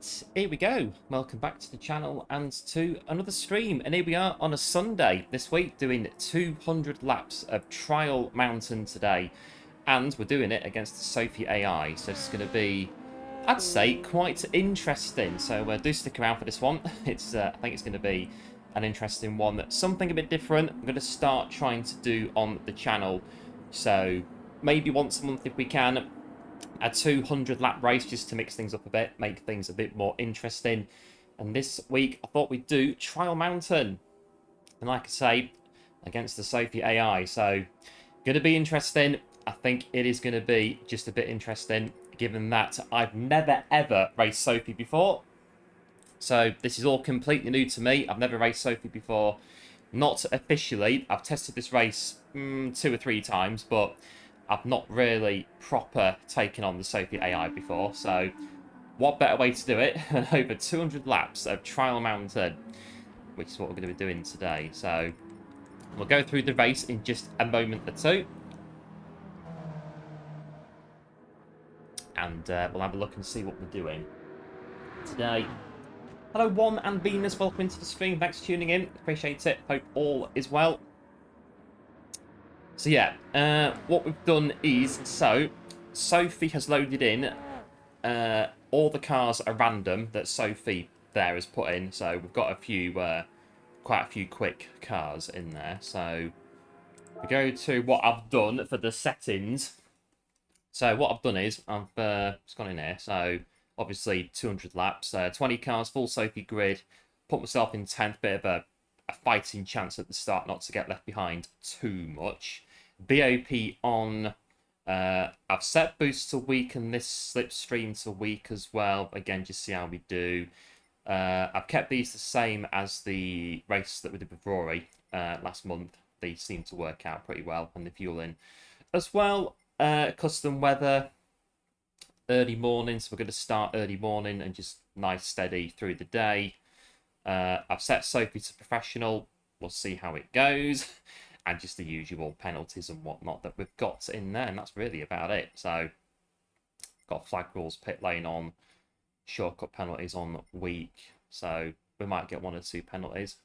Right, here we go. Welcome back to the channel and to another stream. And here we are on a Sunday this week doing 200 laps of Trial Mountain today. And we're doing it against the Sophy AI. So it's going to be, I'd say, quite interesting. So do stick around for this one. I think it's going to be an interesting one. Something a bit different. I'm going to start trying to do on the channel. So maybe once a month if we can. A 200 lap race just to mix things up a bit, make things a bit more interesting. And this week I thought we'd do Trial Mountain. And like I say, against the Sophy AI. So, going to be interesting. I think it is going to be just a bit interesting, given that I've never ever raced Sophy before. So this is all completely new to me. I've never raced Sophy before. Not officially. I've tested this race 2 or 3 times, but I've not really proper taken on the Sophy AI before, so what better way to do it than over 200 laps of Trial Mountain, which is what we're going to be doing today. So we'll go through the race in just a moment or two, and we'll have a look and see what we're doing today. Hello, One and Venus, welcome into the stream. Thanks for tuning in, appreciate it. Hope all is well. So yeah, what we've done is, so Sophy has loaded in all the cars are random that Sophy there has put in. So we've got a few, quite a few quick cars in there. So we go to what I've done for the settings. So what I've done is I've just gone in here. So obviously 200 laps, 20 cars, full Sophy grid. Put myself in 10th, bit of a fighting chance at the start not to get left behind too much. BOP on, I've set boost to weak and this slipstream to weak as well. Again, just see how we do. I've kept these the same as the race that we did with Rory last month. They seem to work out pretty well, and the fueling as well. Custom weather, early morning, so we're going to start early morning and just nice steady through the day. I've set Sophy to professional. We'll see how it goes. And just the usual penalties and whatnot that we've got in there. And that's really about it. So, got flag rules, pit lane on, shortcut penalties on week. So, we might get 1 or 2 penalties.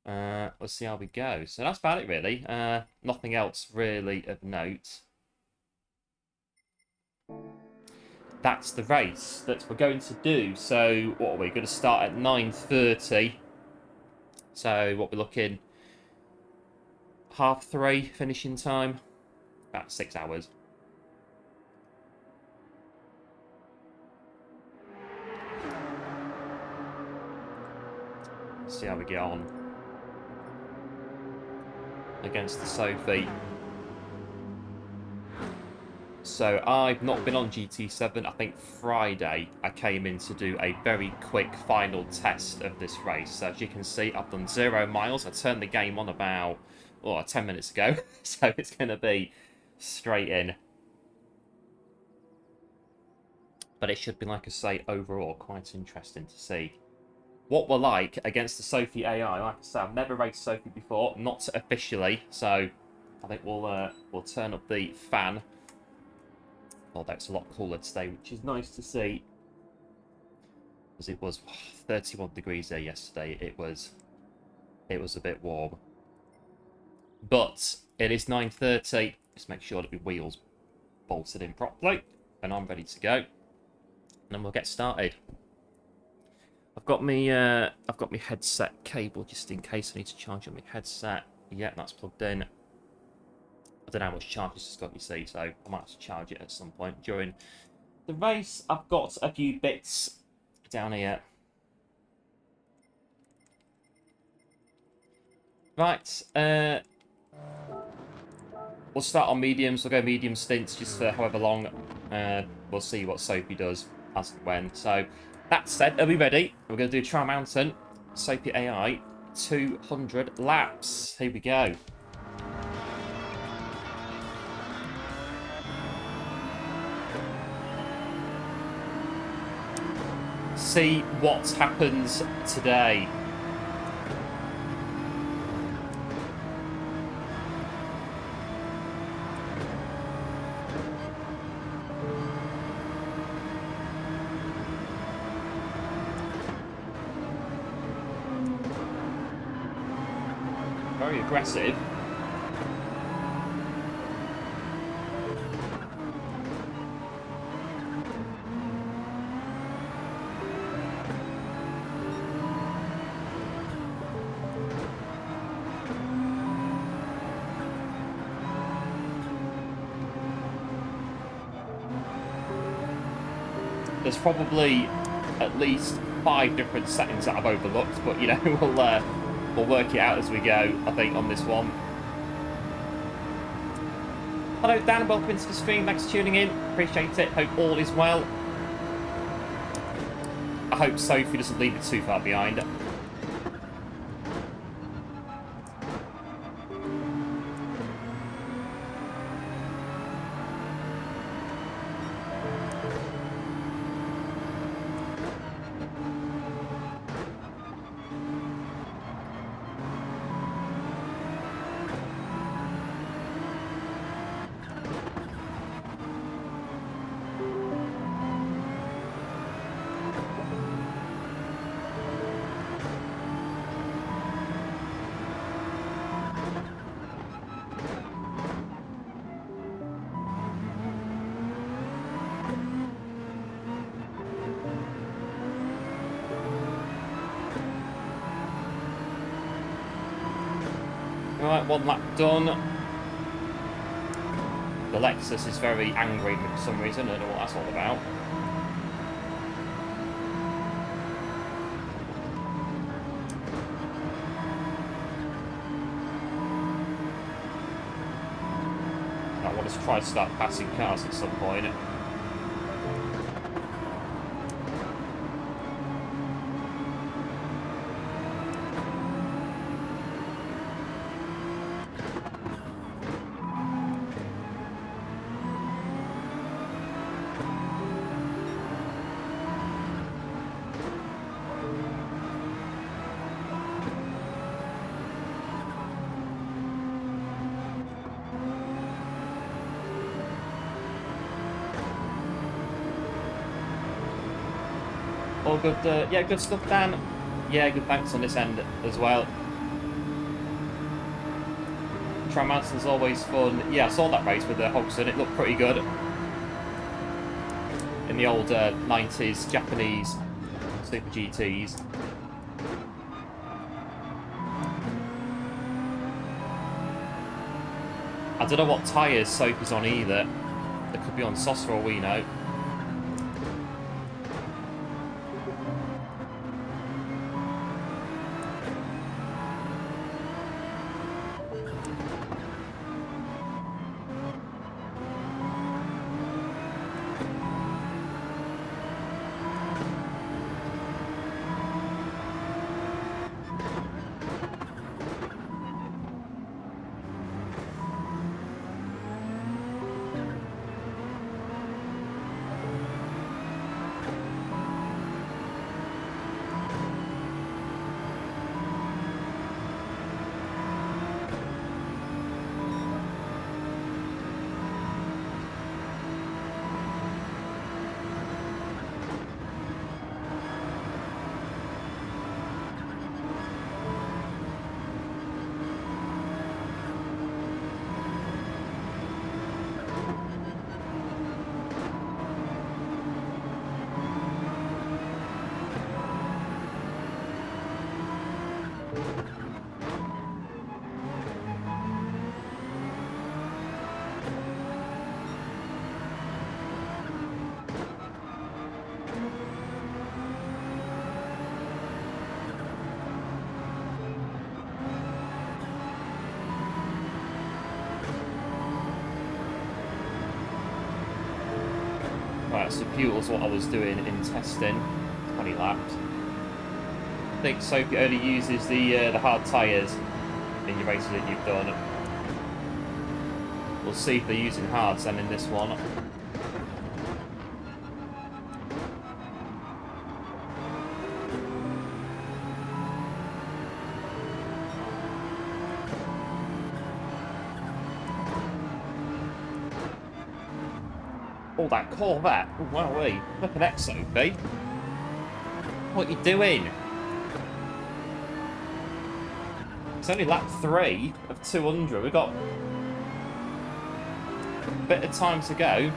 Let's see how we go. So, that's about it, really. Nothing else really of note. That's the race that we're going to do. So, what are we going to start at 9:30? So, what we're looking, 3:30 finishing time, about 6 hours. Let's see how we get on against the Sophy. So I've not been on GT7. I think Friday I came in to do a very quick final test of this race. So as you can see, I've done 0 miles. I turned the game on about 10 minutes ago. So it's going to be straight in. But it should be, like I say, overall quite interesting to see what we're like against the Sophy AI. Like I said, I've never raced Sophy before, not officially. So I think we'll turn up the fan. Although it's a lot cooler today, which is nice to see. Because it was 31 degrees there yesterday. It was a bit warm. But it is 9:30. Just make sure that the wheels bolted in properly. And I'm ready to go. And then we'll get started. I've got me headset cable just in case I need to charge on my headset. Yeah, that's plugged in. I don't know how much charge this has got, you see, so I might have to charge it at some point during the race. I've got a few bits down here. Right, we'll start on mediums. We'll go medium stints just for however long. We'll see what Sophy does as and when. So, that said, are we ready? We're going to do Trial Mountain, Sophy AI, 200 laps. Here we go. See what happens today. Very aggressive. There's probably at least 5 different settings that I've overlooked, but you know, we'll work it out as we go, I think, on this one. Hello Dan, welcome into the stream, thanks for tuning in, appreciate it, hope all is well. I hope Sophie doesn't leave it too far behind. Right, 1 lap done. The Lexus is very angry for some reason. I don't know what that's all about. I want to try to start passing cars at some point. All good, yeah, good stuff, Dan. Yeah, good thanks on this end as well. Mountain's always fun. Yeah, I saw that race with the Hobson, it looked pretty good. In the old 90s Japanese Super GTs. I don't know what tyres Sophie's on either. They could be on SOS for all we know. Right, so fuel's what I was doing in testing, 20 laps. I think Sophie only uses the hard tyres in your races that you've done. We'll see if they're using hards then in this one. Oh, that Corvette. Oh, wowee. Look at that, Sophie. What are you doing? It's only lap 3 of 200. We've got a bit of time to go.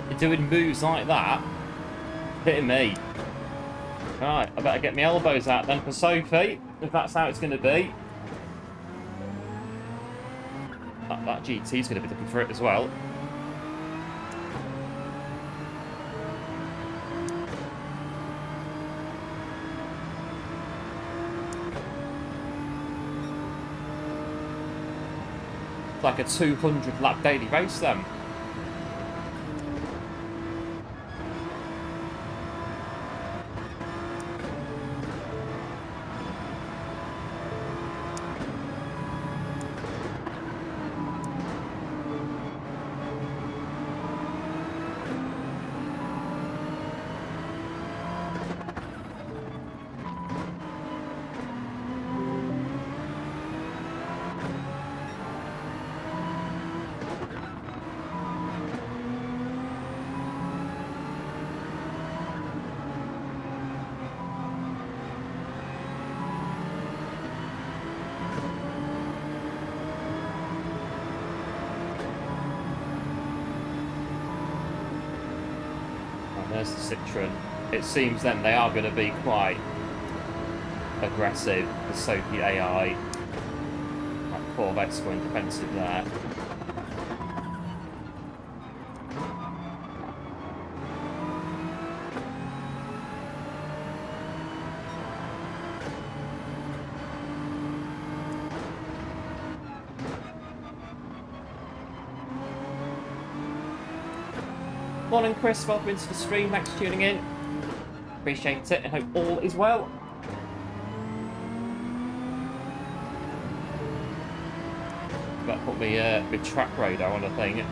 You're doing moves like that. Hitting me. Right, I better get my elbows out then for Sophy, if that's how it's going to be. That GT's going to be looking for it as well. It's like a 200 lap daily race then. There's the Citroen. It seems then they are going to be quite aggressive. The Sophy AI. That Corvette's going defensive there. Morning, Chris. Welcome into the stream. Thanks for tuning in. Appreciate it and hope all is well. Better put my track radar on the thing.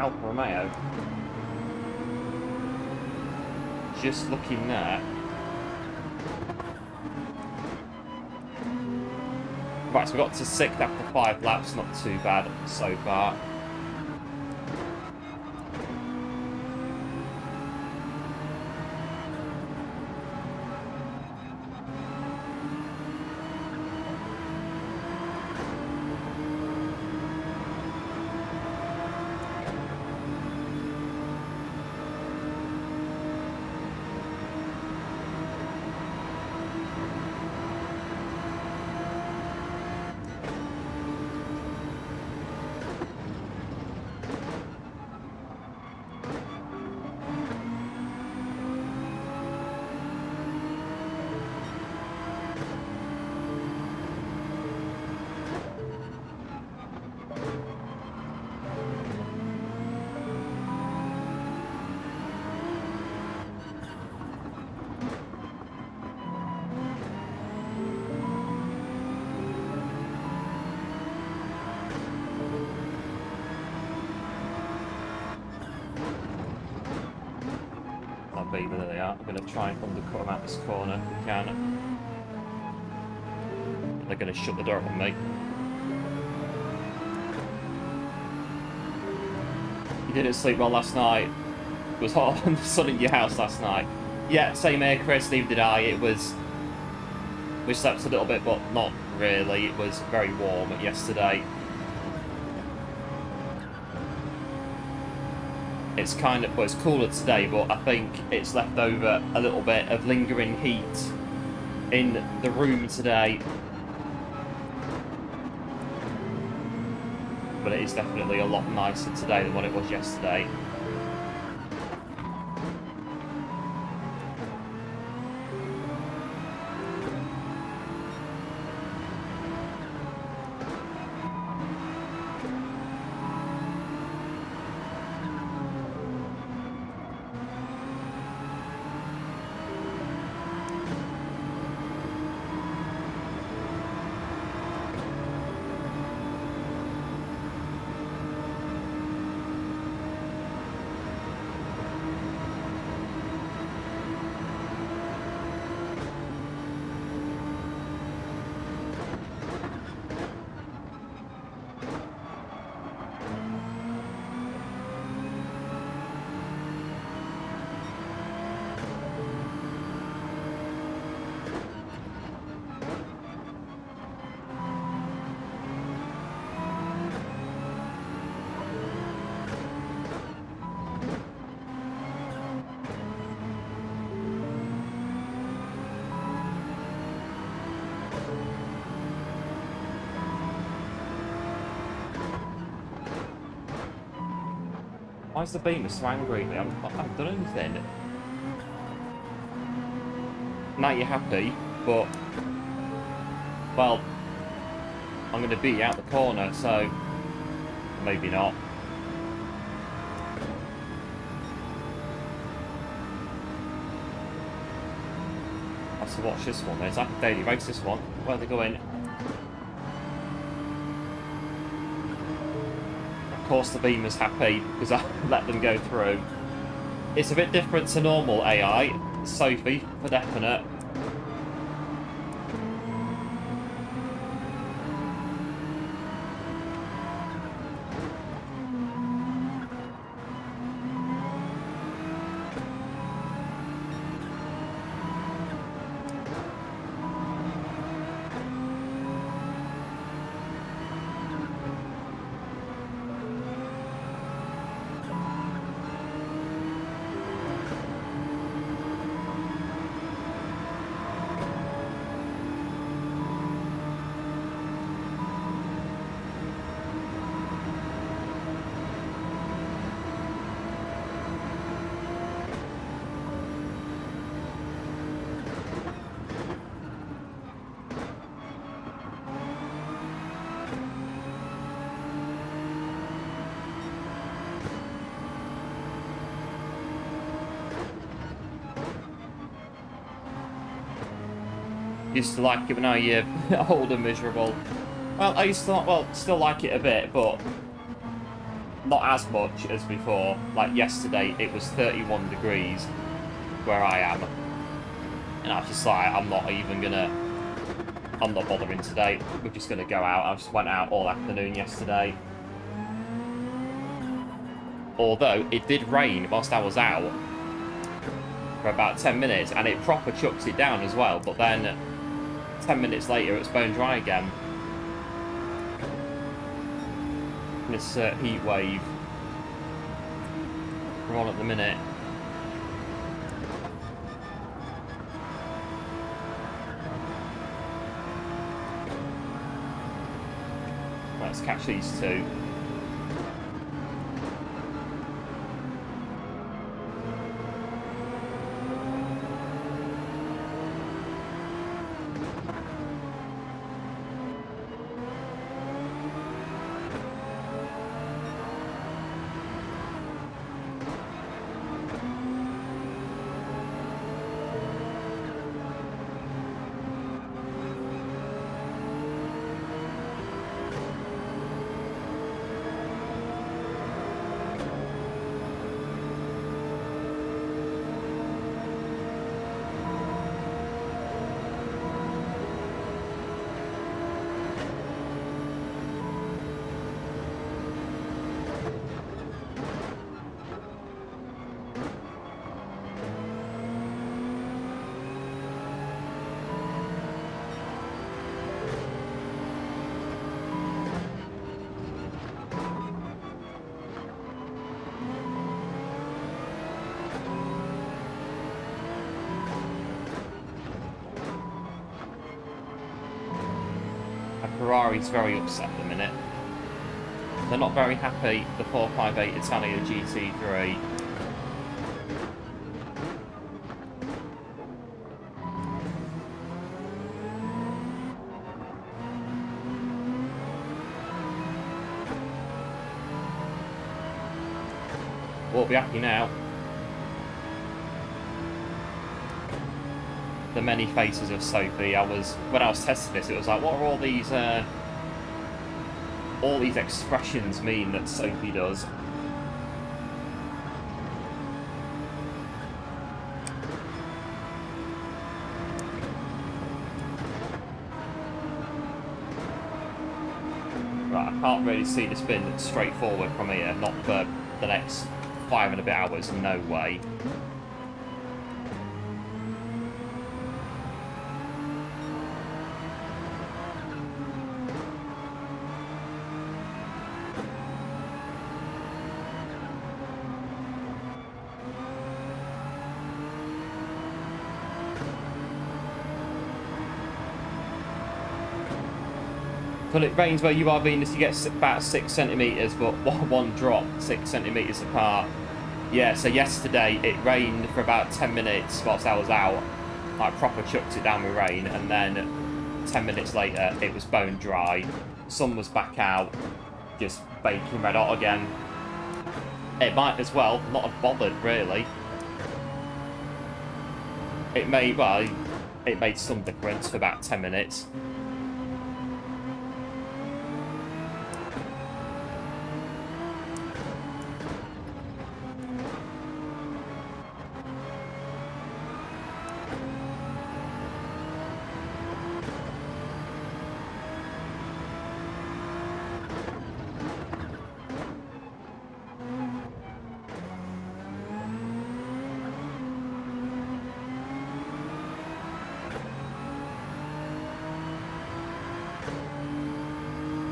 Alfa Romeo. Just looking there. Right, so we got to 6th after 5 laps, not too bad so far. There they are. I'm going to try and undercut them out this corner if we can. They're going to shut the door on me. You didn't sleep well last night. It was hot on the sun at your house last night. Yeah, same here, Chris. Neither did I. It was... We slept a little bit, but not really. It was very warm yesterday. It's kind of, well, it's cooler today, but I think it's left over a little bit of lingering heat in the room today. But it is definitely a lot nicer today than what it was yesterday. Why is the beamer so angry at me? I haven't done anything. Now you're happy, but... Well, I'm going to beat you out the corner, so... Maybe not. I have to watch this one. It's like a daily race, this one. Where are they going? Of course the beamer's happy, because I let them go through. It's a bit different to normal AI. Sophy, for definite. Used to like it, but now you're old and miserable. Well, I used to, well, still like it a bit, but not as much as before. Like yesterday, it was 31 degrees where I am. And I was just like, I'm not bothering today. We're just gonna go out. I just went out all afternoon yesterday. Although, it did rain whilst I was out for about 10 minutes, and it proper chucks it down as well, but then 10 minutes later it's bone dry again. This heat wave we're on at the minute. Let's catch these two. Ferrari's very upset at the minute. They're not very happy, the 458 Italia GT3. Won't be happy now. The many faces of Sophy. When I was testing this, it was like, what are all these expressions mean that Sophy does? Right, I can't really see the spin straight forward from here, not for the next 5 and a bit hours, no way. But it rains where you are, Venus, you get about 6 centimetres, but one drop, 6 centimetres apart. Yeah, so yesterday it rained for about 10 minutes whilst I was out. Like, proper chucked it down with rain, and then 10 minutes later it was bone dry. Sun was back out, just baking red hot again. It might as well not have bothered, really. It made, well, it made some difference for about 10 minutes.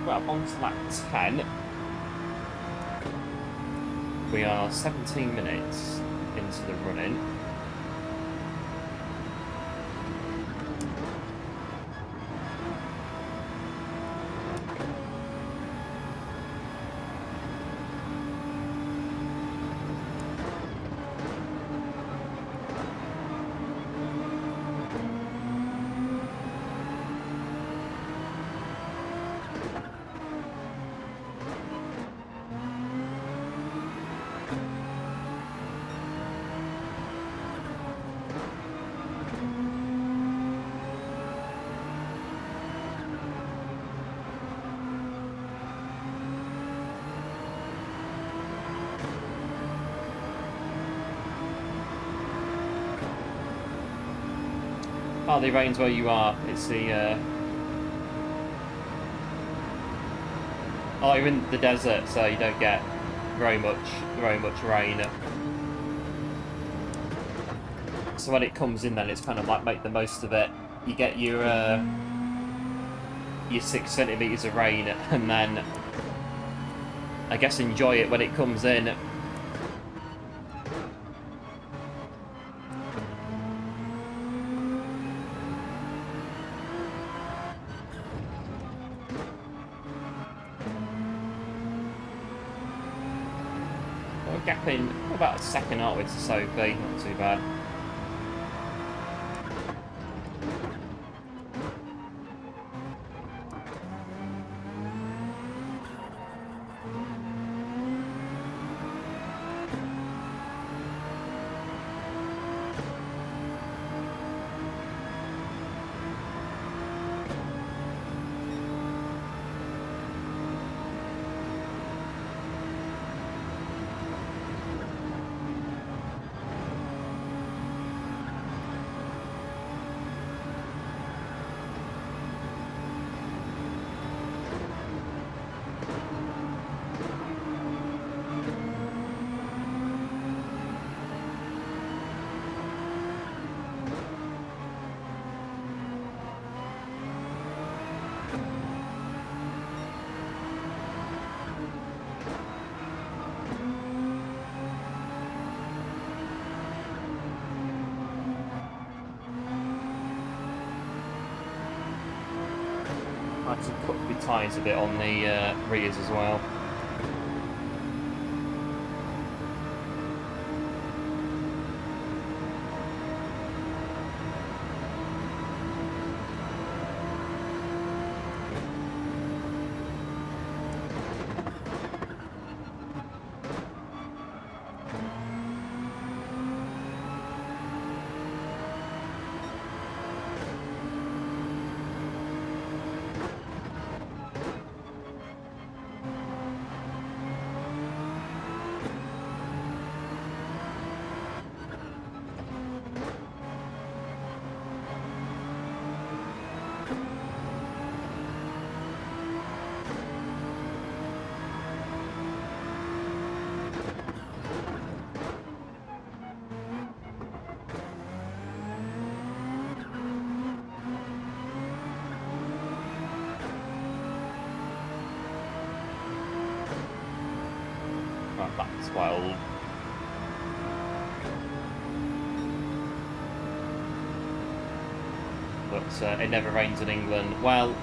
Well, on to lap 10. We are 17 minutes into the run-in. Hardly rains where you are. It's the oh, you're in the desert, so you don't get very much rain. So when it comes in, then it's kind of like make the most of it. You get your 6 centimeters of rain, and then I guess enjoy it when it comes in. Gapping about a second, aren't we, to Sophy? Not too bad. I had to cut the tyres a bit on the rears as well. Right, that's 12. But it never rains in England. Well,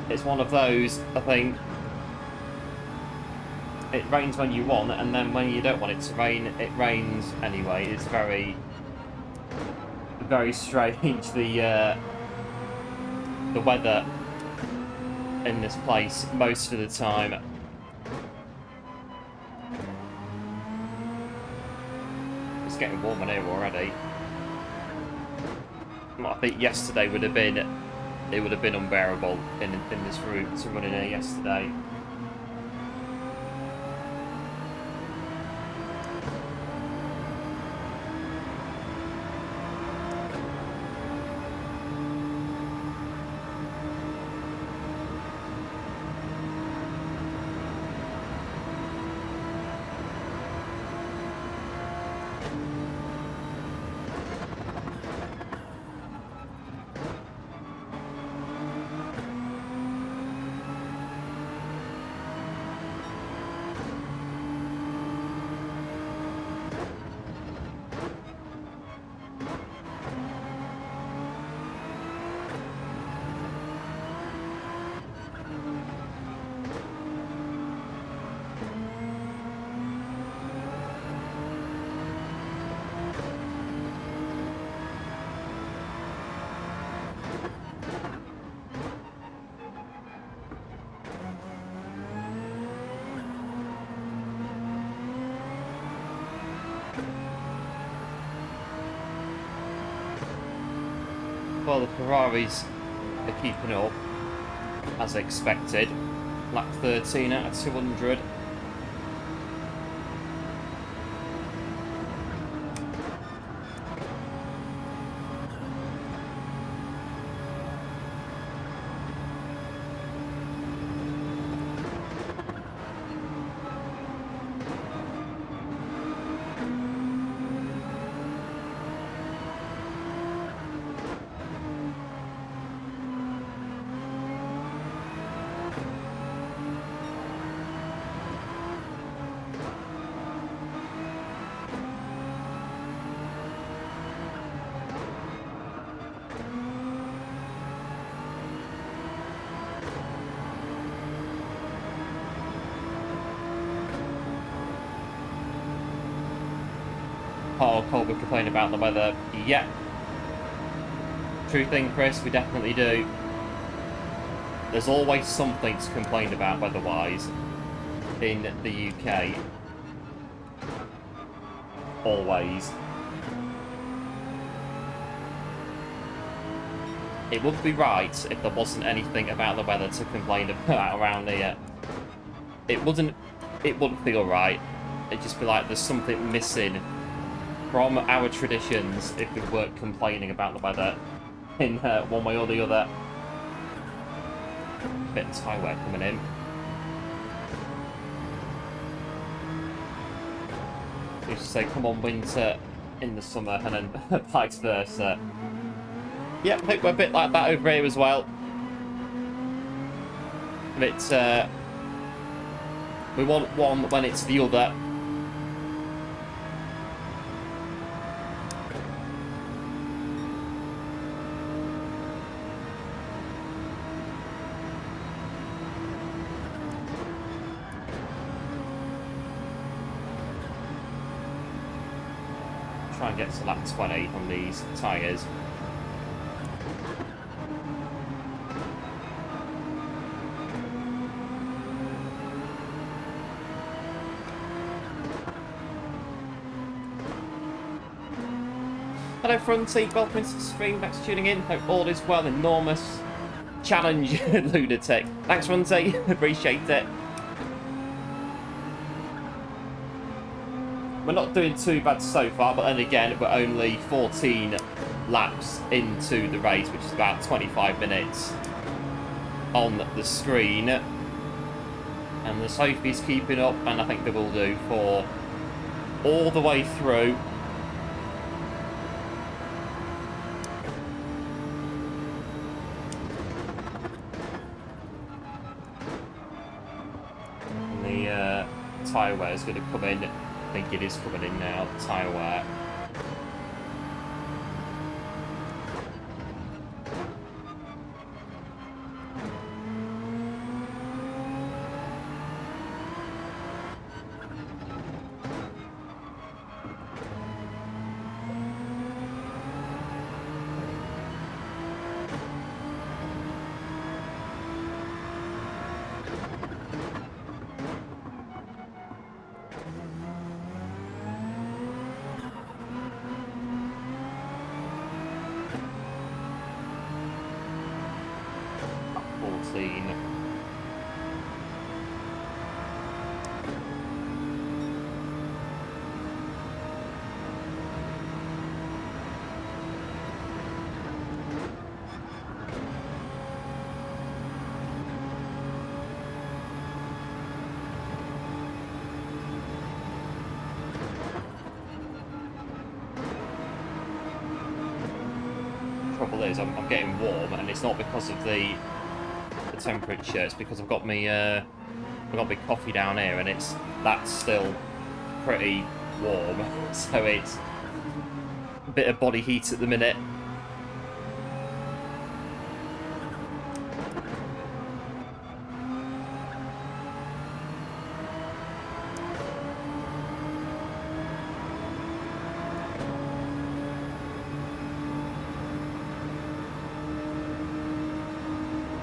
it's one of those, I think, it rains when you want, and then when you don't want it to rain, it rains anyway. It's very, very strange, the weather in this place most of the time. It's getting warm in here already. I think yesterday would have been, it would have been unbearable in this route to run in here yesterday. Well, the Ferraris are keeping up, as expected. Lap 13 out of 200. Oh, Colby complain about the weather. Yeah. True thing, Chris, we definitely do. There's always something to complain about weather-wise in the UK. Always. It would be right if there wasn't anything about the weather to complain about around here. It wouldn't feel right. It'd just be like there's something missing from our traditions if we weren't complaining about the weather in one way or the other. Bit of tie wear coming in. We used to say, come on winter in the summer, and then vice versa. Yep, I think we're a bit like that over here as well. It's, we want one when it's the other. Try and get to lap 20 on these tyres. Hello Fronty, welcome into the stream, thanks for tuning in, hope all is well. Enormous challenge, Lunatic. Thanks Fronty, appreciate it. We're not doing too bad so far, but then again, we're only 14 laps into the race, which is about 25 minutes on the screen. And the Sophie's keeping up, and I think they will do for all the way through. And the tyre wear is going to come in. I think it is coming in now, the tyre wear. clean. Trouble is, I'm getting warm, and it's not because of the temperature. It's because I've got me coffee down here, and that's still pretty warm. So it's a bit of body heat at the minute.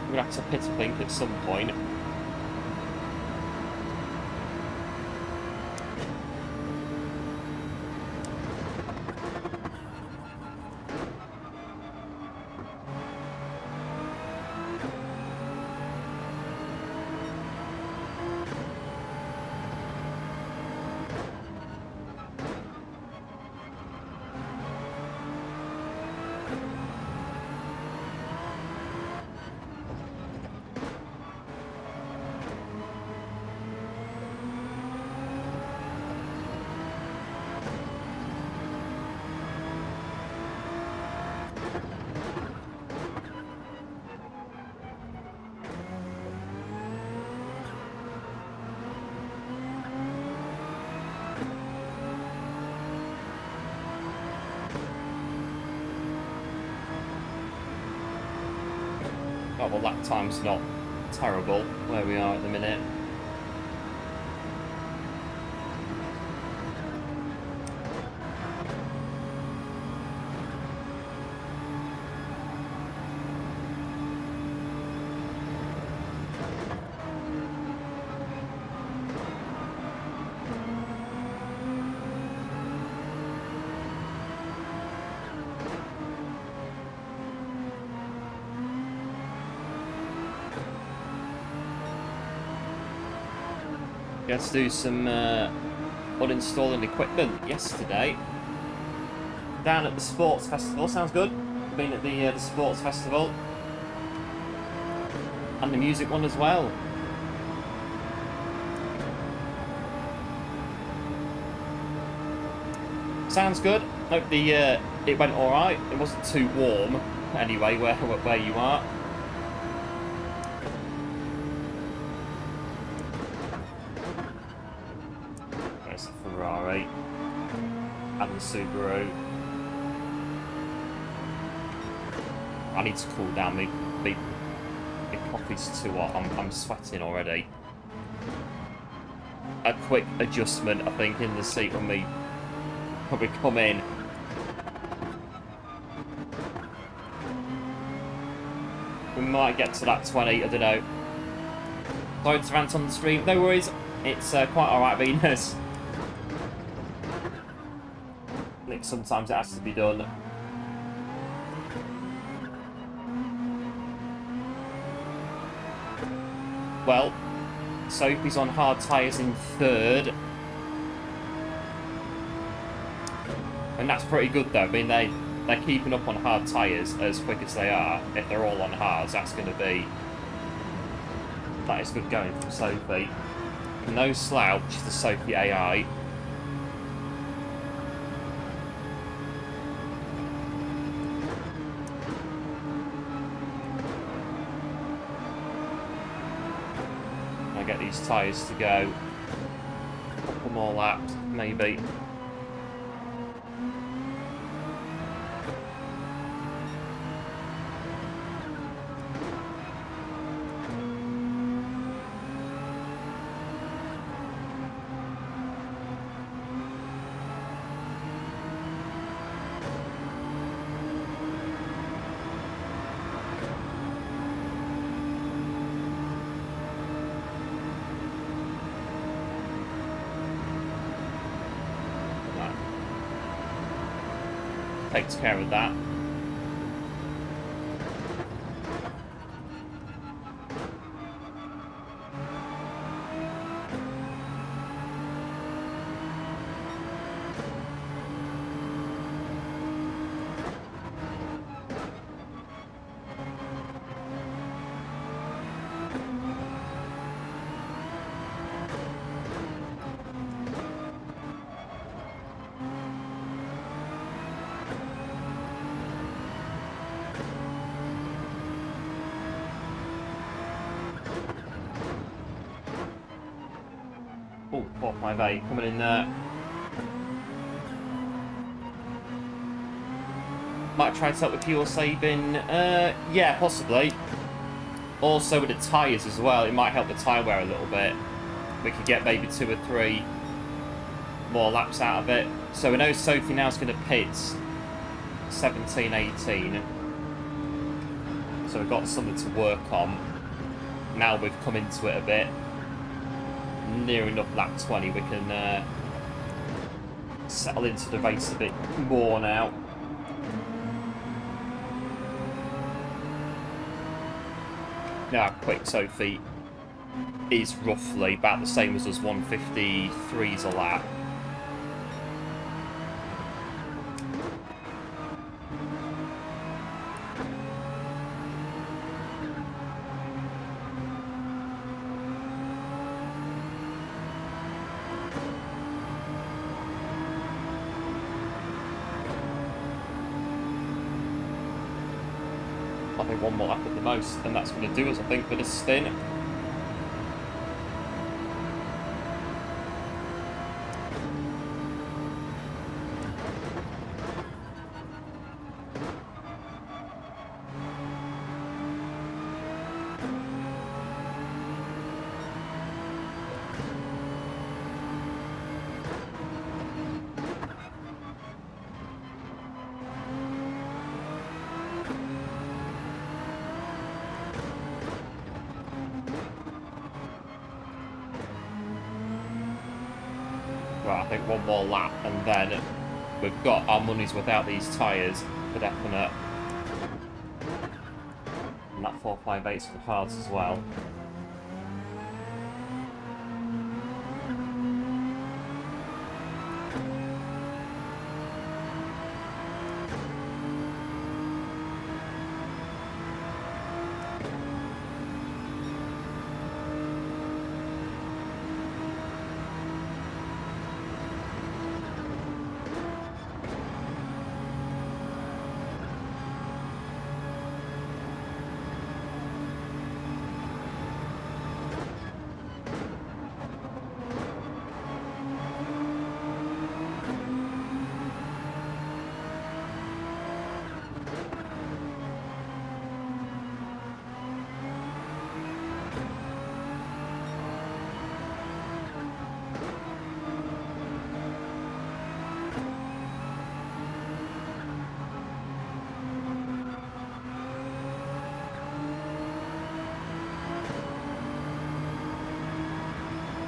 We're going to have to pit a think at some point. Oh, well, that time's not terrible where we are at the minute. Got to do some uninstalling equipment yesterday down at the sports festival. Sounds good. Been at the sports festival and the music one as well. Sounds good. Hope it went all right. It wasn't too warm anyway where you are. And the Subaru. I need to cool down. The coffee's too hot. I'm sweating already. A quick adjustment, I think, in the seat when we come in. We might get to that 20. I don't know. Sorry to rant on the stream. No worries. It's quite alright, Venus. Sometimes it has to be done. Well, Sophie's on hard tyres in third. And that's pretty good though. I mean, they're keeping up on hard tyres as quick as they are. If they're all on hards, that is good going from Sophie. No slouch, the Sophy AI. Get these tyres to go. A couple more laps, maybe. Takes care of that. Oh, 458 coming in there. Might try to help with fuel saving. Yeah, possibly. Also with the tyres as well, it might help the tyre wear a little bit. We could get maybe 2 or 3 more laps out of it. So we know Sophy now is going to pit 17, 18. So we've got something to work on. Now we've come into it a bit. Near enough lap 20, we can settle into the race a bit more now. Now, quick Sophy is roughly about the same as us, 153s a lap. I think one more lap at the most, and that's going to do us, I think, for this stint. Right, I think one more lap, and then we've got our money's without these tyres for definite. And that 458's for hards as well.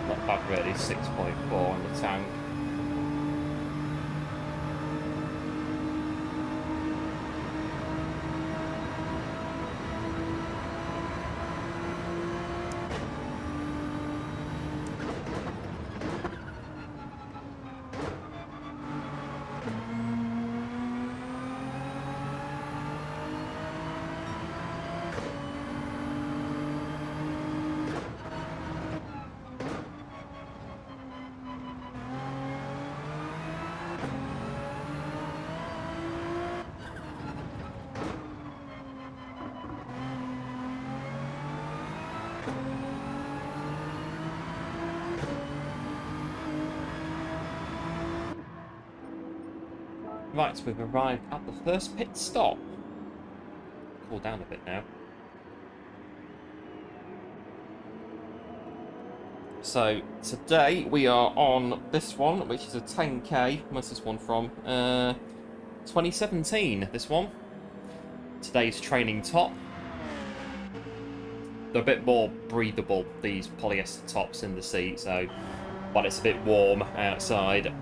Not bad really, 6.4 on the tank. Right, we've arrived at the first pit stop. Cool down a bit now. So today we are on this one, which is a 10K. Where's this one from? 2017. This one. Today's training top. They're a bit more breathable, these polyester tops in the seat, so but it's a bit warm outside.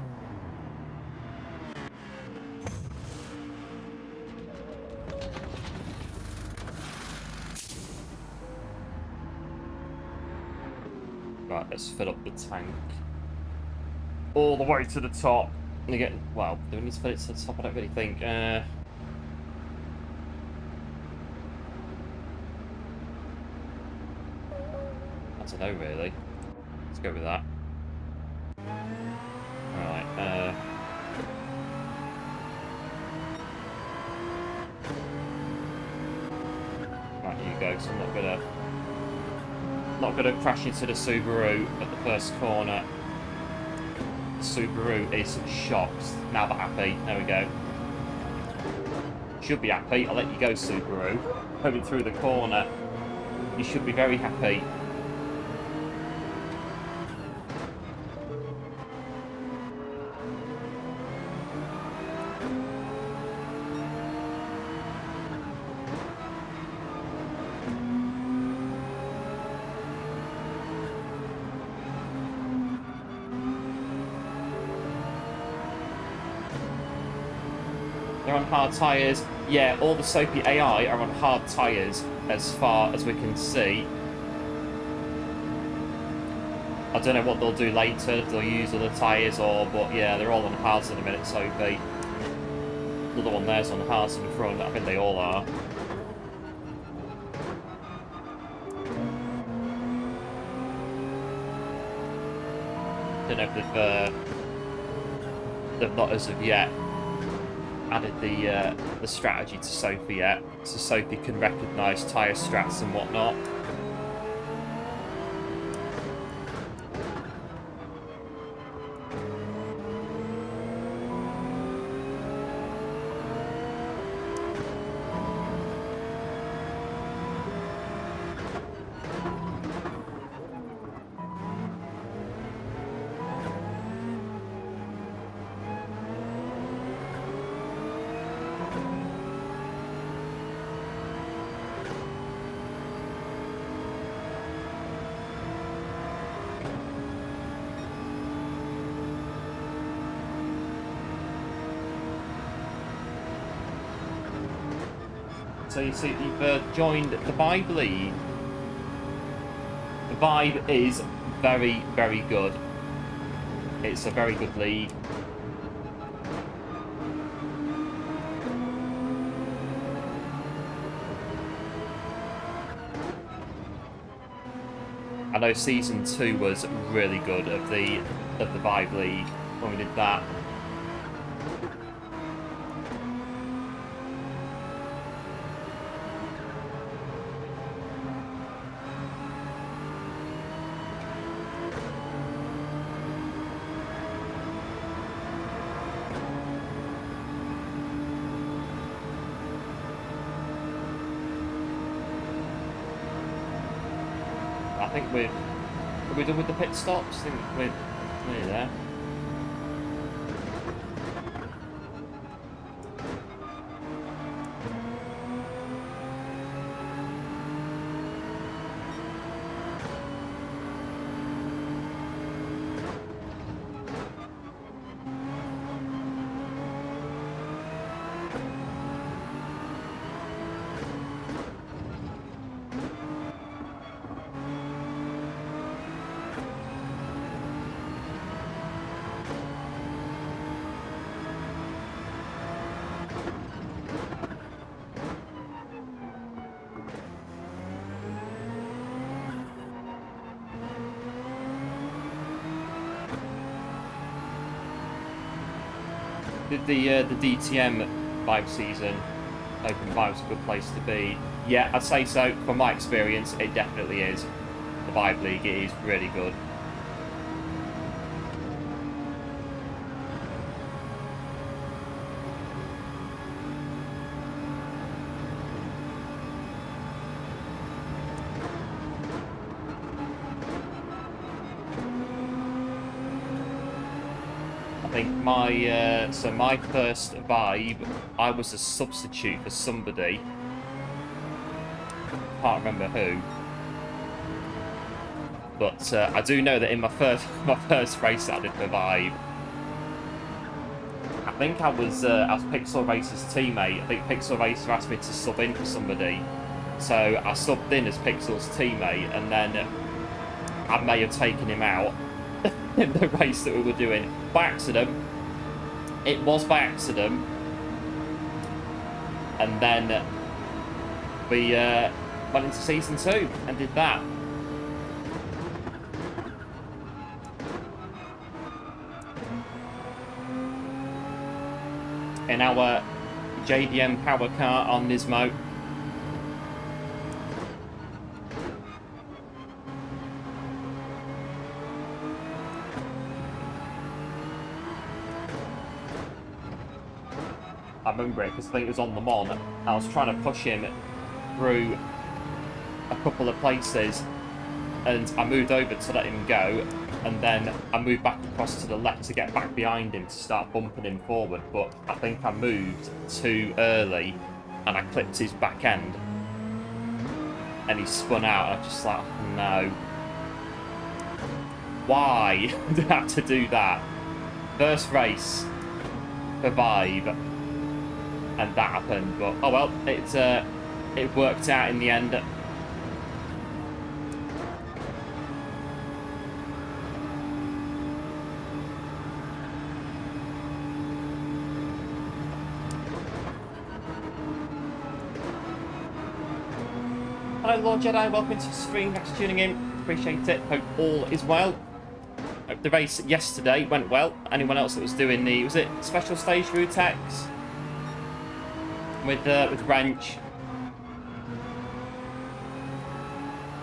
Right, let's fill up the tank all the way to the top. And again, well, do we need to fill it to the top? I don't really think. I don't know, really. Let's go with that. Right, right, here you go. So I'm not gonna crash into the Subaru at the first corner. Subaru is shocked. Now they're happy. There we go. Should be happy. I'll let you go, Subaru. Coming through the corner. You should be very happy. They're on hard tyres. Yeah, all the Sophy AI are on hard tyres as far as we can see. I don't know what they'll do later, if they'll use other tyres or, but yeah, they're all on hards in a minute, Sophy. Another one there's on hards in the front, I think they all are. Don't know if they've not as of yet added the strategy to Sophy yet, so Sophy can recognise tyre strats and whatnot. So you see, you've joined the Vibe League. The Vibe is very, very good. It's a very good league. I know Season 2 was really good of the Vibe League when we did that. I think are we done with the pit stops? I think we're nearly there. The DTM Vibe season, Open Vibe's a good place to be. Yeah, I'd say so. From my experience, it definitely is. The Vibe League is really good. I think my first Vibe, I was a substitute for somebody. Can't remember who, but I do know that in my first race that I did for Vibe, I think I was Pixel Racer's teammate. I think Pixel Racer asked me to sub in for somebody, so I subbed in as Pixel's teammate, and then I may have taken him out in the race that we were doing by accident. It was by accident, and then we went into Season 2 and did that. In our JDM power car on Nismo. I remember it because I think it was on the Mon. I was trying to push him through a couple of places, and I moved over to let him go, and then I moved back across to the left to get back behind him to start bumping him forward, but I think I moved too early and I clipped his back end and he spun out, and I was just like, oh, no. Why did I have to do that? First race for Vibe, and that happened, but oh well, it worked out in the end. Hello Lord Jedi, welcome to the stream, thanks for tuning in, appreciate it, hope all is well. Hope the race yesterday went well. Anyone else that was doing the, was it special stage Rutex? With Wrench.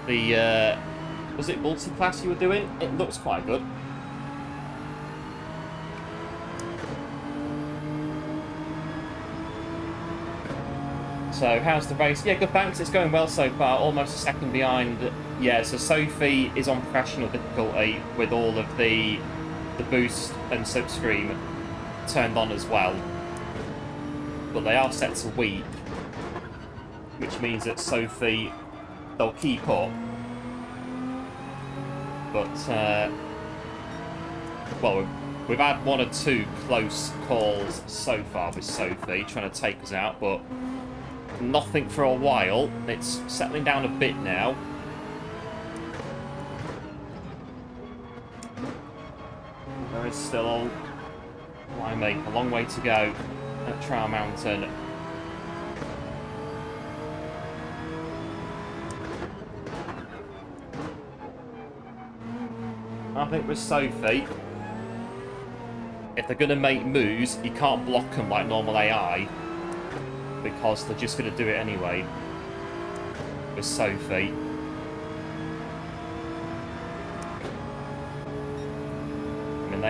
The, was it multi-class you were doing? It looks quite good. So, how's the race? Yeah, good, thanks. It's going well so far. Almost a second behind. Yeah, so Sophy is on professional difficulty with all of the boost and slipstream turned on as well. But they are set to weak, which means that Sophy, they'll keep up. But, well, we've had one or two close calls so far with Sophy trying to take us out, but nothing for a while. It's settling down a bit now. There is still a long way to go at Trial Mountain. I think with Sophy, if they're going to make moves, you can't block them like normal AI, because they're just going to do it anyway with Sophy. I mean,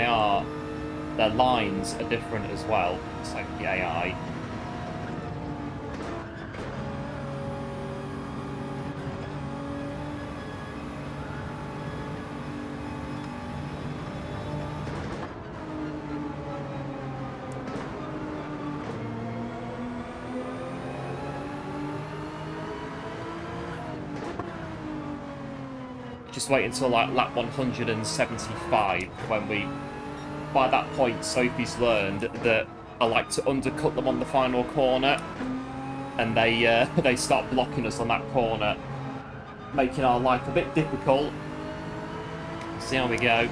their lines are different as well, it's like the AI. Just wait until like lap 175 when we, by that point, Sophie's learned that I like to undercut them on the final corner, and they start blocking us on that corner, making our life a bit difficult. See how we go.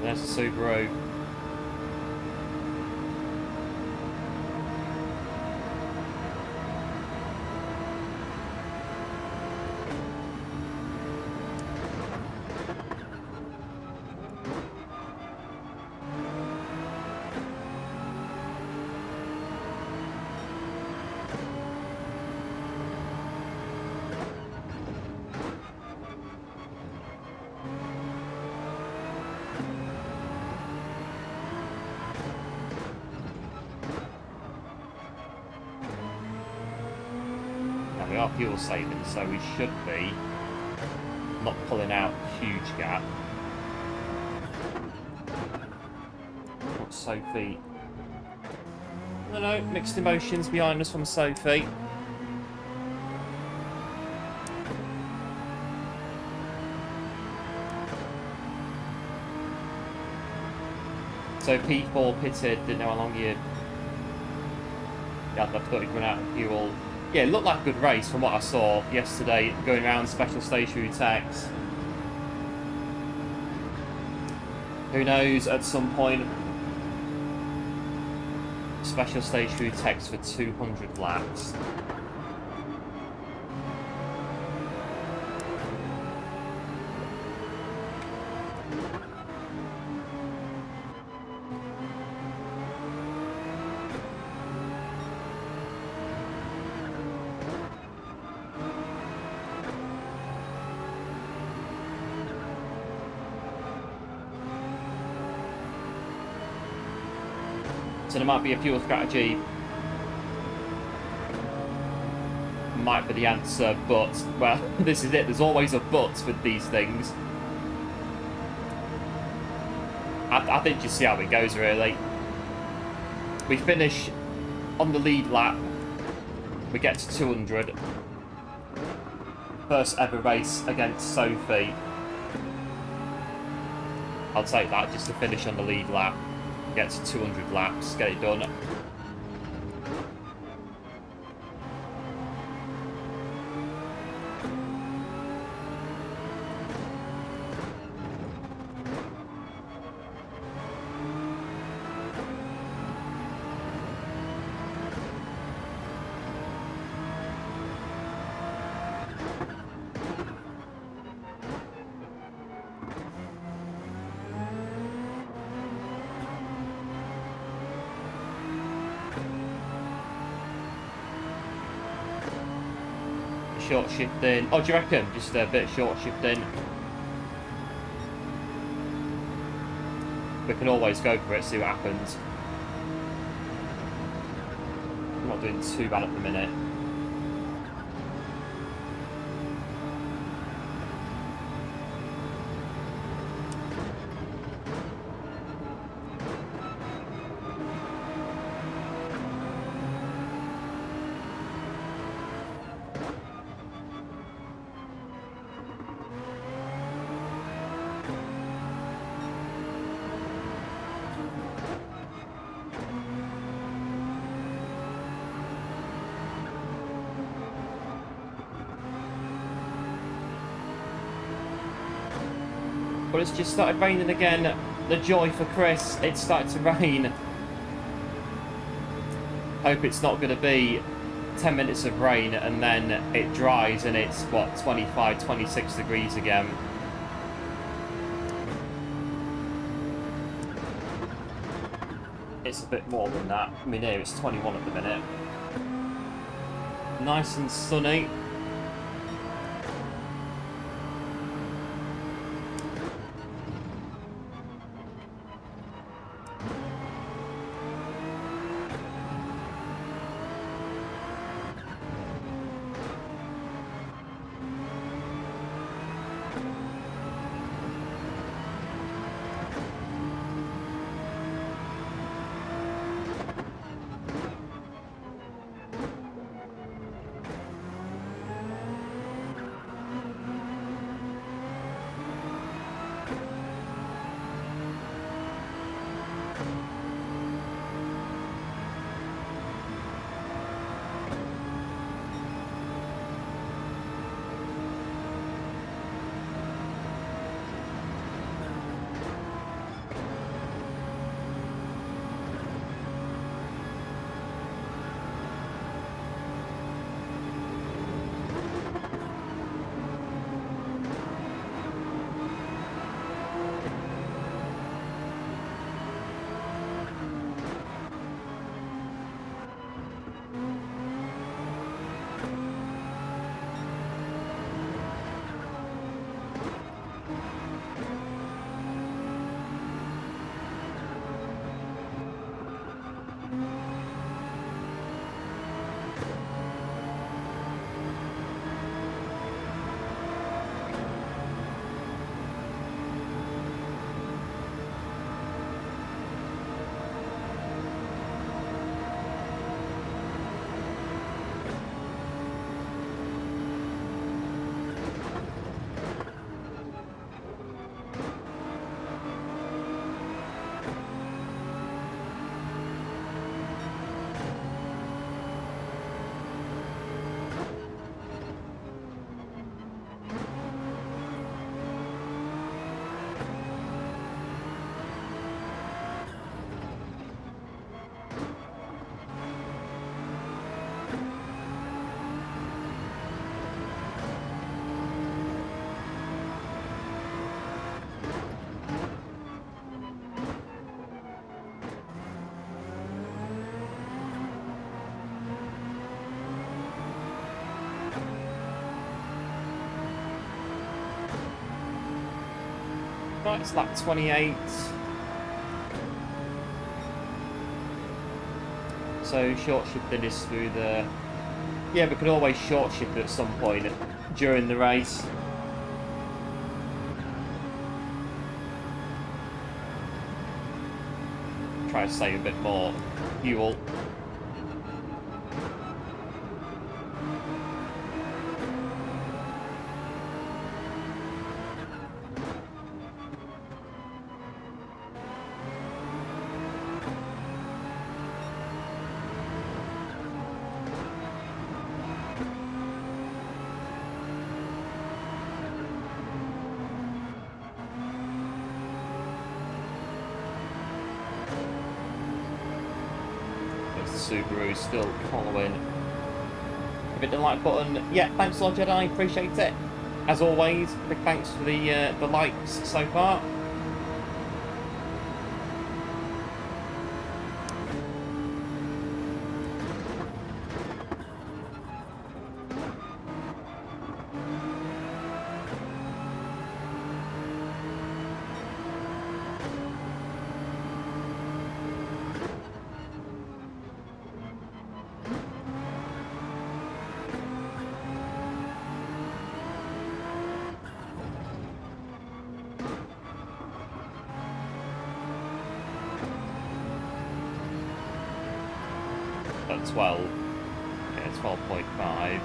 There's the Subaru. We are fuel saving, so we should be not pulling out a huge gap. What's Sophy? I don't know, mixed emotions behind us from Sophy. So P4 pitted, didn't know how long you had. I thought he'd run out of fuel. Yeah, it looked like a good race from what I saw yesterday, going around special stage Rutex. Who knows, at some point, special stage Rutex for 200 laps. So there might be a fuel strategy. Might be the answer, but, well, this is it. There's always a but with these things. I think you see how it goes, really. We finish on the lead lap. We get to 200. First ever race against Sophy. I'll take that just to finish on the lead lap. Get to 200 laps, get it done. Short shifting. Oh, do you reckon? Just a bit of short shifting. We can always go for it, see what happens. I'm not doing too bad at the minute. But it's just started raining again. The joy for Chris. It's started to rain. Hope it's not going to be 10 minutes of rain and then it dries and it's, what, 25, 26 degrees again. It's a bit more than that. I mean, here it's 21 at the minute. Nice and sunny. Right, it's lap 28. So short shifting is through the... Yeah, we could always short shift at some point during the race. Try to save a bit more fuel. Subaru still following. Hit the like button. Yeah, thanks a lot, Jedi. Appreciate it. As always, big thanks for the likes so far. At 12. Yeah, 12.5.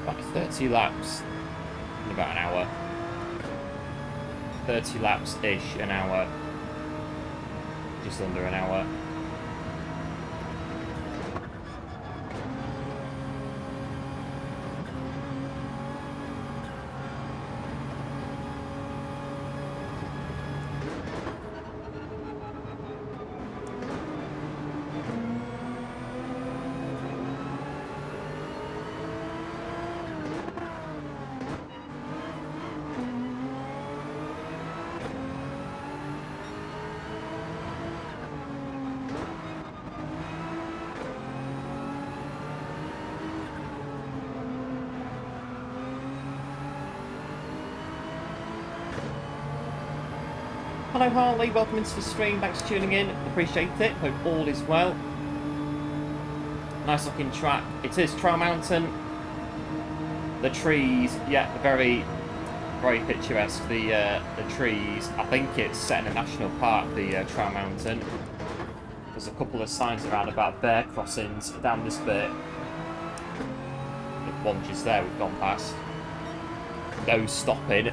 About 30 laps in about an hour. 30 laps-ish an hour. Just under an hour. Hello Harley, welcome into the stream, thanks for tuning in, appreciate it, hope all is well. Nice looking track, it is Trail Mountain. The trees, yeah, very picturesque, the trees. I think it's set in a national park, the Trail Mountain. There's a couple of signs around about bear crossings down this bit. The one just there we've gone past. go stopping.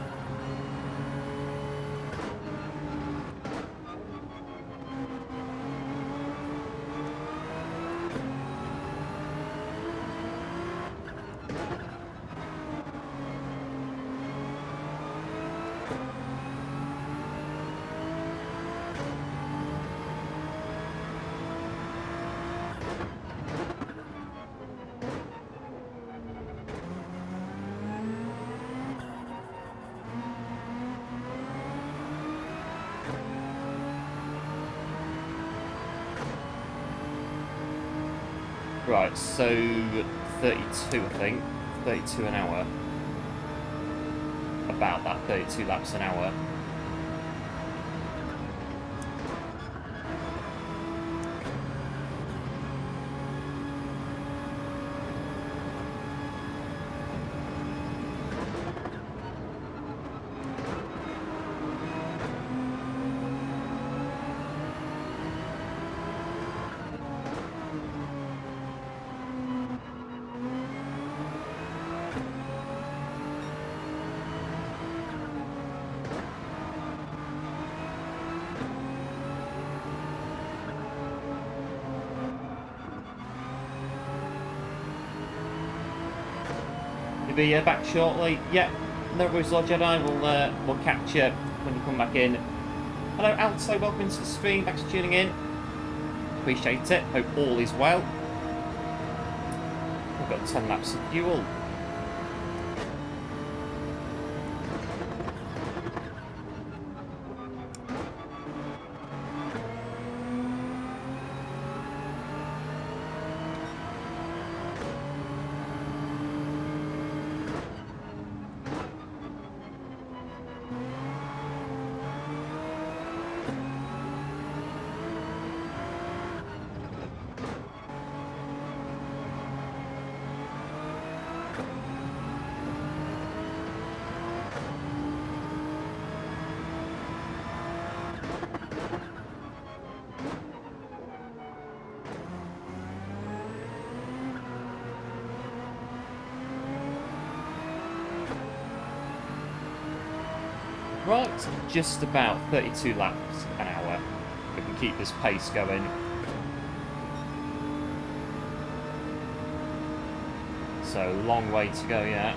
Right, so 32, I think. 32 an hour. About that, 32 laps an hour. You'll be back shortly. Yeah, no worries, Lord Jedi. We'll catch you when you come back in. Hello, Alto. Welcome into the stream. Thanks for tuning in. Appreciate it. Hope all is well. We've got 10 laps of fuel. Right, just about 32 laps an hour. We can keep this pace going. So, long way to go yet.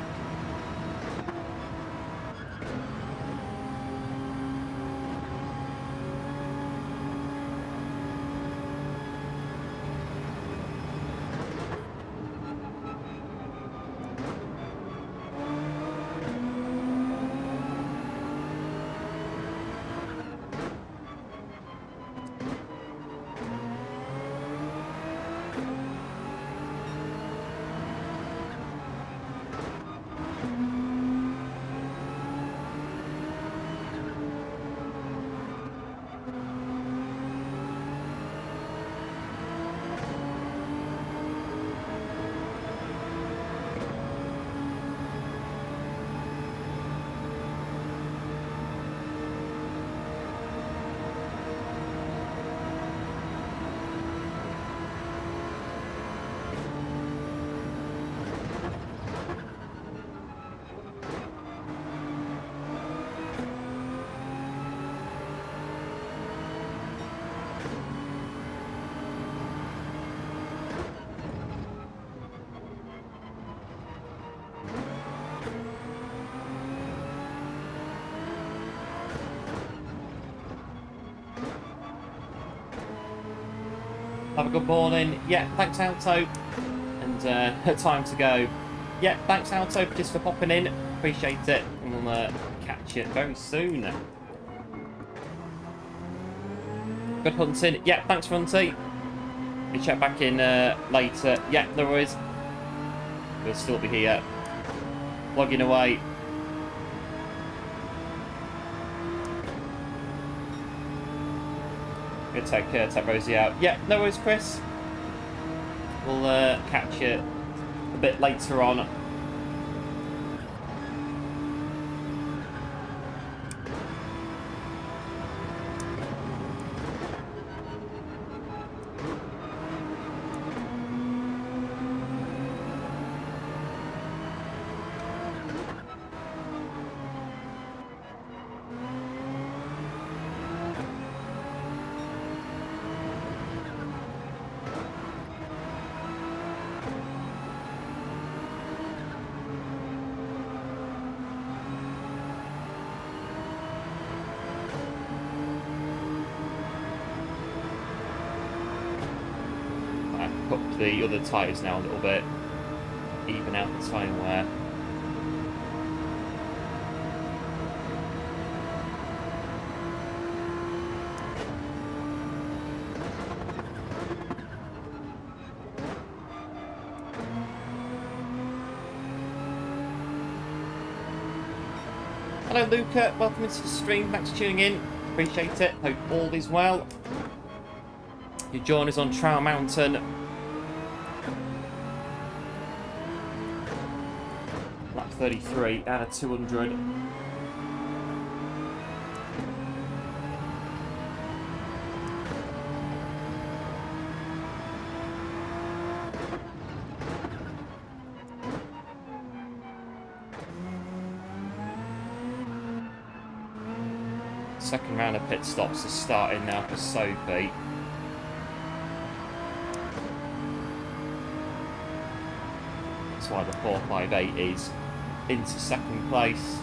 Have a good morning. Yeah, thanks, Alto. And time to go. Yeah, thanks, Alto, just for popping in. Appreciate it. And we'll catch you very soon. Good hunting. Yeah, thanks, Runty. You check back in later. Yeah, no worries. We'll still be here. Logging away. Good, take Rosie out. Yeah, no worries, Chris. We'll catch you a bit later on. up the other tyres now a little bit, even out the tyre wear. Hello Luca, welcome into the stream, thanks for tuning in, appreciate it, hope all is well. You join us on Trail Mountain. Lap 33 out of 200. Second round of pit stops is starting now for Sophy. That's why the 458 is into second place.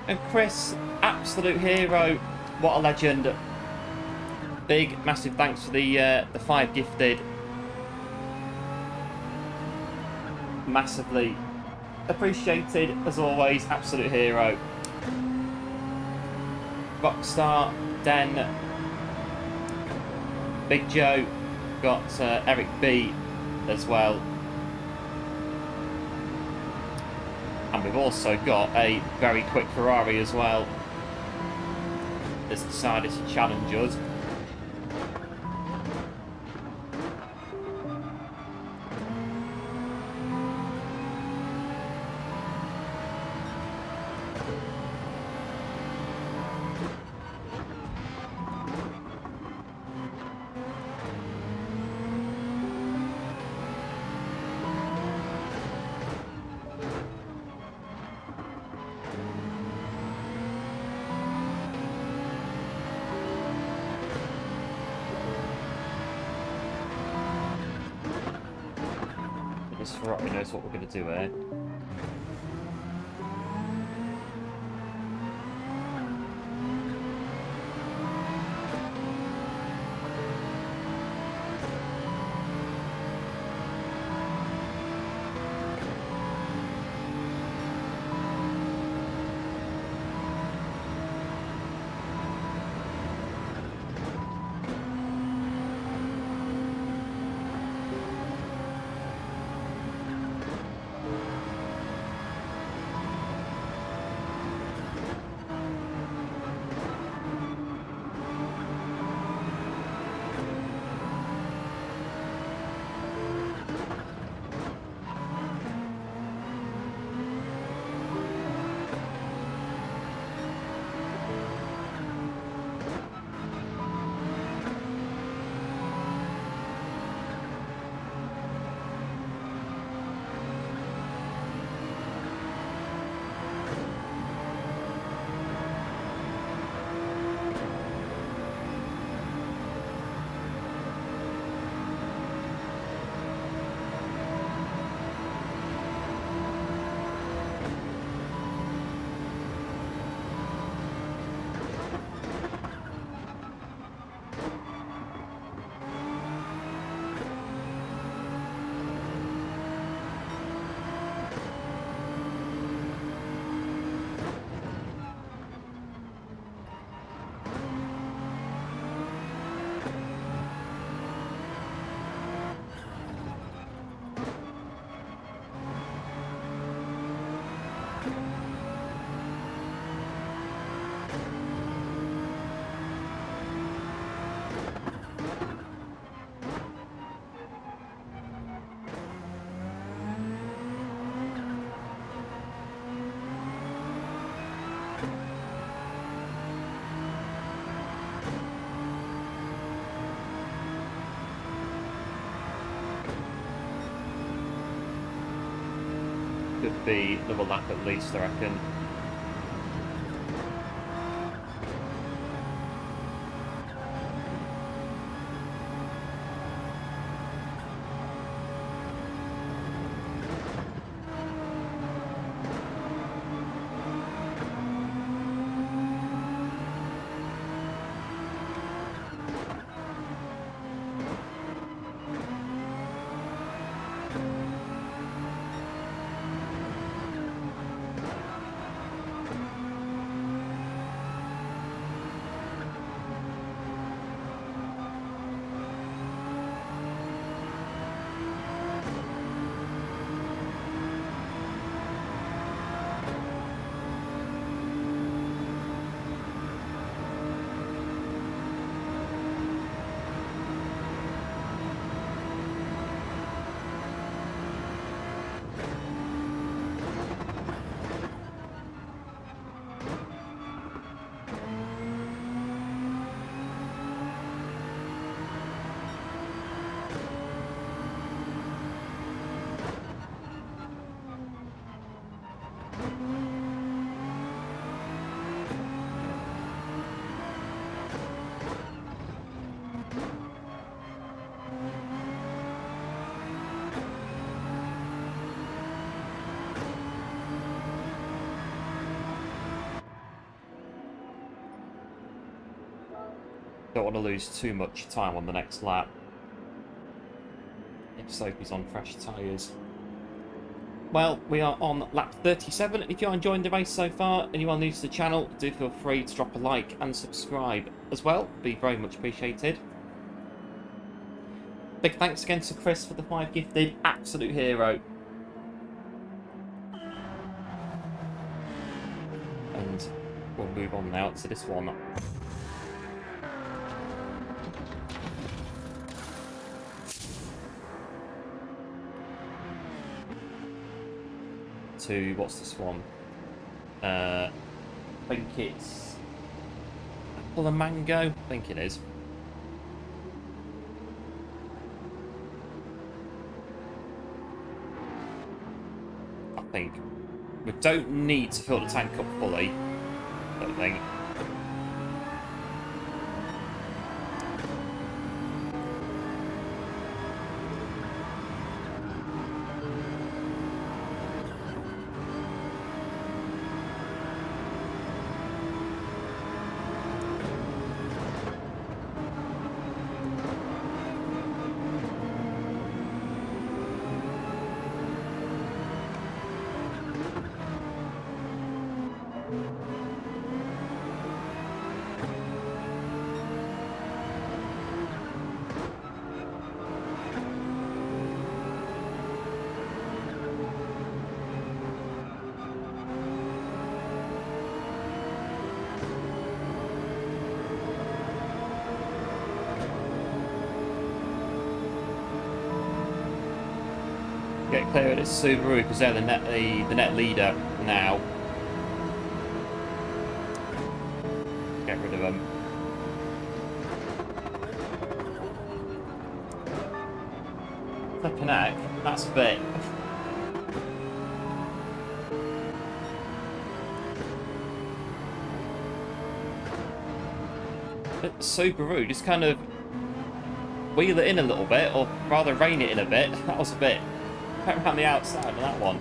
And Chris, absolute hero, what a legend. Big, massive thanks for the 5 gifted. Massively appreciated, as always, absolute hero. Rockstar, Den, Big Joe, got Eric B as well. And we've also got a very quick Ferrari as well. That's decided to challenge us. Ferrari knows what we're going to do here. Could be another lap at least, I reckon. Don't want to lose too much time on the next lap if Sophie's on fresh tyres. Well, we are on lap 37. If you're enjoying the race so far and you are new to the channel, do feel free to drop a like and subscribe as well. Be very much appreciated. Big thanks again to Chris for the 5 gifted. Absolute hero. And we'll move on now to this one. To what's this one? I think it's apple and mango. I think it is. I think we don't need to fill the tank up fully. I don't think. Get clear of this Subaru because they're the net leader now. Get rid of them. Flipping heck, that's a bit. Subaru just kind of wheel it in a little bit, or rather rein it in a bit. That was a bit. Right around the outside of that one.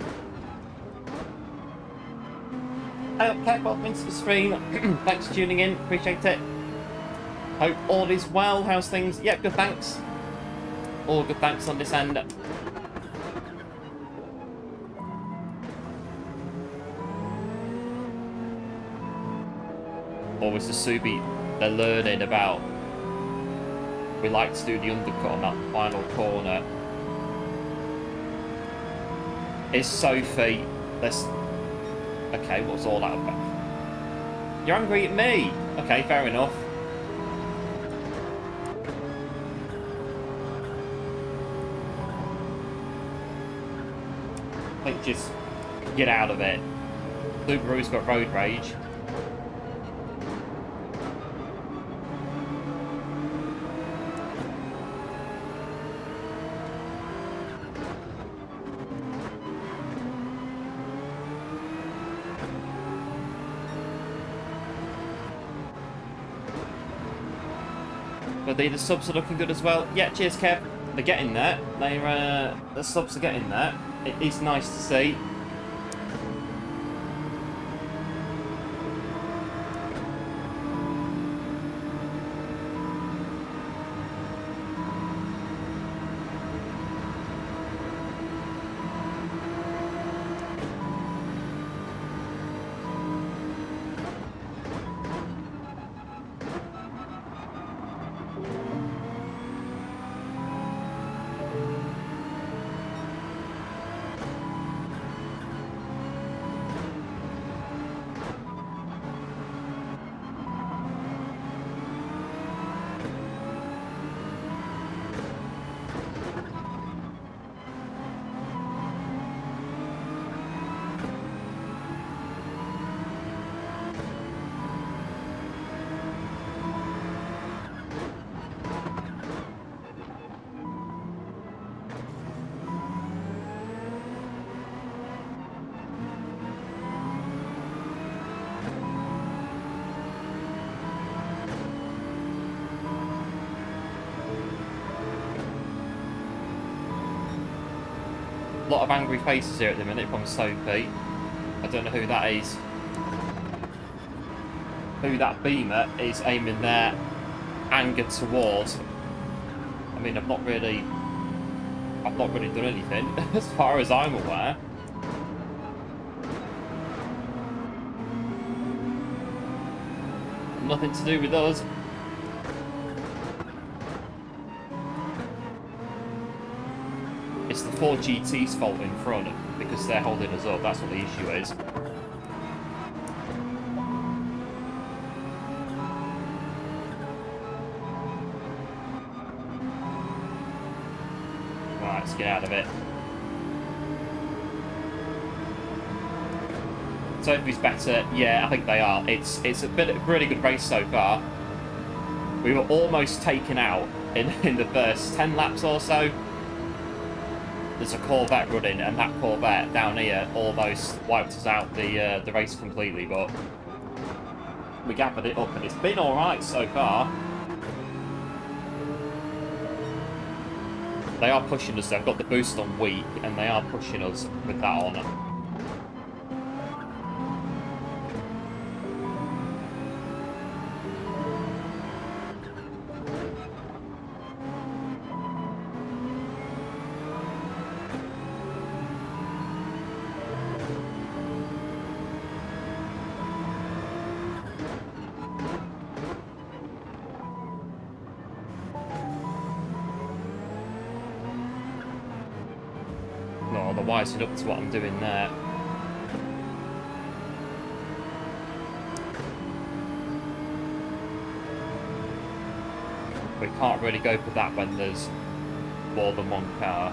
Hey up, Kev, welcome into the stream. Thanks for tuning in, appreciate it. Hope all is well. How's things? Yep, good thanks. All good thanks on this end. Always the Subi, they're learning about. We like to do the undercut on that final corner. Is Sophie. Okay, what's all that about? You're angry at me! Okay, fair enough. Like, just get out of it. Subaru's got road rage. But the subs are looking good as well. Yeah, cheers, Kev. They're getting there. The subs are getting there. It is nice to see. A lot of angry faces here at the minute from Sophy. I don't know who that is. Who that beamer is aiming their anger towards. I mean, I've not really done anything as far as I'm aware. Nothing to do with us. It's the 4GT's fault in front because they're holding us up. That's what the issue is. Right, let's get out of it. Sophie's better. Yeah, I think they are. It's a really good race so far. We were almost taken out in the first 10 laps or so. There's a Corvette running, and that Corvette down here almost wiped us out the race completely, but we gathered it up, and it's been alright so far. They are pushing us, they've got the boost on weak, and they are pushing us with that on. Wising up to what I'm doing there. We can't really go for that when there's more than one car.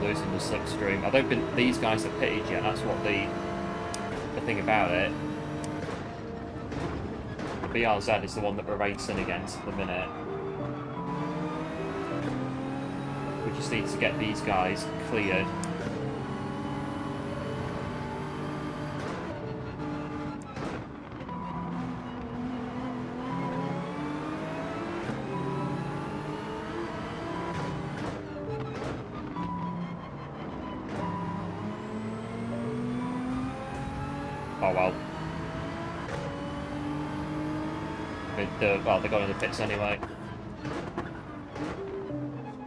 Losing the slipstream. I don't think these guys are pitted yet. That's what the thing about it. BRZ is the one that we're racing against at the minute. We just need to get these guys cleared. Oh well. Well, they're going in the pits anyway.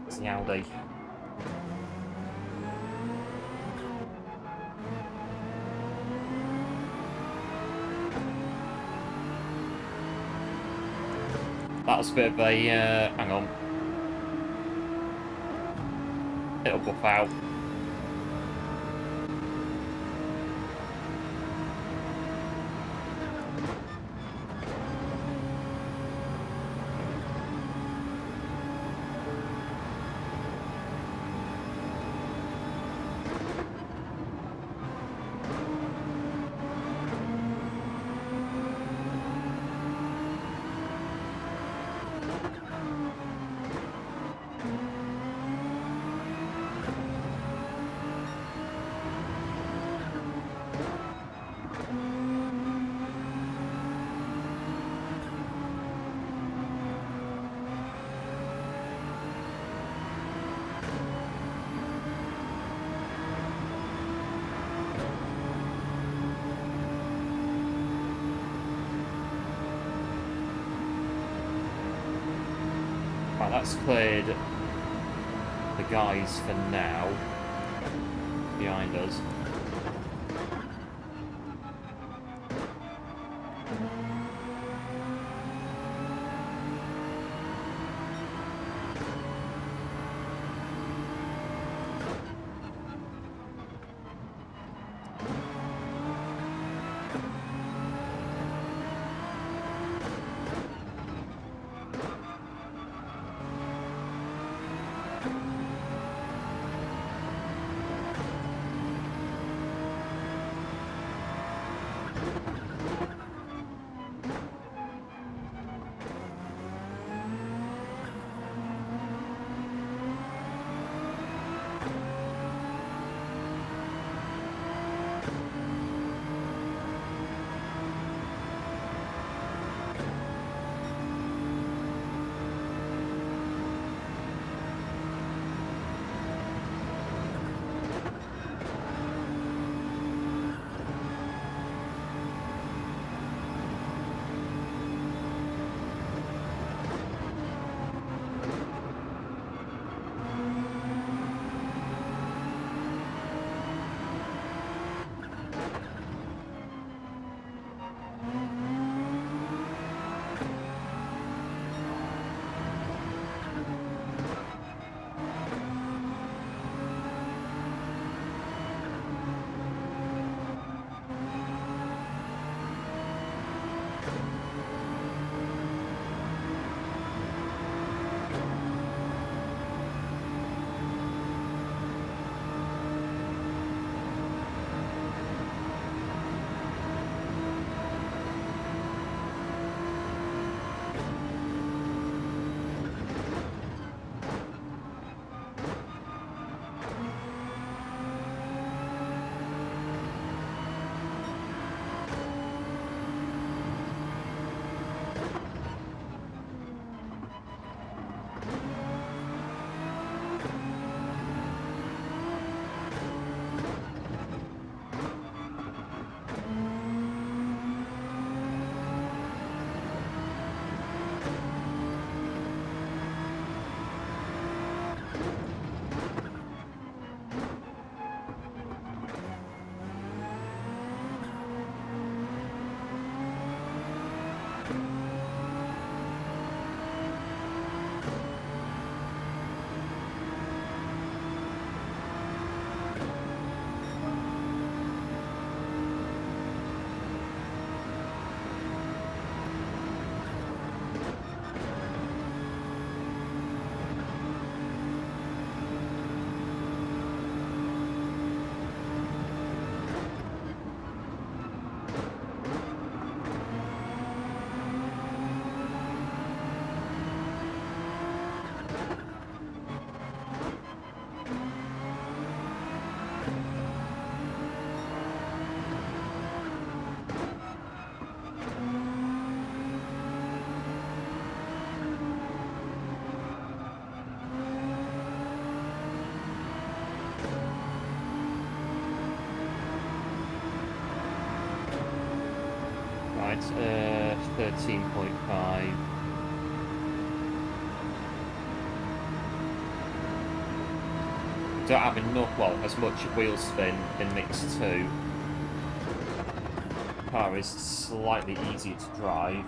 It's the Audi. That was a bit of a, hang on. It'll buff out. Right, that's cleared the guys for now behind us. 18.5. Don't have enough, well, as much wheel spin in Mix 2. The car is slightly easier to drive.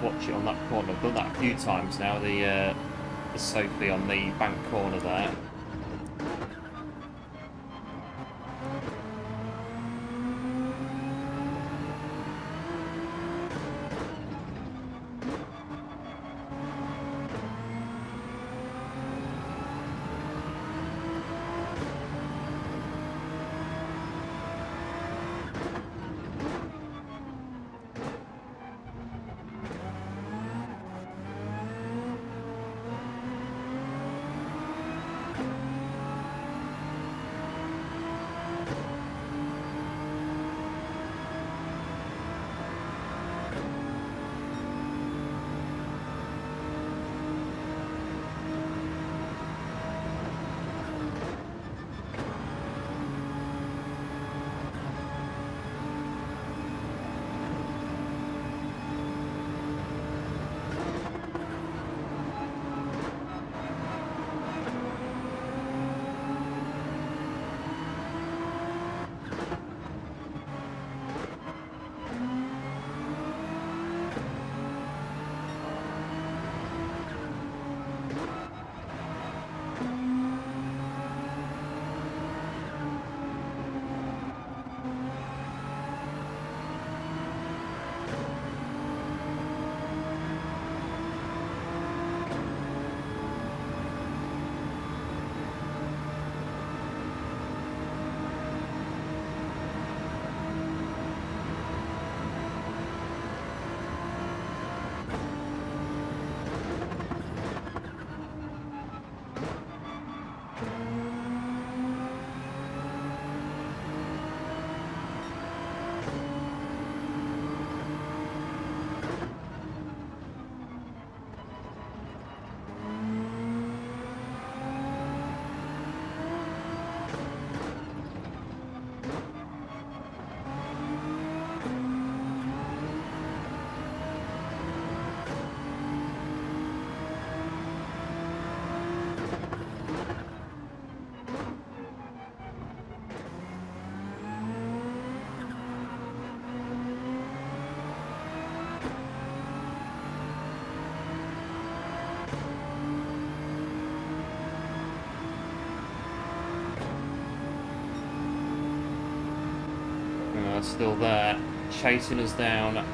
Watch it on that corner. I've done that a few times now. The Sophy on the bank corner there. Still there, chasing us down.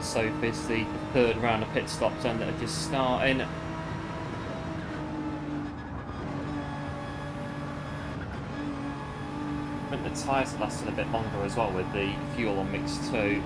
Sophy. It's the third round of pit stops and that are just starting. I think the tyres are lasting a bit longer as well with the fuel on mix 2.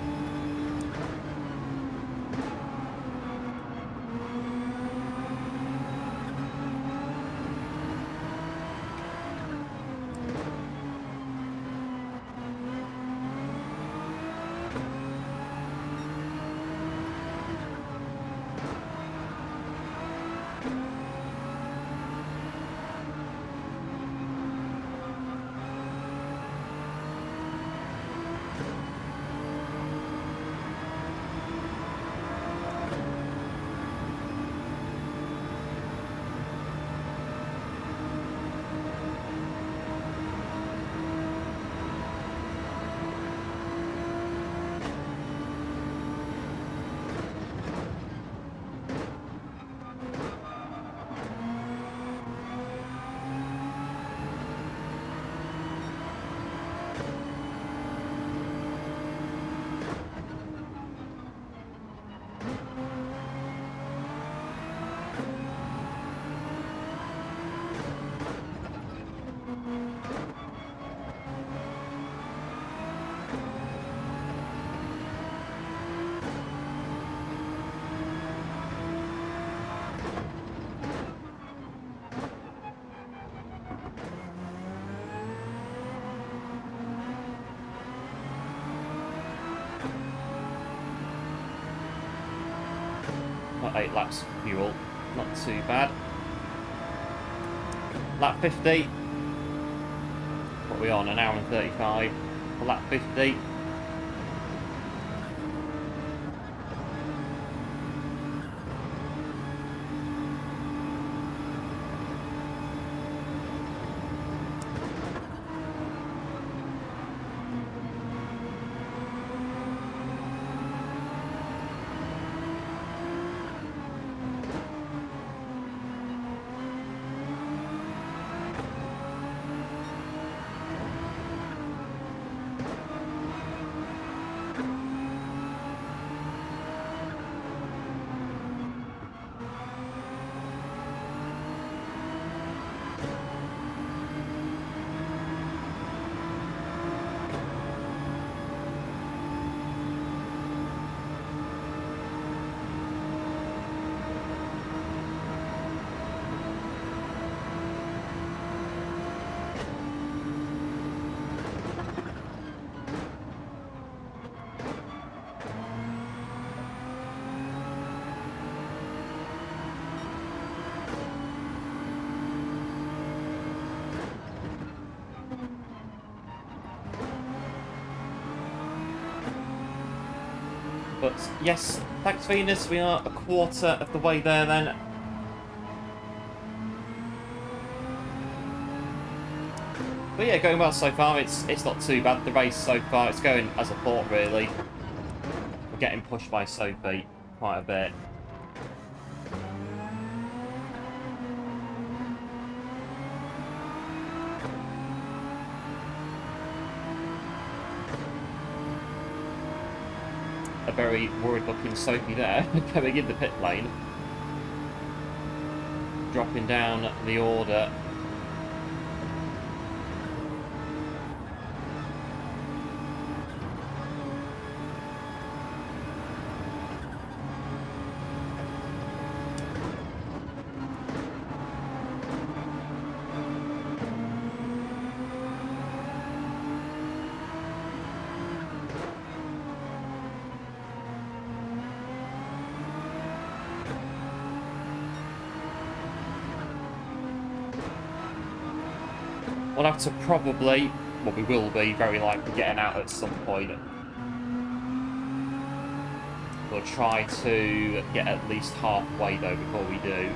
About 8 laps of fuel, not too bad. Lap 50. What are we on? An hour and 35. For lap 50. But yes, thanks Venus, we are a quarter of the way there then. But yeah, going well so far, it's not too bad. The race so far, it's going as I thought really. We're getting pushed by Sophy quite a bit. A very worried looking Sophy there, going in the pit lane. Dropping down the order. We'll have to probably, well we will be very likely getting out at some point. We'll try to get at least halfway though before we do.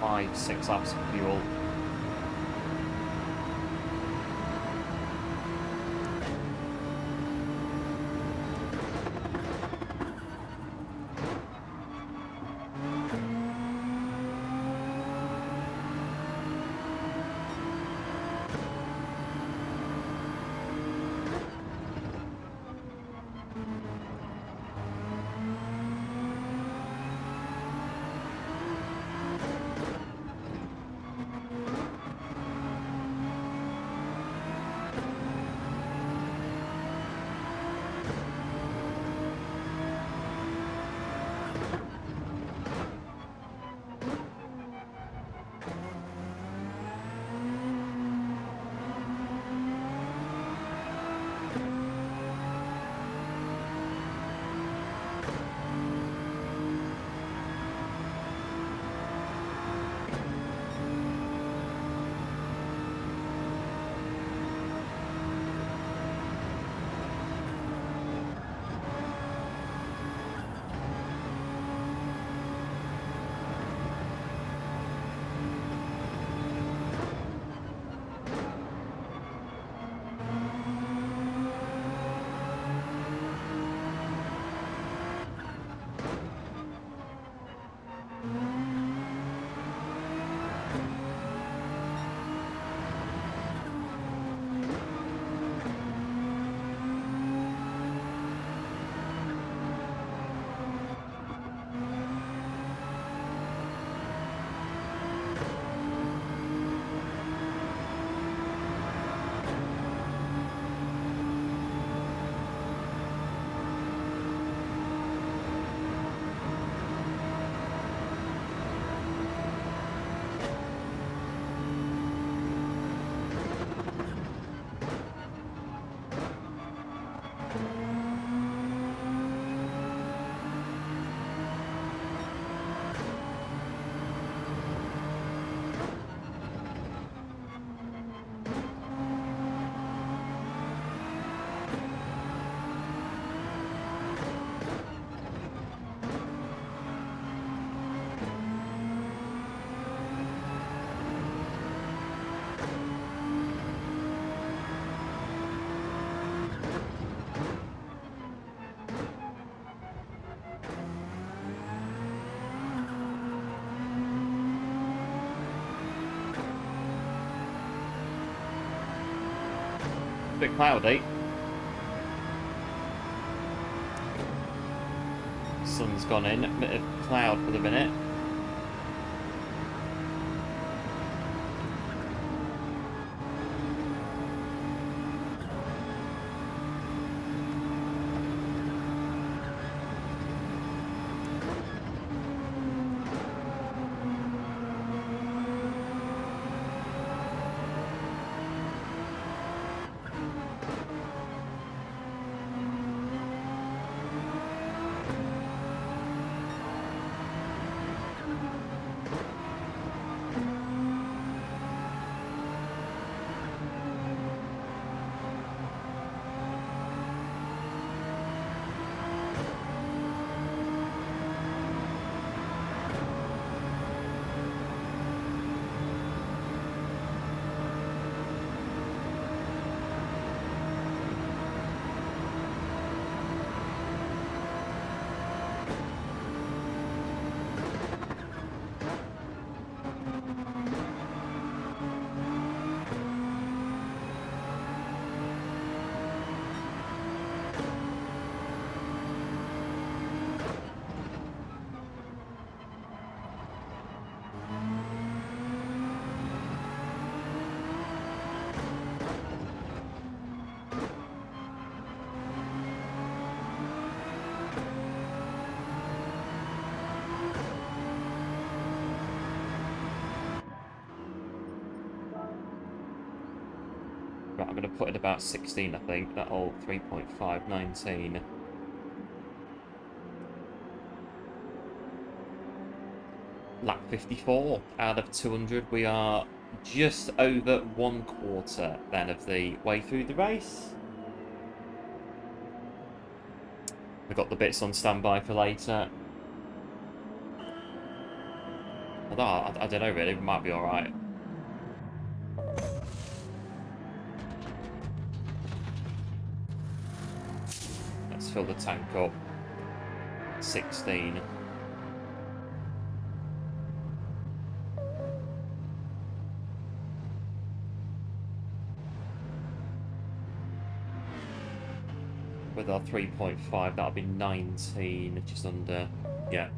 5-6 laps of fuel. Bit cloudy. Sun's gone in, a bit of cloud for the minute. Right, I'm going to put it about 16, I think. That old 3.5, 19. Lap 54 out of 200. We are just over 1/4 then of the way through the race. We've got the bits on standby for later. Although, I don't know really, it might be alright. Let's fill the tank up. 16. With our 3.5, that'll be 19, just under, yeah.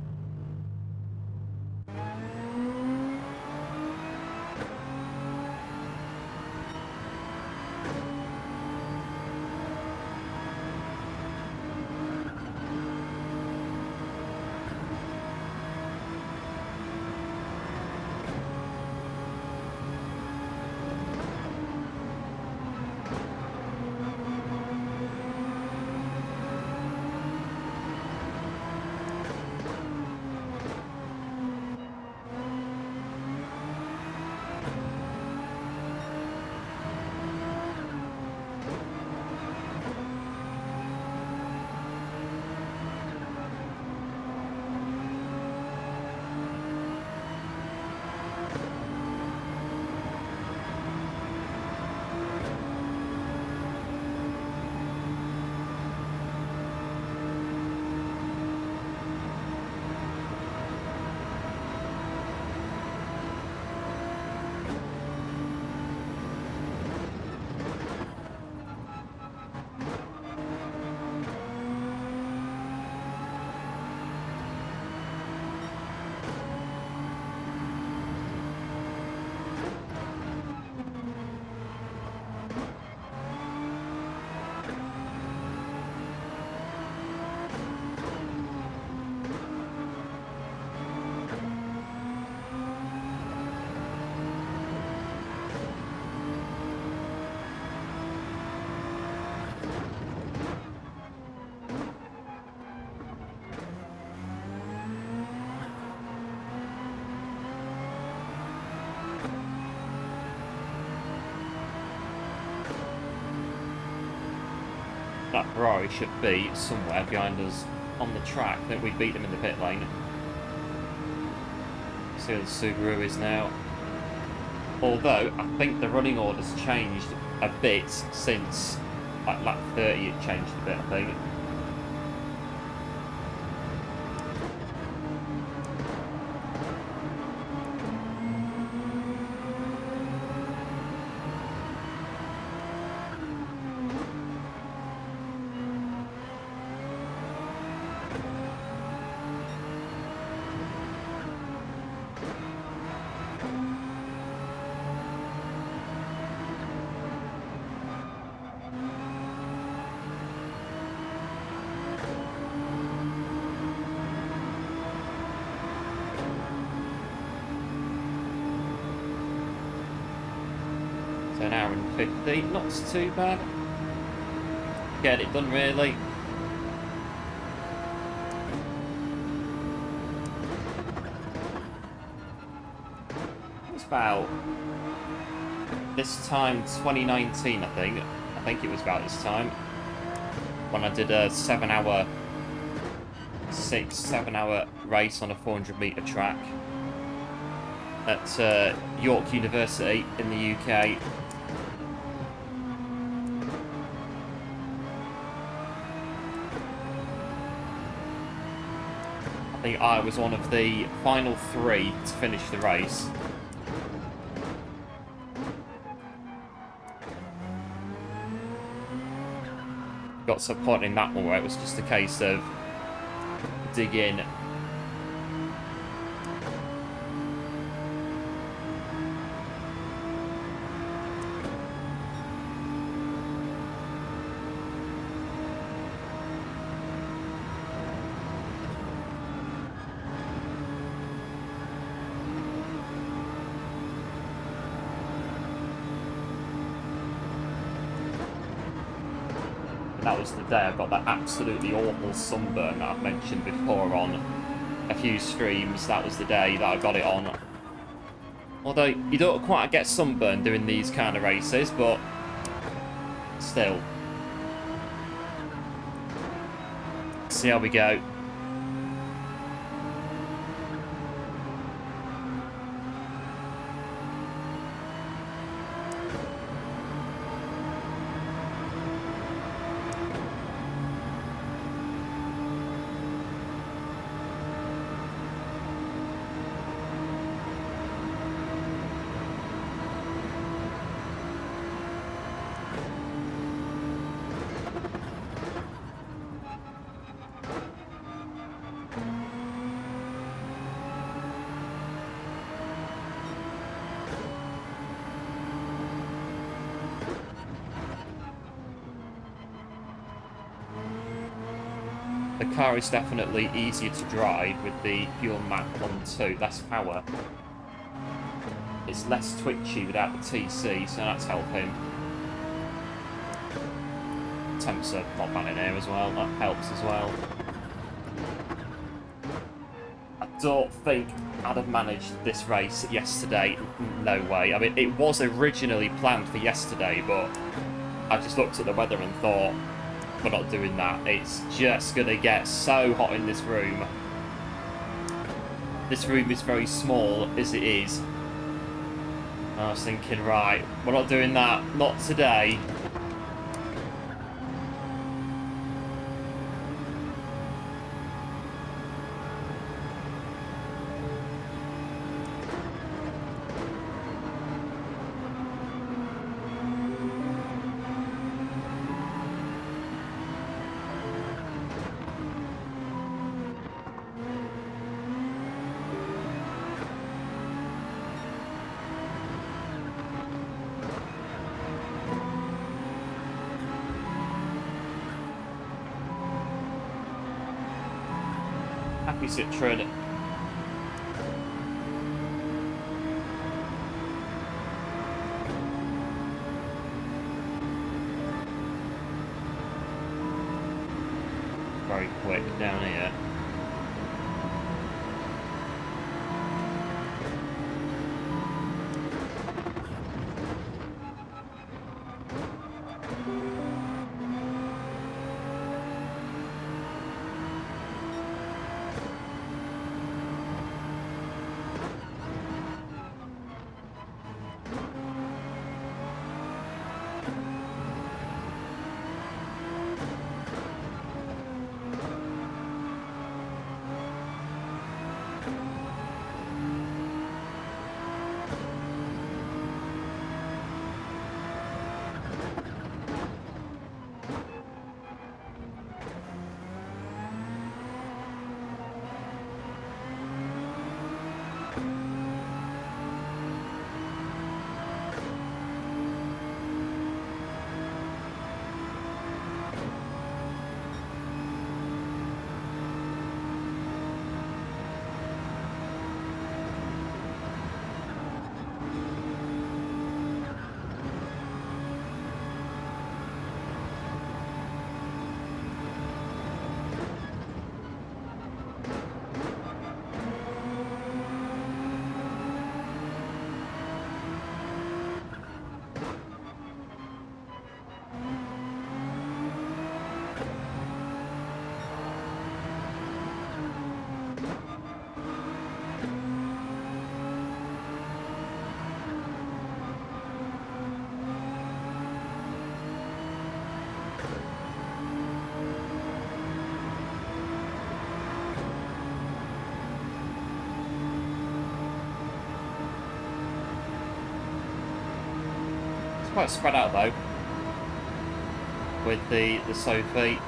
That Ferrari should be somewhere behind us on the track. I think we beat them in the pit lane. See where the Subaru is now. Although, I think the running order's changed a bit since like lap 30 it changed a bit, I think. An hour and 50, not too bad. Get it done really. It's about this time 2019, I think. I think it was about this time when I did a 7 hour race on a 400-metre track at York University in the UK. I think I was one of the final 3 to finish the race. Got to a point in that one where it was just a case of dig in. That was the day I got that absolutely awful sunburn that I've mentioned before on a few streams. That was the day that I got it on. Although you don't quite get sunburn doing these kind of races, but still. See how we go. The car is definitely easier to drive with the Fuel Mac 1.2, less power. It's less twitchy without the TC, so that's helping. Temps are not bad in here as well, that helps as well. I don't think I'd have managed this race yesterday, no way. I mean, it was originally planned for yesterday, but I just looked at the weather and thought, we're not doing that. It's just going to get so hot in this room. This room is very small as it is. I was thinking, right, we're not doing that. Not today. Happy Citroen. Very quick down here. Quite spread out though with the Sophy.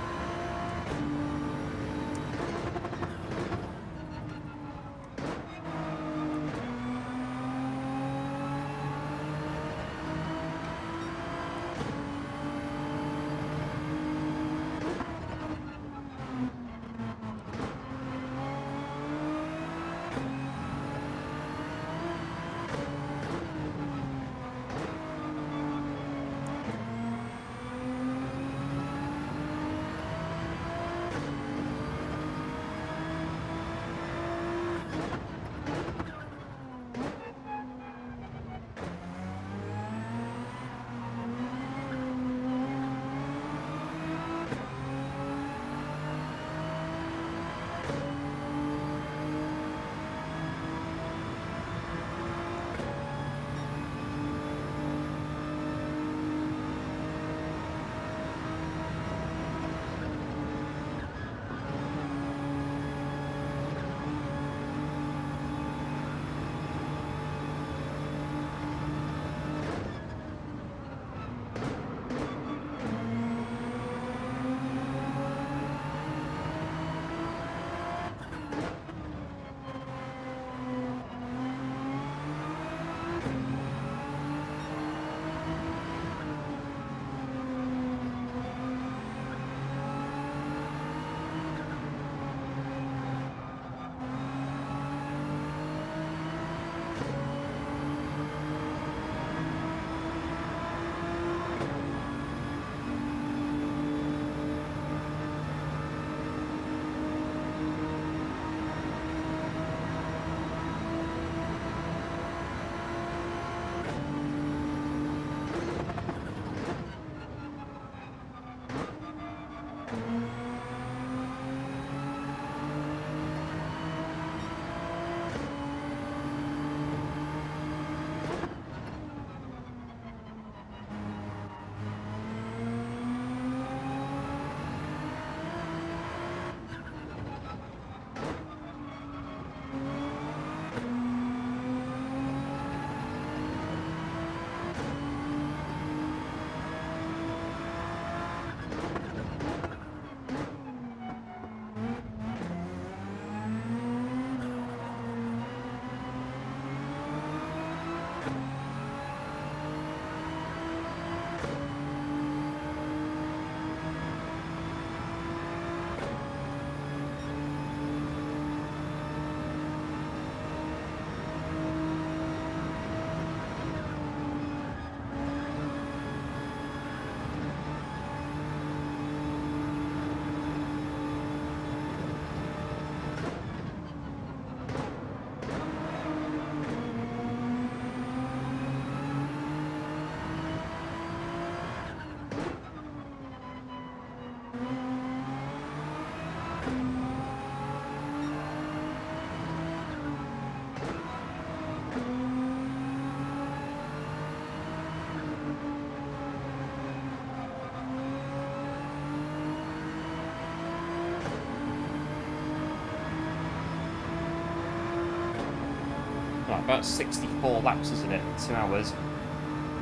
about 64 laps, isn't it? 2 hours.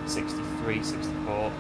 63, 64.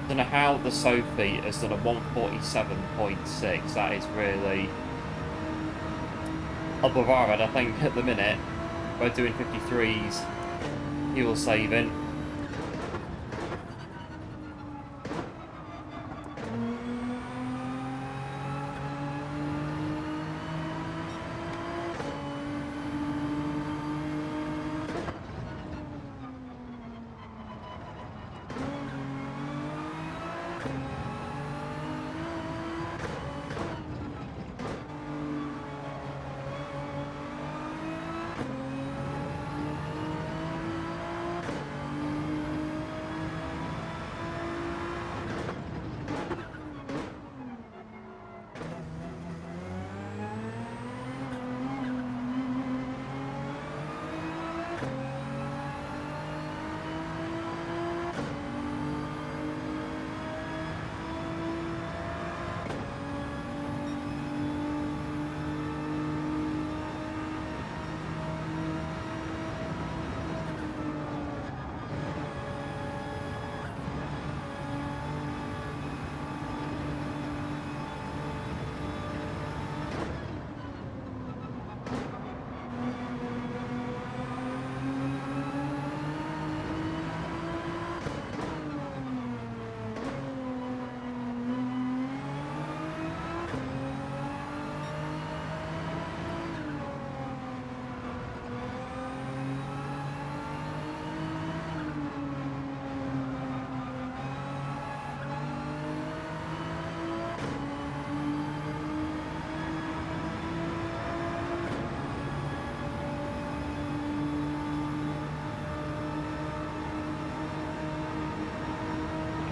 I don't know how the Sophy has done a 147.6. That is really above our head, I think, at the minute. We're doing 53s, fuel saving.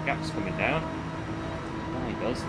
Gap's coming down. Oh, he does.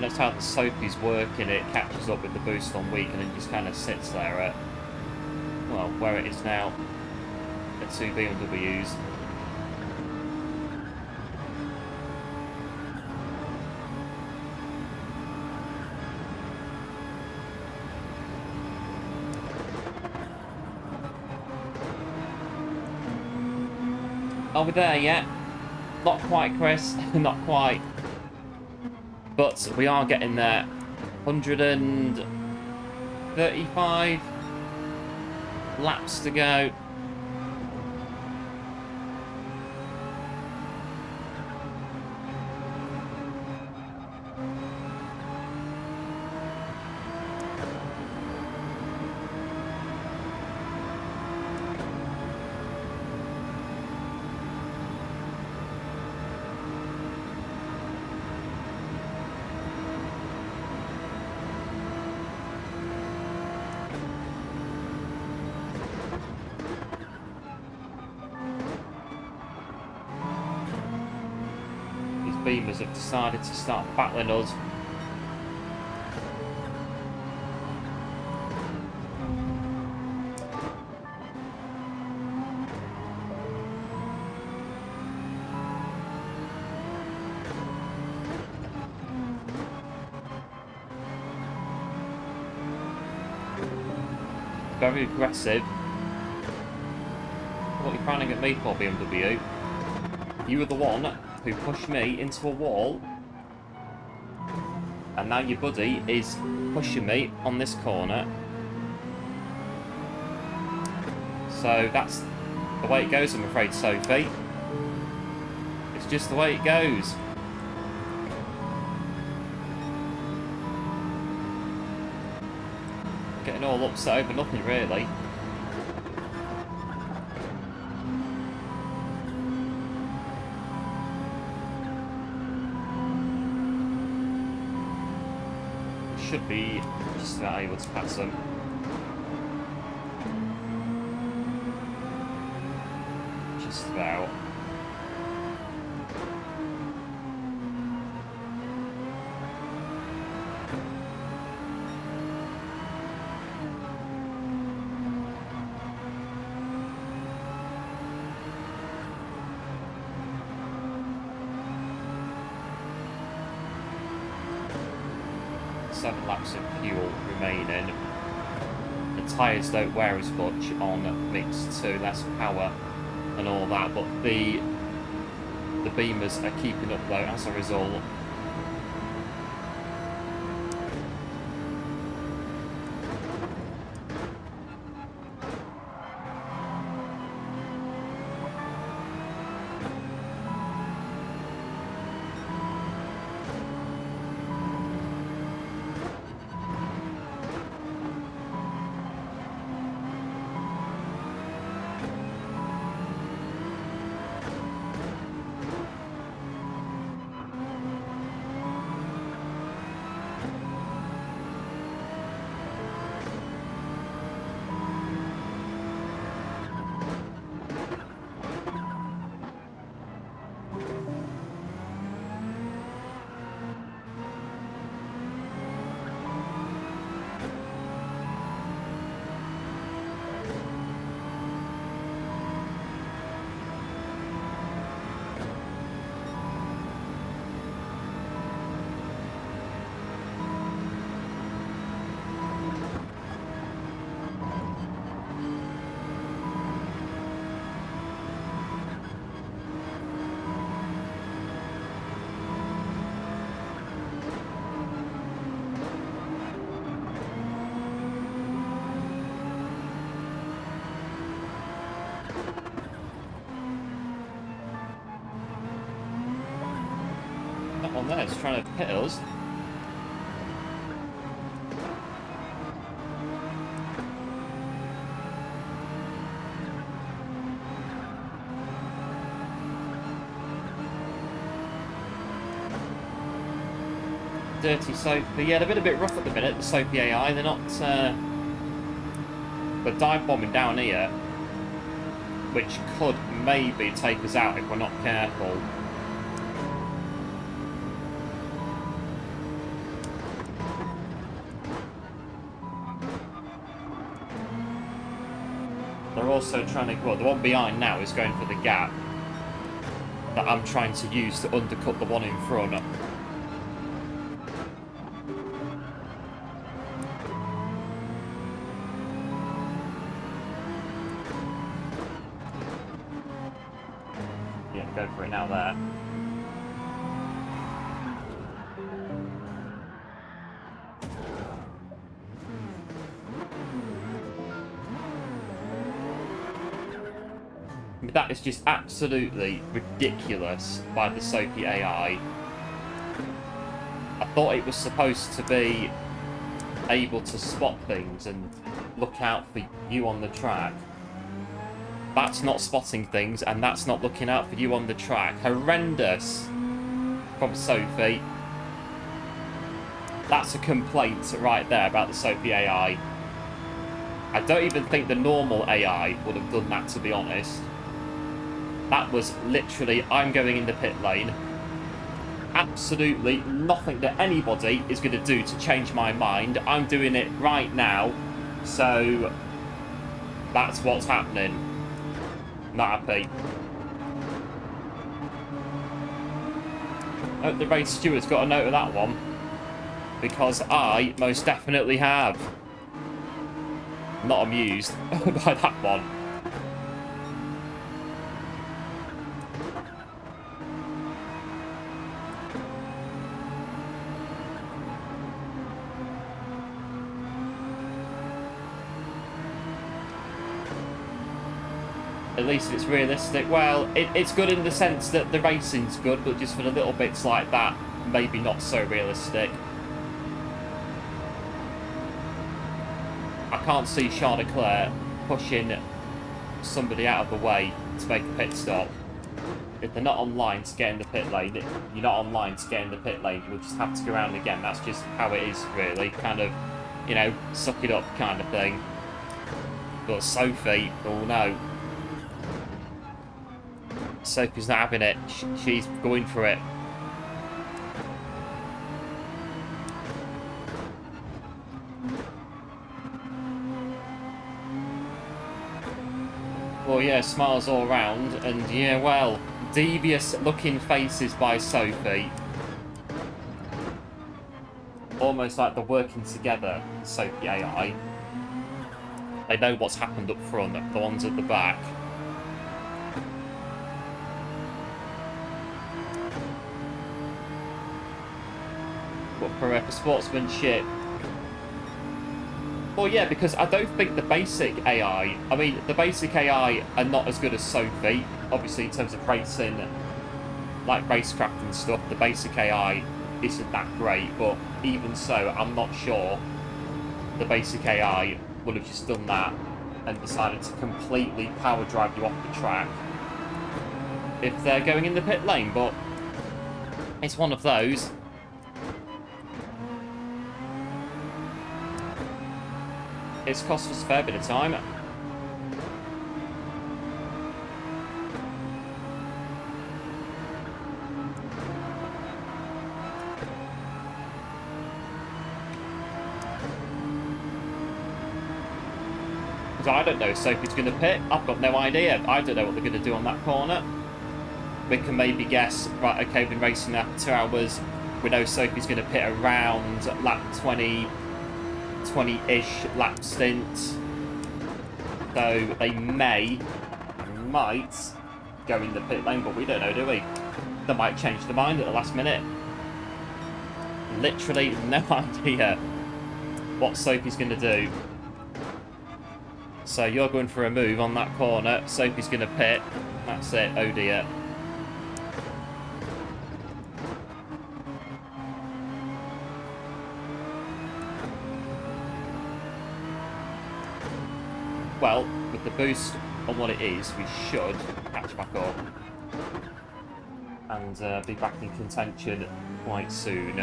That's how the Sophy's working. It catches up with the boost on weak and then just kind of sits there at, well, where it is now, at 2 BMWs. Are we there yet? Not quite, Chris. Not quite. But we are getting there. 135 laps to go. Beamers have decided to start battling us. Very aggressive. What are you frowning at me for, BMW? You were the one who pushed me into a wall, and now your buddy is pushing me on this corner. So that's the way it goes, I'm afraid, Sophie. It's just the way it goes. Getting all upset over nothing, really. Should be just about able to pass them. Just about. Seven laps of fuel remaining. The tyres don't wear as much on Mix 2, less power and all that, but the Beamers are keeping up though as a result. That one there is trying to hit us. Dirty Sophie. Yeah, they've been a bit rough at the minute, the Sophie AI. They're not... they're dive bombing down here, which could maybe take us out if we're not careful. They're also trying to... Well, the one behind now is going for the gap that I'm trying to use to undercut the one in front. Yeah, go for it now there. That is just absolutely ridiculous by the Sophy AI. I thought it was supposed to be able to spot things and look out for you on the track. That's not spotting things, and that's not looking out for you on the track. Horrendous from Sophy. That's a complaint right there about the Sophy AI. I don't even think the normal AI would have done that, to be honest. That was literally, I'm going in the pit lane. Absolutely nothing that anybody is going to do to change my mind. I'm doing it right now. So, that's what's happening. Not happy. Hope the race steward's got a note of that one. Because I most definitely have. Not amused by that one. At least it's realistic. Well, it's good in the sense that the racing's good, but just for the little bits like that, maybe not so realistic. I can't see Charles Leclerc pushing somebody out of the way to make a pit stop. If they're not online to get in the pit lane, you're not online to get in the pit lane, you'll just have to go around again. That's just how it is, really. Kind of, you know, suck it up kind of thing. But Sophy, oh no. Sophy's not having it. She's going for it. Well, yeah, smiles all round, and yeah, well, devious looking faces by Sophy. Almost like they're working together, Sophy AI. They know what's happened up front, the ones at the back. But for sportsmanship, well, yeah, because I don't think the basic AI, I mean, the basic AI are not as good as Sophy. Obviously, in terms of racing, like racecraft and stuff, the basic AI isn't that great. But even so, I'm not sure the basic AI would have just done that and decided to completely power drive you off the track if they're going in the pit lane. But it's one of those. It's cost us a fair bit of time. Because I don't know if Sophie's going to pit. I've got no idea. I don't know what they're going to do on that corner. We can maybe guess, right, okay, we've been racing now for 2 hours. We know Sophie's going to pit around lap 20-ish lap stint, so they might go in the pit lane, but we don't know, do we? They might change their mind at the last minute. Literally no idea what Sophie's going to do. So you're going for a move on that corner. Sophie's going to pit. That's it. Oh dear. Well, with the boost on what it is, we should catch back up and be back in contention quite soon.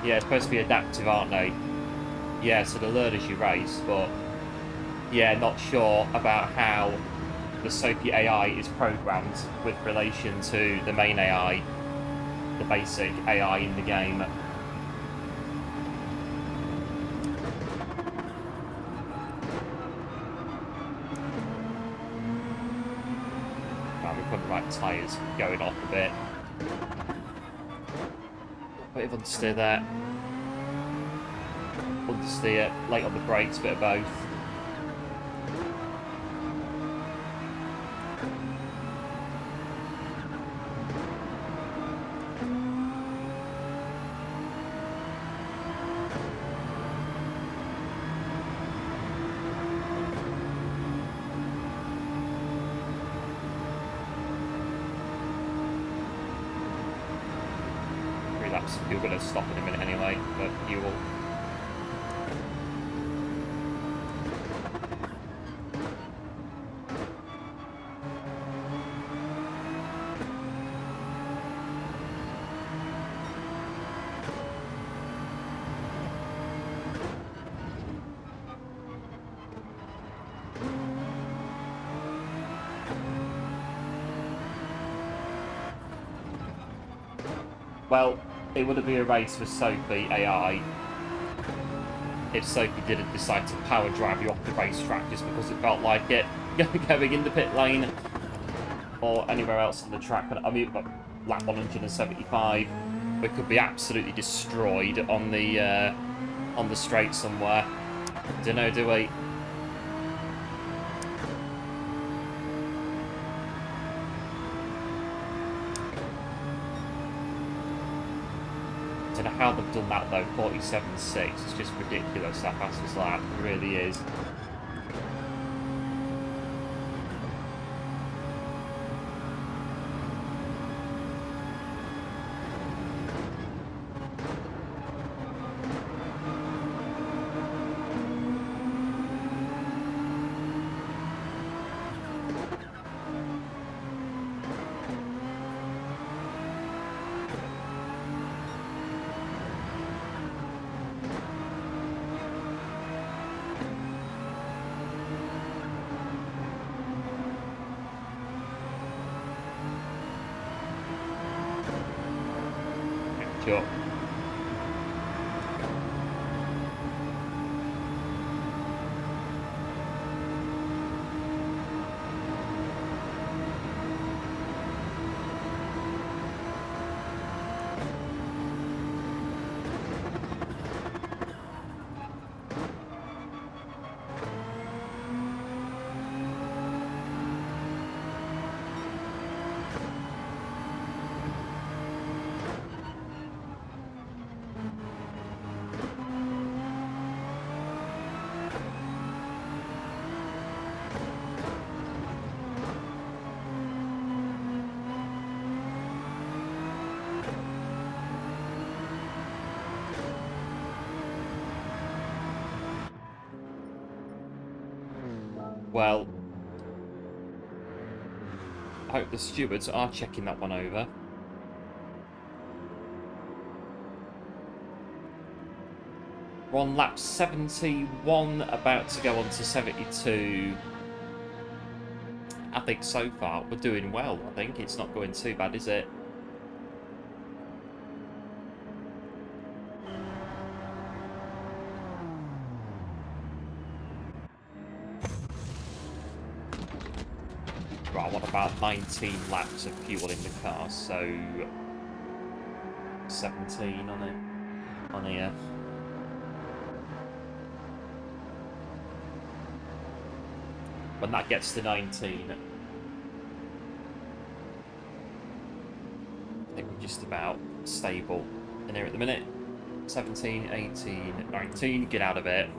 Yeah, it's supposed to be adaptive, aren't they? Yeah, so they learn as you race, but yeah, not sure about how the Sophy AI is programmed with relation to the main AI, the basic AI in the game. We've got the right tyres going off a bit. Bit of understeer there. Understeer, late on the brakes, bit of both. You're going to stop in a minute anyway, but you will. Well, it would have been a race for Sophy AI if Sophy didn't decide to power drive you off the racetrack just because it felt like it going in the pit lane or anywhere else on the track. But I mean, lap 175, we could be absolutely destroyed on the straight somewhere. Don't know, do we? I don't know how they've done that though. 47.6. It's just ridiculous how fast this lap. It really is. Sure. Well, I hope the stewards are checking that one over. We're on lap 71, about to go on to 72. I think so far we're doing well. I think it's not going too bad, is it? Right, I want about 19 laps of fuel in the car, so 17 on it, on here. When that gets to 19, I think we're just about stable in here at the minute. 17, 18, 19, get out of it.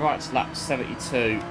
Right, so lap 72.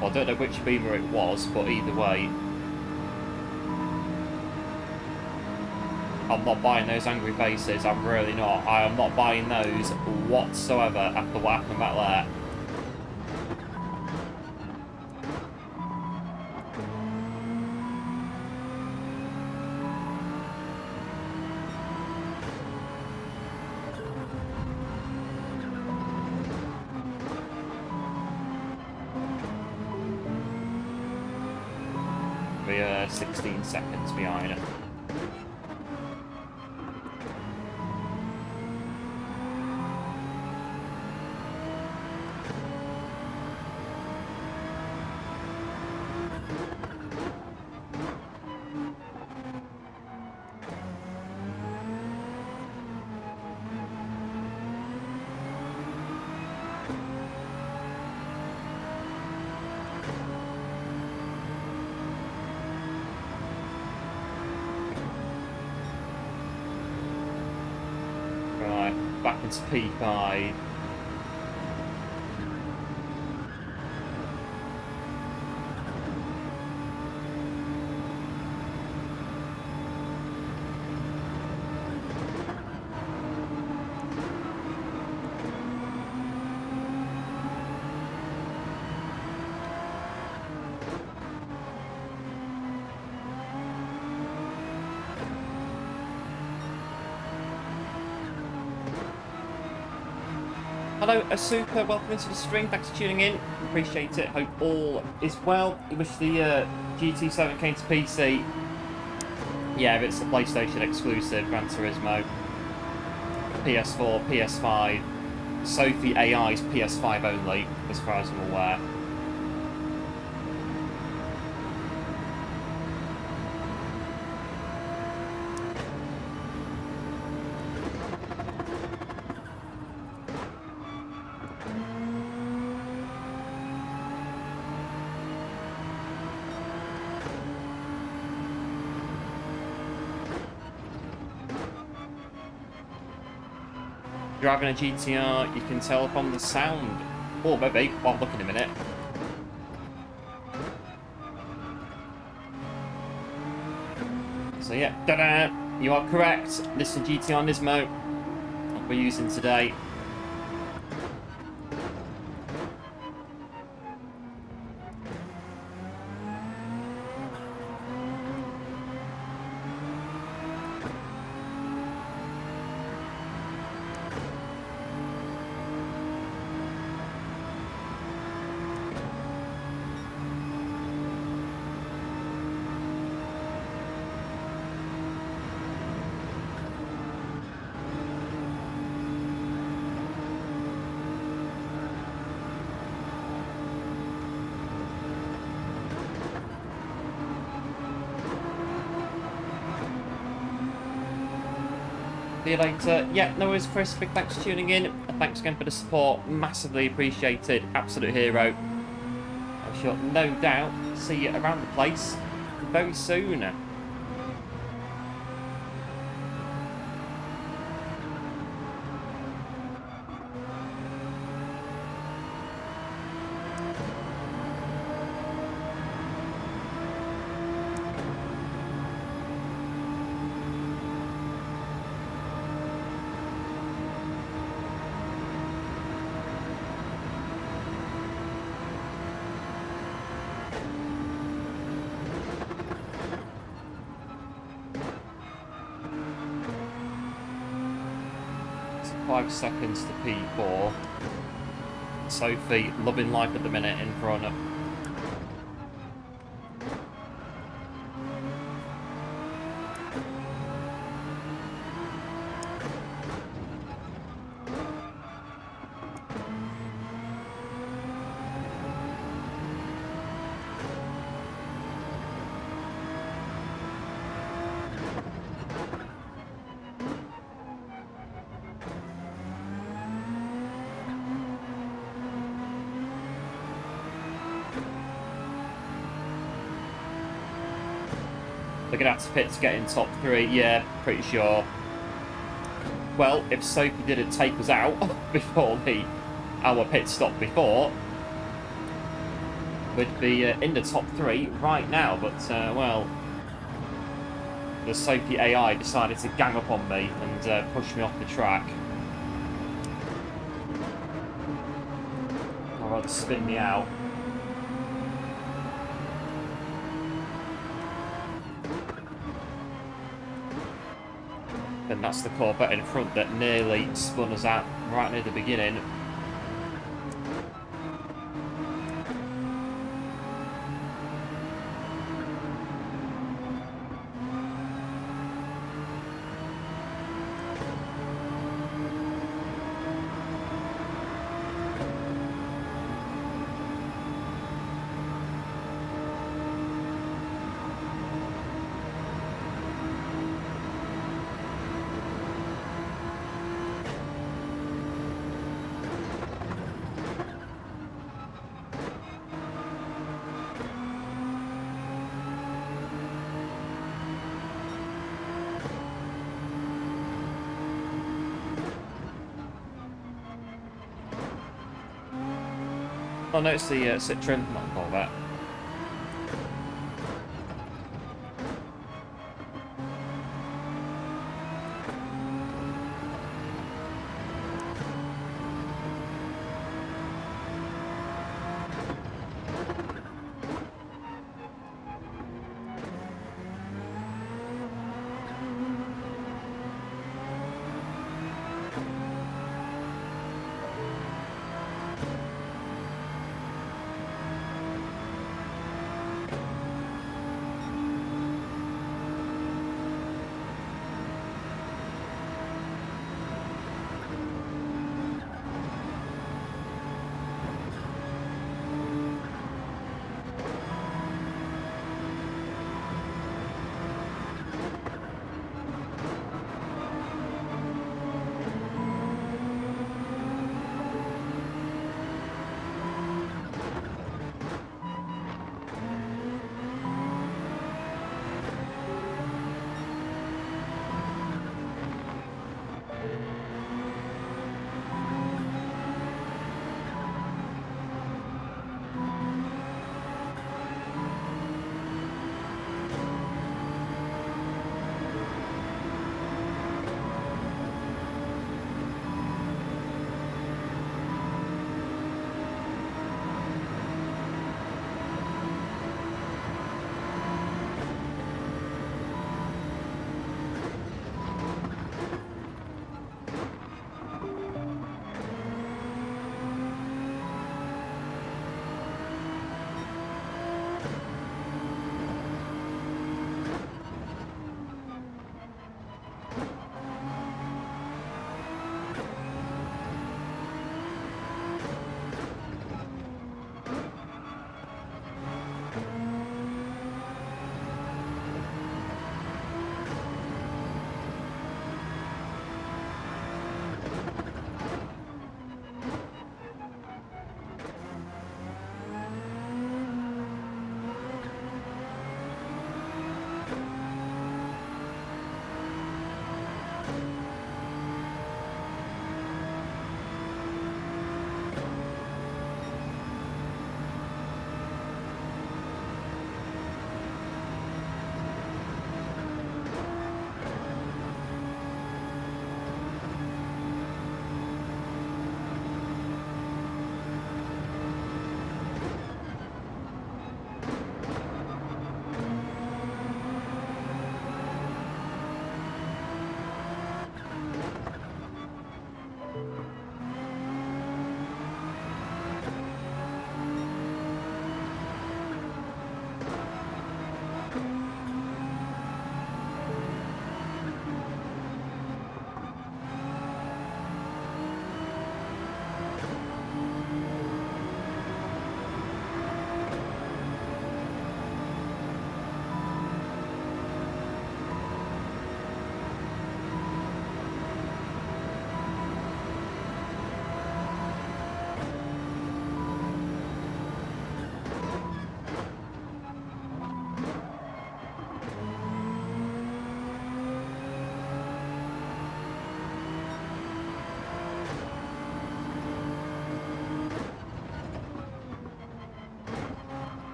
Well, I don't know which Beamer it was, but either way, I'm not buying those angry faces. I'm really not. I am not buying those whatsoever after what happened back there. We're 16 seconds behind. Back into P5. Hello, Asuka, welcome into the stream, thanks for tuning in, appreciate it, hope all is well. I wish the GT7 came to PC. Yeah, it's a PlayStation exclusive, Gran Turismo, PS4, PS5, Sophy AI's PS5 only, as far as I'm aware. Driving a GTR, you can tell from the sound. Oh, maybe. I'll look in a minute. So yeah, ta-da! You are correct. This is GTR Nismo that we're using today. See you later. Yeah, no worries, Chris. Big thanks for tuning in. And thanks again for the support. Massively appreciated. Absolute hero. I shall no doubt see you around the place very soon. It's 5 seconds to P4. Sophie loving life at the minute in front. They're going to have to pit to get in top 3, yeah, pretty sure. Well, if Sophie didn't take us out before our pit stop before, we'd be in the top 3 right now, but, well, the Sophie AI decided to gang up on me and push me off the track. Or rather spin me out. And that's the Corvette in front that nearly spun us out right near the beginning. Oh no, it's the Citroen, not the Corvette.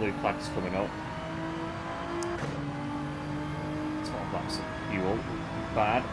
blue flags coming up. 12 laps of fuel. Bad.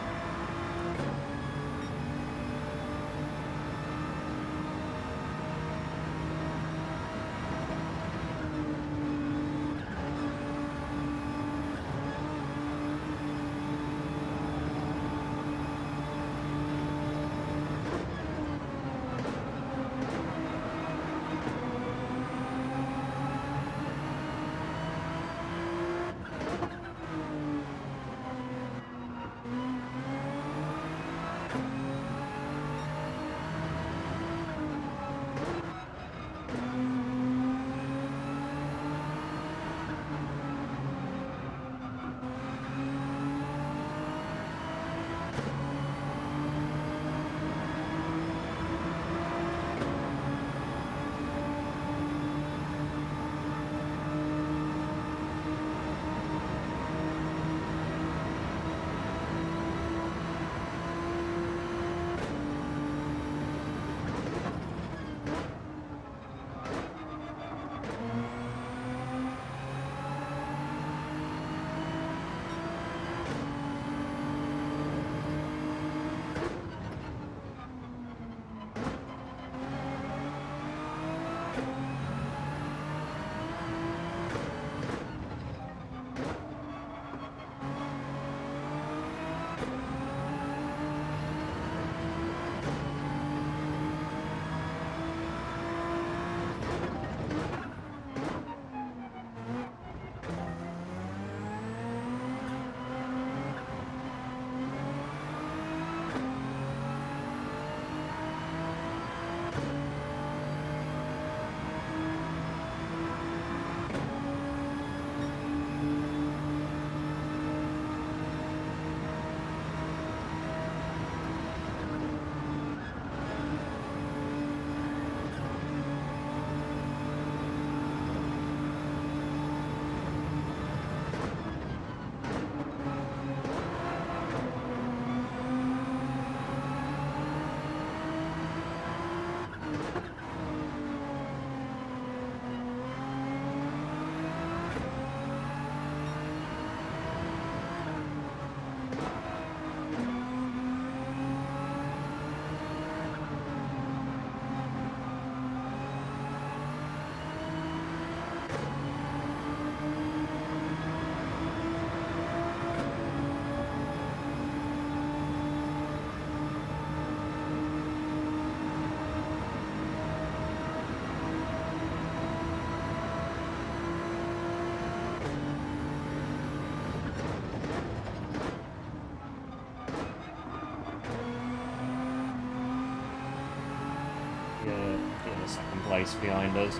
Place behind us.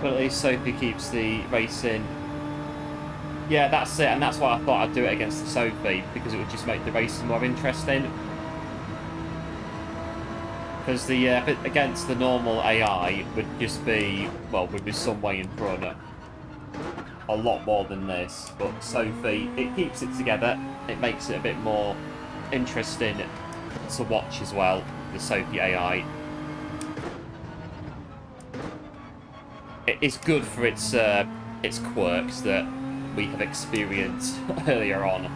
But at least Sophy keeps the racing. Yeah, that's it, and that's why I thought I'd do it against the Sophy, because it would just make the racing more interesting. Because the against the normal AI would just be, well, would be some way in front. a lot more than this, but Sophy, it keeps it together. It makes it a bit more interesting to watch as well, the Sophy AI. It is good for its quirks that we have experienced earlier on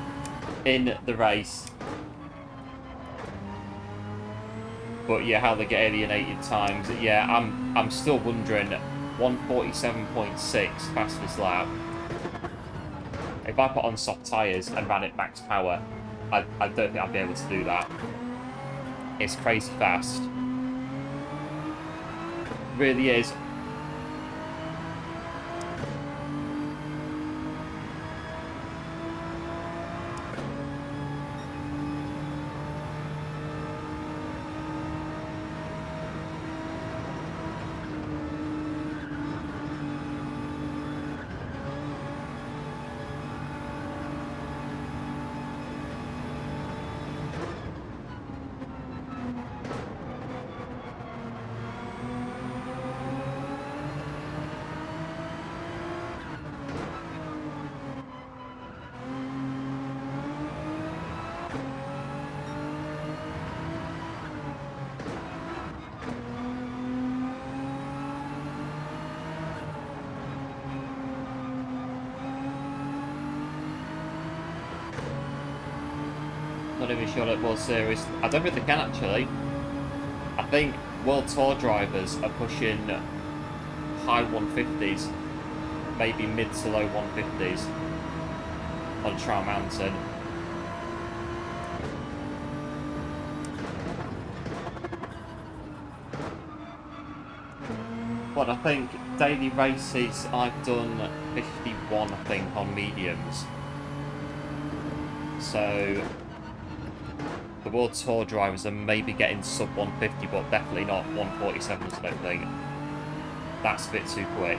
in the race. But yeah, how they get alienated times. Yeah, I'm still wondering. 147.6 fastest lap. If I put on soft tyres and ran it max power, I don't think I'd be able to do that. It's crazy fast. Really is. Not even sure it was serious. I don't think they can actually. I think World Tour drivers are pushing high 150s, maybe mid to low 150s on Trial Mountain. But I think daily races I've done 51, I think, on mediums. So the World Tour drivers are maybe getting sub 150, but definitely not 147s, I don't think. That's a bit too quick.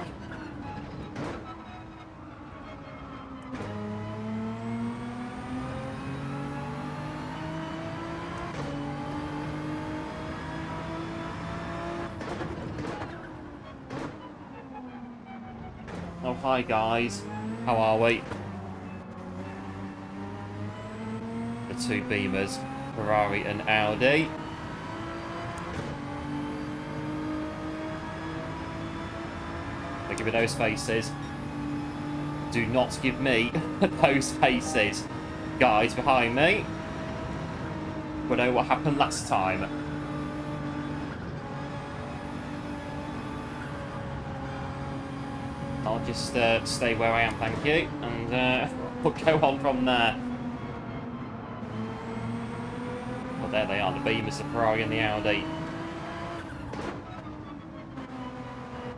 Oh, hi guys. How are we? The two Beamers. Ferrari and Audi. They give me those faces. Do not give me those faces. Guys behind me. We know what happened last time. I'll just stay where I am, thank you. And we'll go on from there. There they are, the Beamers, the Ferrari and the Audi.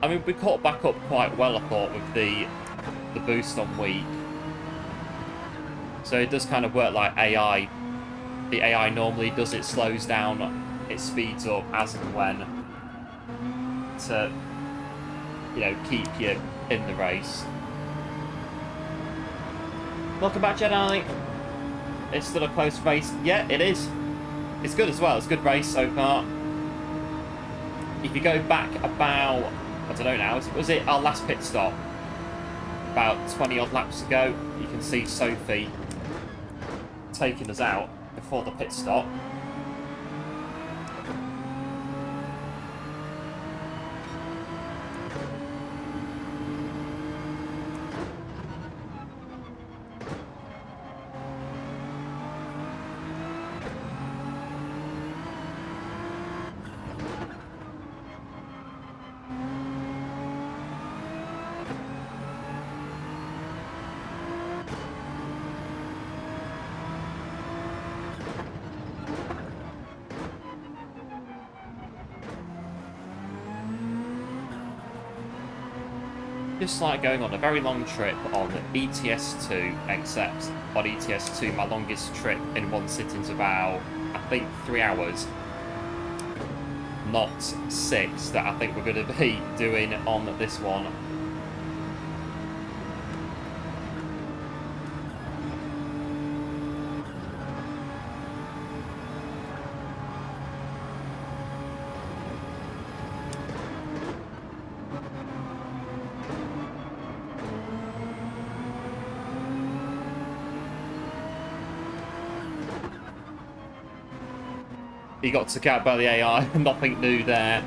I mean, we caught back up quite well, I thought, with the boost on weak. So it does kind of work like AI. The AI normally does, it slows down, it speeds up as and when to, you know, keep you in the race. Welcome back, Jedi. It's still a close race. Yeah, it is. It's good as well. It's a good race so far. If you go back about, I don't know now, was it our last pit stop? About 20 odd laps ago, you can see Sophy taking us out before the pit stop. Just like going on a very long trip on ETS2, except on ETS2 my longest trip in one sitting's about, I think, 3 hours. Not 6 that I think we're going to be doing on this one. he got took out by the AI. Nothing new there.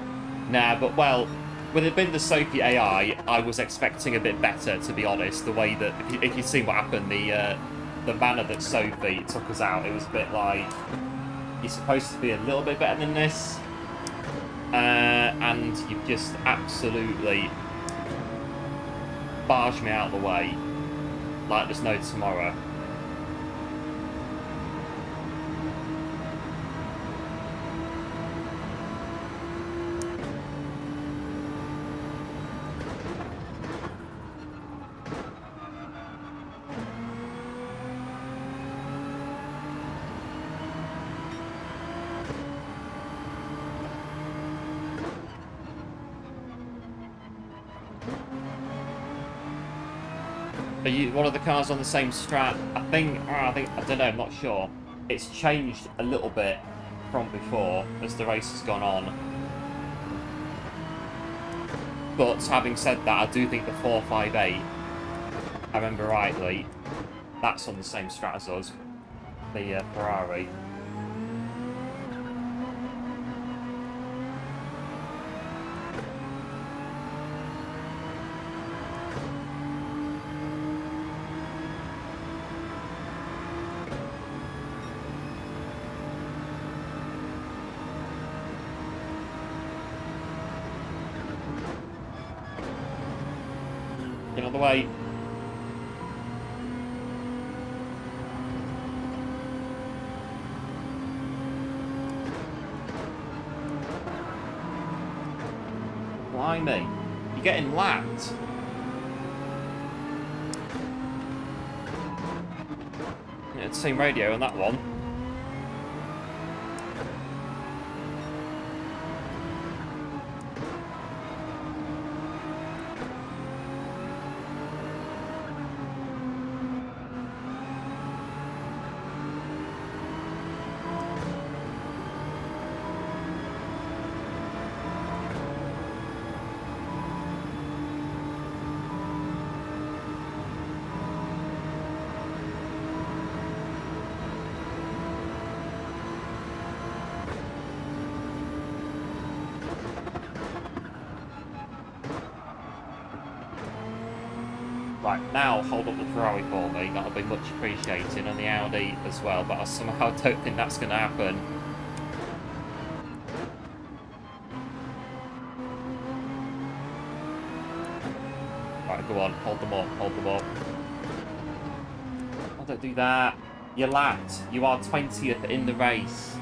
Nah, but well, with it being the Sophy AI, I was expecting a bit better, to be honest. The way that, if you've seen what happened, the manner that Sophy took us out, it was a bit like, you're supposed to be a little bit better than this. And you've just absolutely barged me out of the way like there's no tomorrow. Are you one of the cars on the same strat? I don't know, I'm not sure. It's changed a little bit from before as the race has gone on. But having said that, I do think the 458, I remember rightly, that's on the same strat as us, the Ferrari. Get out of the way. Blimey. You're getting lapped. Yeah, it's the same radio on that one. Right, now hold up the Ferrari for me, that'll be much appreciated, and the Audi as well, but I somehow don't think that's going to happen. Right, go on, hold them up, hold them up. Oh, don't do that. You're lapped. You are 20th in the race.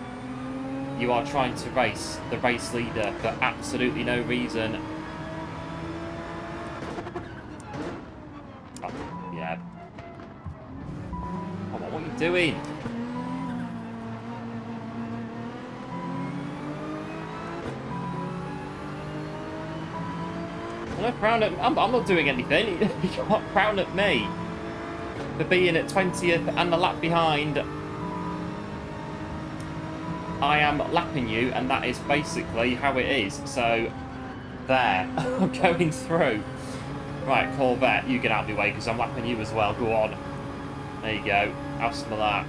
You are trying to race the race leader for absolutely no reason. Doing? I'm not frown at. I'm not doing anything. You can't frown at me for being at 20th and a lap behind. I am lapping you, and that is basically how it is. So, there. I'm going through. Right, Corvette, you get out of the way because I'm lapping you as well. Go on. There you go. Have some of that.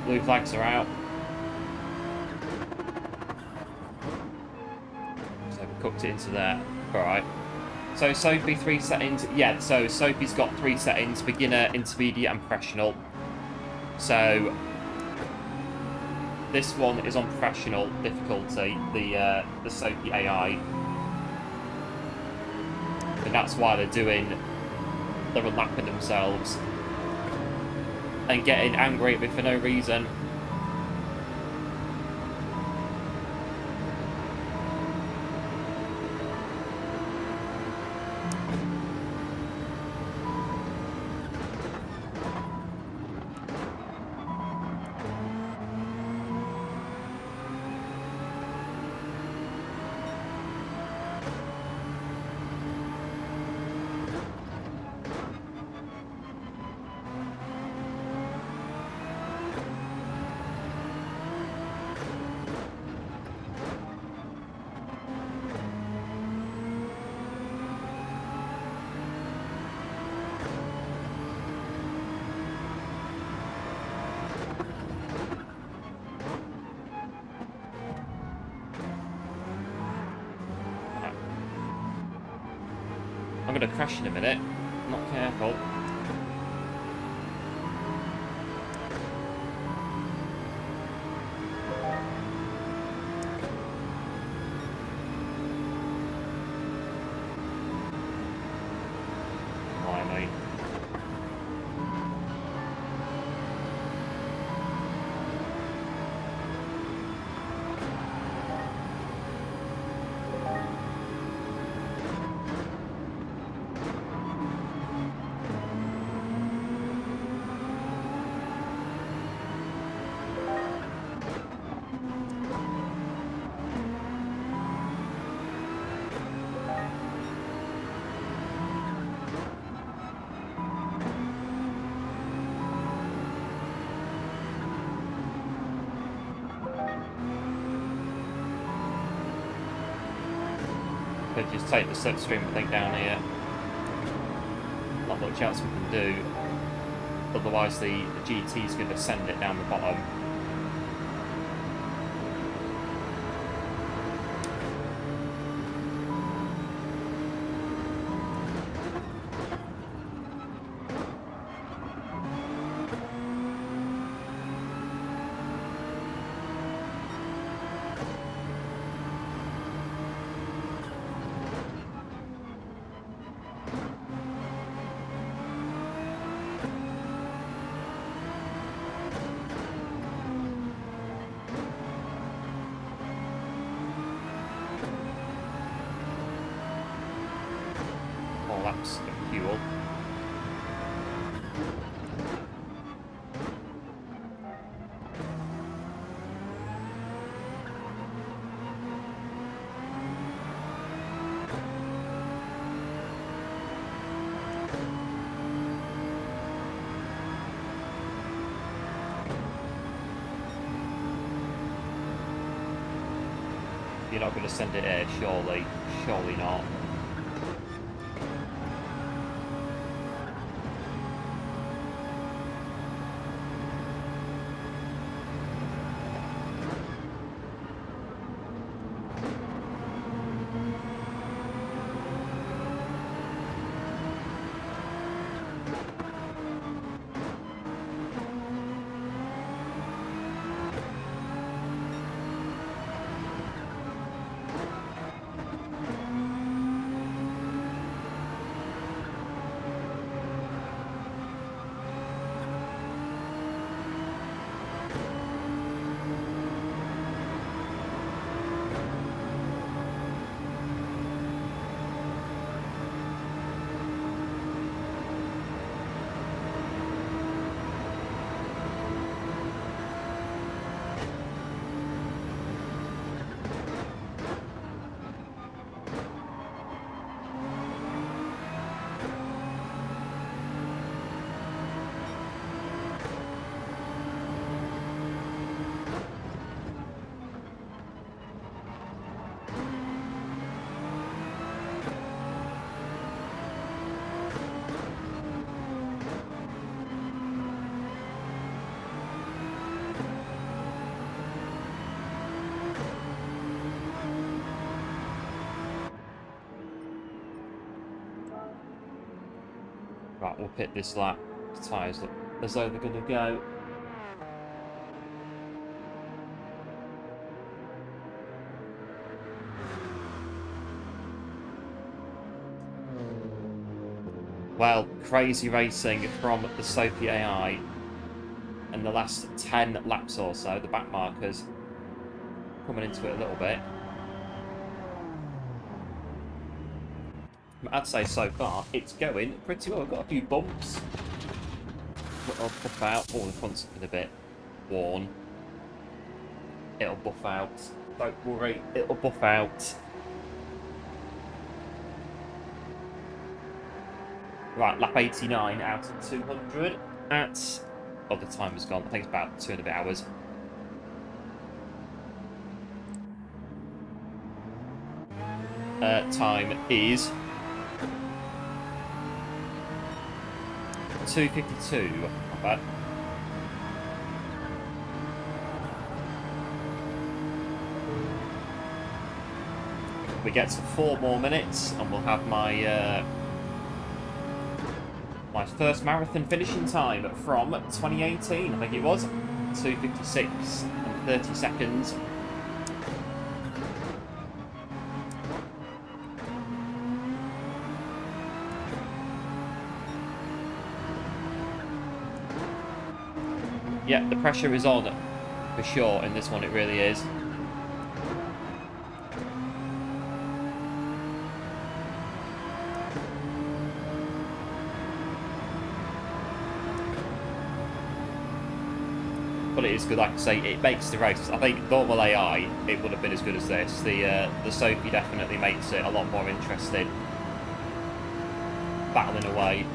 Blue flags are out. So we cooked it into there. Alright. So Sophy, 3 settings. Yeah, so Sophy's got 3 settings: beginner, intermediate, and professional. So this one is on professional difficulty, the Sophy AI. And that's why they're unlapping themselves and getting angry at me for no reason. going to crash in a minute. Not careful. Blimey. Could just take the slipstream thing down here. Not much else we can do. Otherwise the GT is going to send it down the bottom. Laps of fuel. You're not going to send it here, surely. Surely not. Right, we'll pit this lap. The tyres look as though they're going to go. Well, crazy racing from the Sophy AI in the last 10 laps or so. The back markers coming into it a little bit. I'd say so far it's going pretty well. We've got a few bumps. I'll buff out. Oh, the front's been a bit worn. It'll buff out. Don't worry, it'll buff out. Right, lap 89 out of 200 at... Oh, the time has gone. I think it's about 2.5 hours. Time is 2:52. Not bad. We get to 4 more minutes and we'll have my my first marathon finishing time from 2018, I think it was. 2:56 and 30 seconds. Yeah, the pressure is on for sure in this one, it really is. But it is good, like I say, it makes the race. I think normal AI, it would have been as good as this. The Sophy definitely makes it a lot more interesting. Battling away.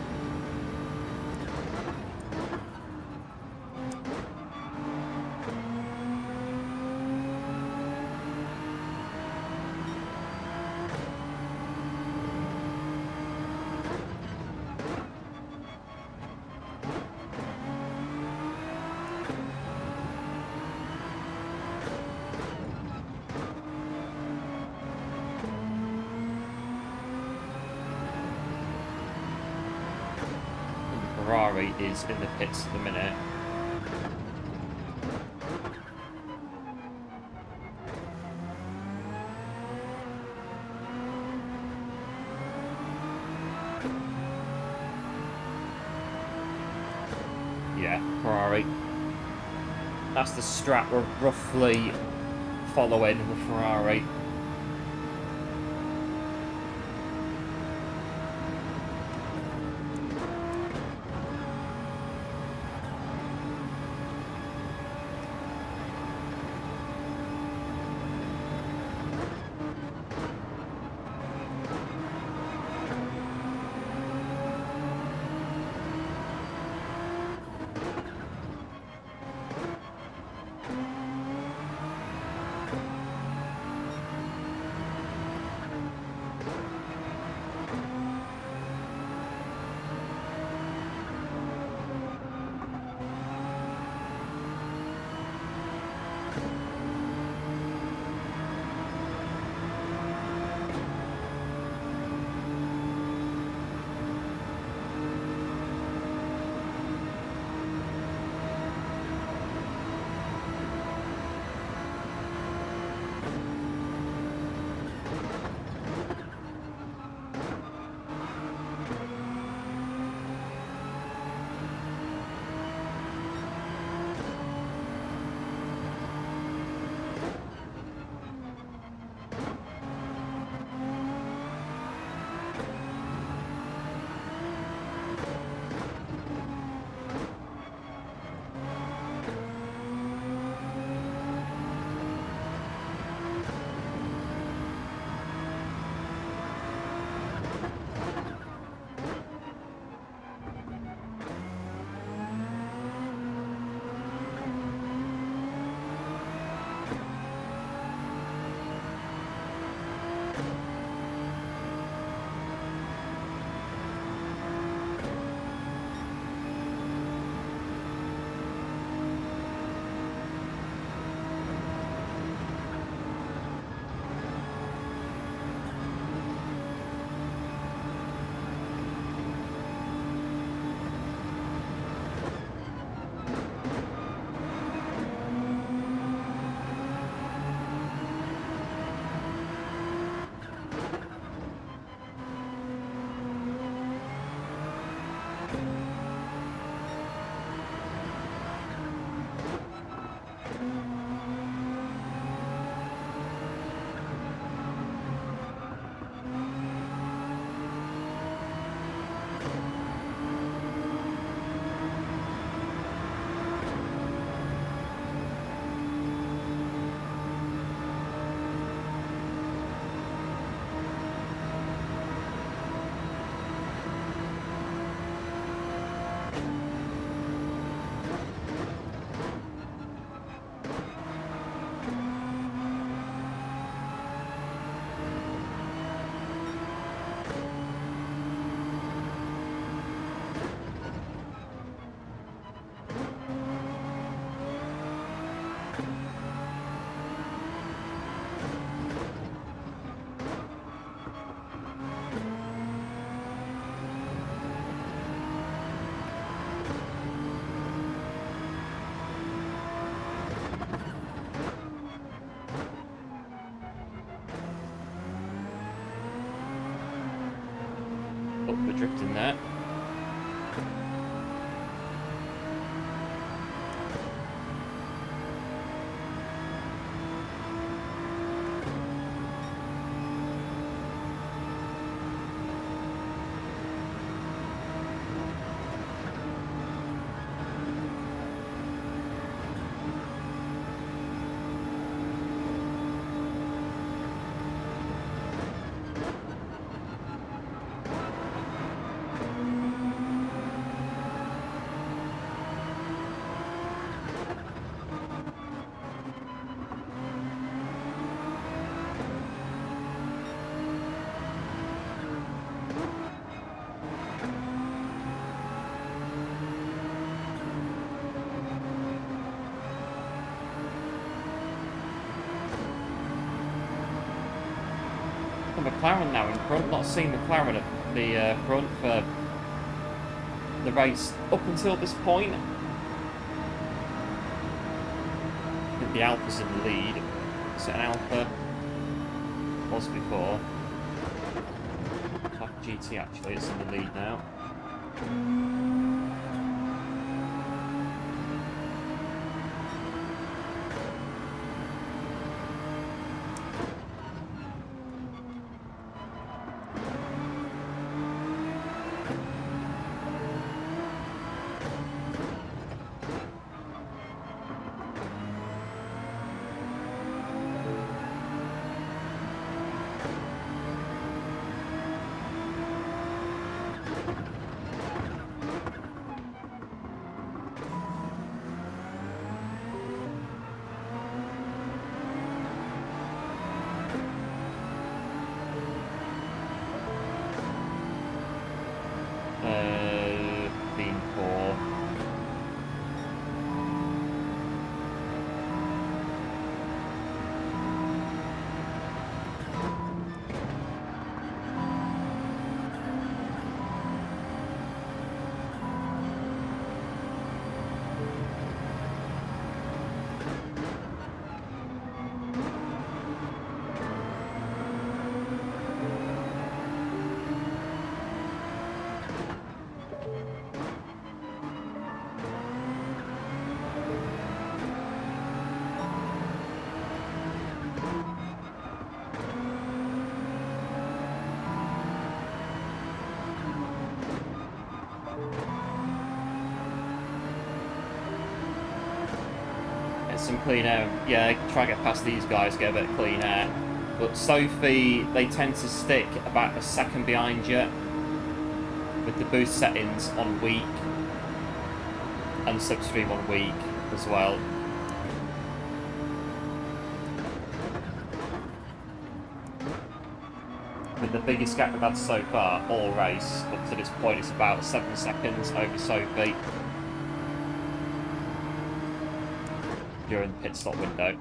Ferrari is in the pits at the minute. Yeah, Ferrari. That's the strat we're roughly following with Ferrari. drifting there. McLaren now in front. Not seen McLaren at the front for the race up until this point. I think the Alpha's in the lead. Is it an Alpha? Was before. Like GT actually, it's in the lead now. Some clean air. Yeah, try and get past these guys, get a bit of clean air. But Sophy, they tend to stick about a second behind you with the boost settings on weak and slipstream on weak as well. With the biggest gap we've had so far all race up to this point is about 7 seconds over Sophy during the pit stop window.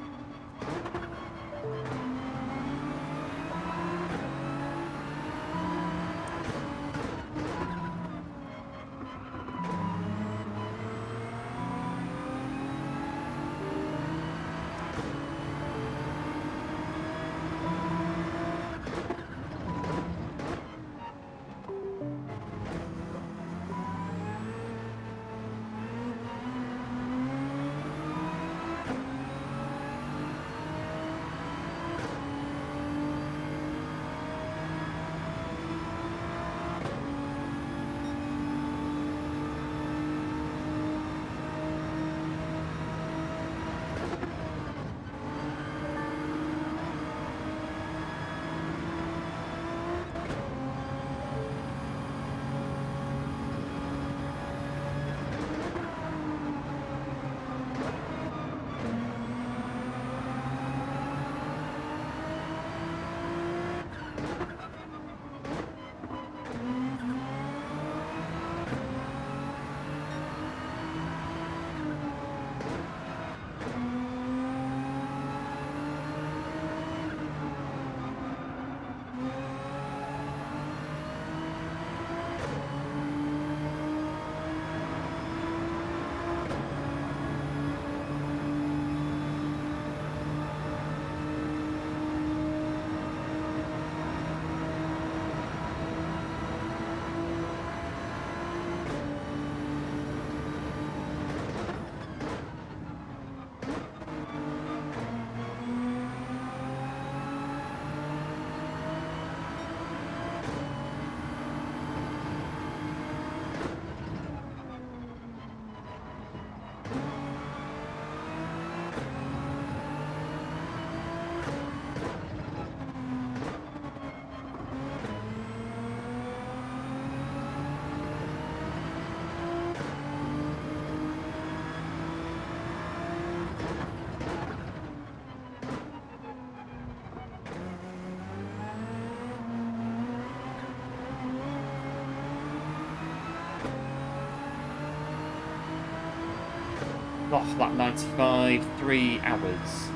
Oh, that 95, 3 hours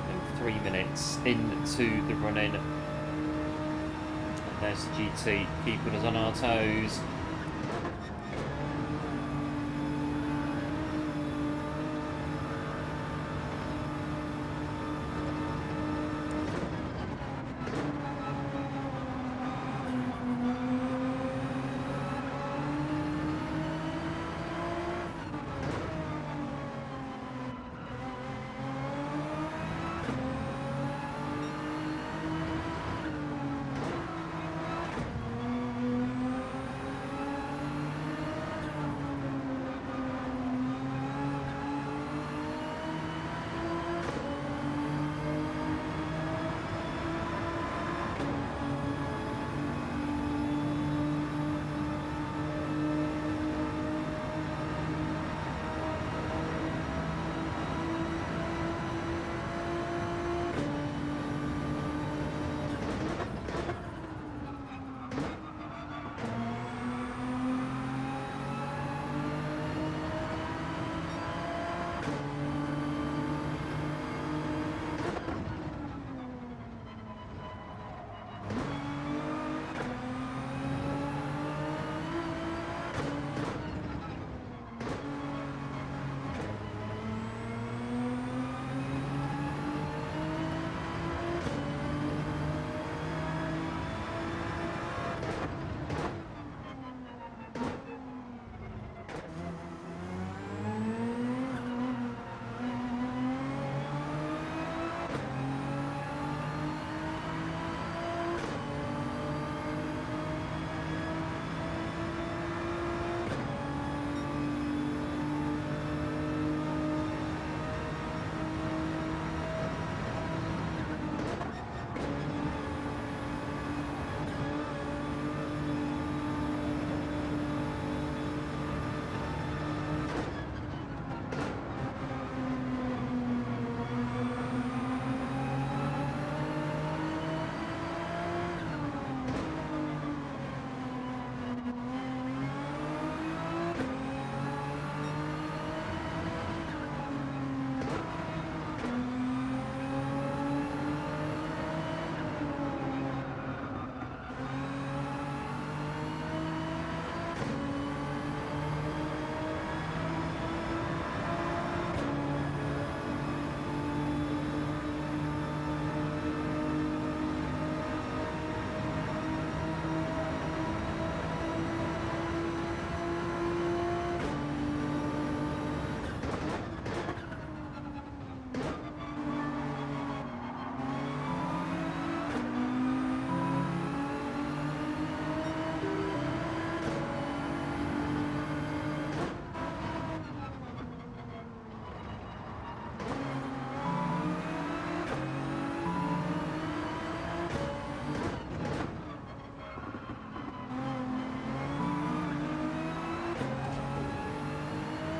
and 3 minutes into the run-in. And there's the GT keeping us on our toes.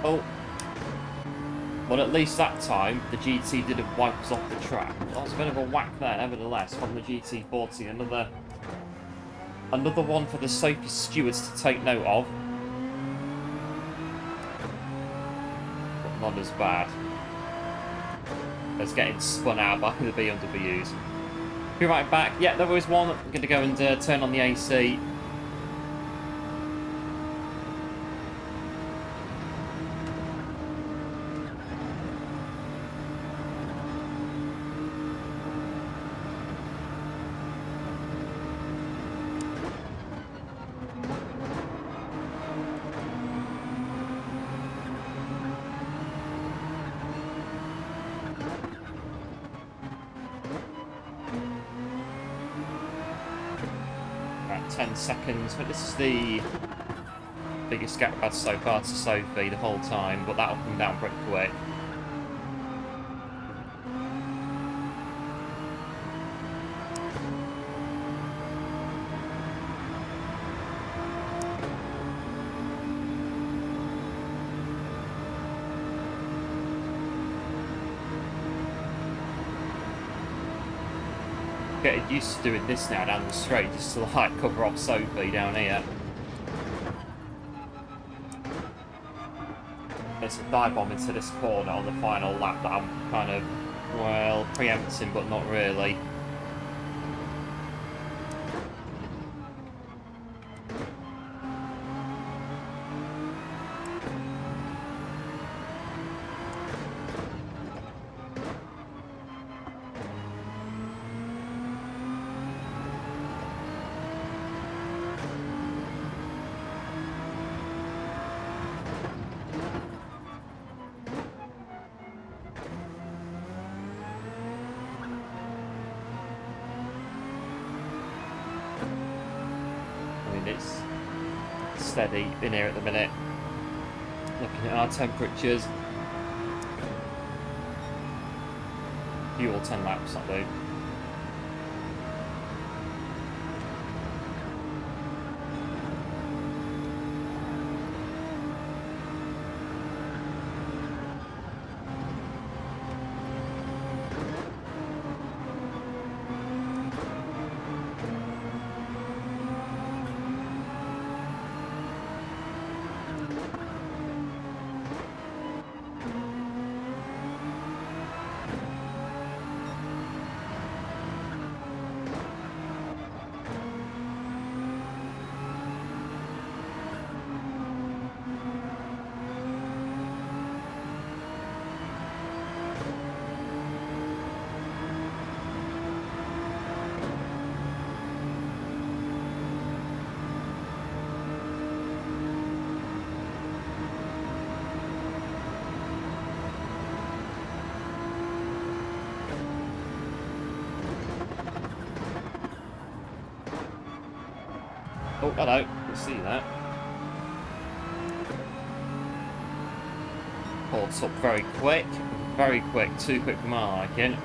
Oh. Well, at least that time, the GT didn't wipe us off the track. That was a bit of a whack there, nevertheless, from the GT40. Another one for the Sophy stewards to take note of. But not as bad as getting spun out by the BMWs. Be right back. Yeah, there was one. I'm going to go and turn on the AC. About 10 seconds, but this is the biggest gap I've had so far to Sophy the whole time, but that'll come down pretty quick. Getting used to doing this now down the straight just to like cover off Sophy down here. it's a dive bomb into this corner on the final lap that I'm kind of, well, preempting, but not really. It's steady in here at the minute. Looking at our temperatures. Fuel 10 laps, I do. Oh, hello. You see that? Caught up very quick. Very quick. Too quick for my liking.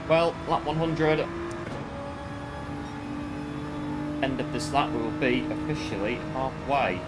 Well, lap 100. End of this lap, we will be officially halfway.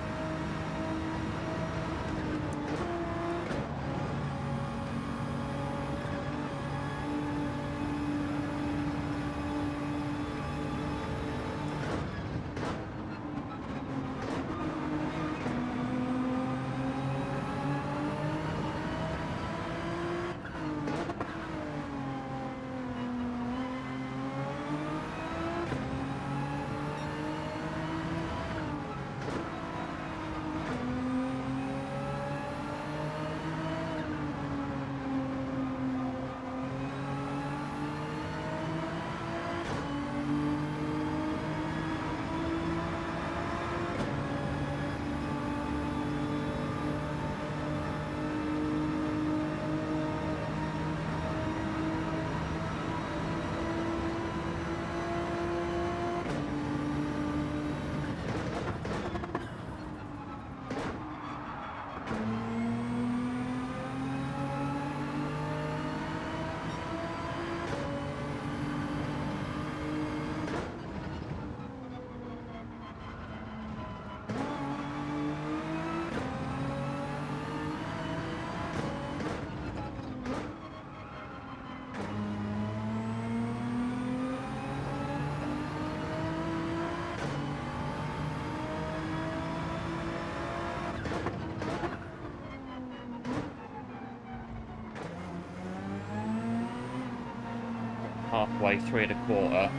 halfway, 3.25.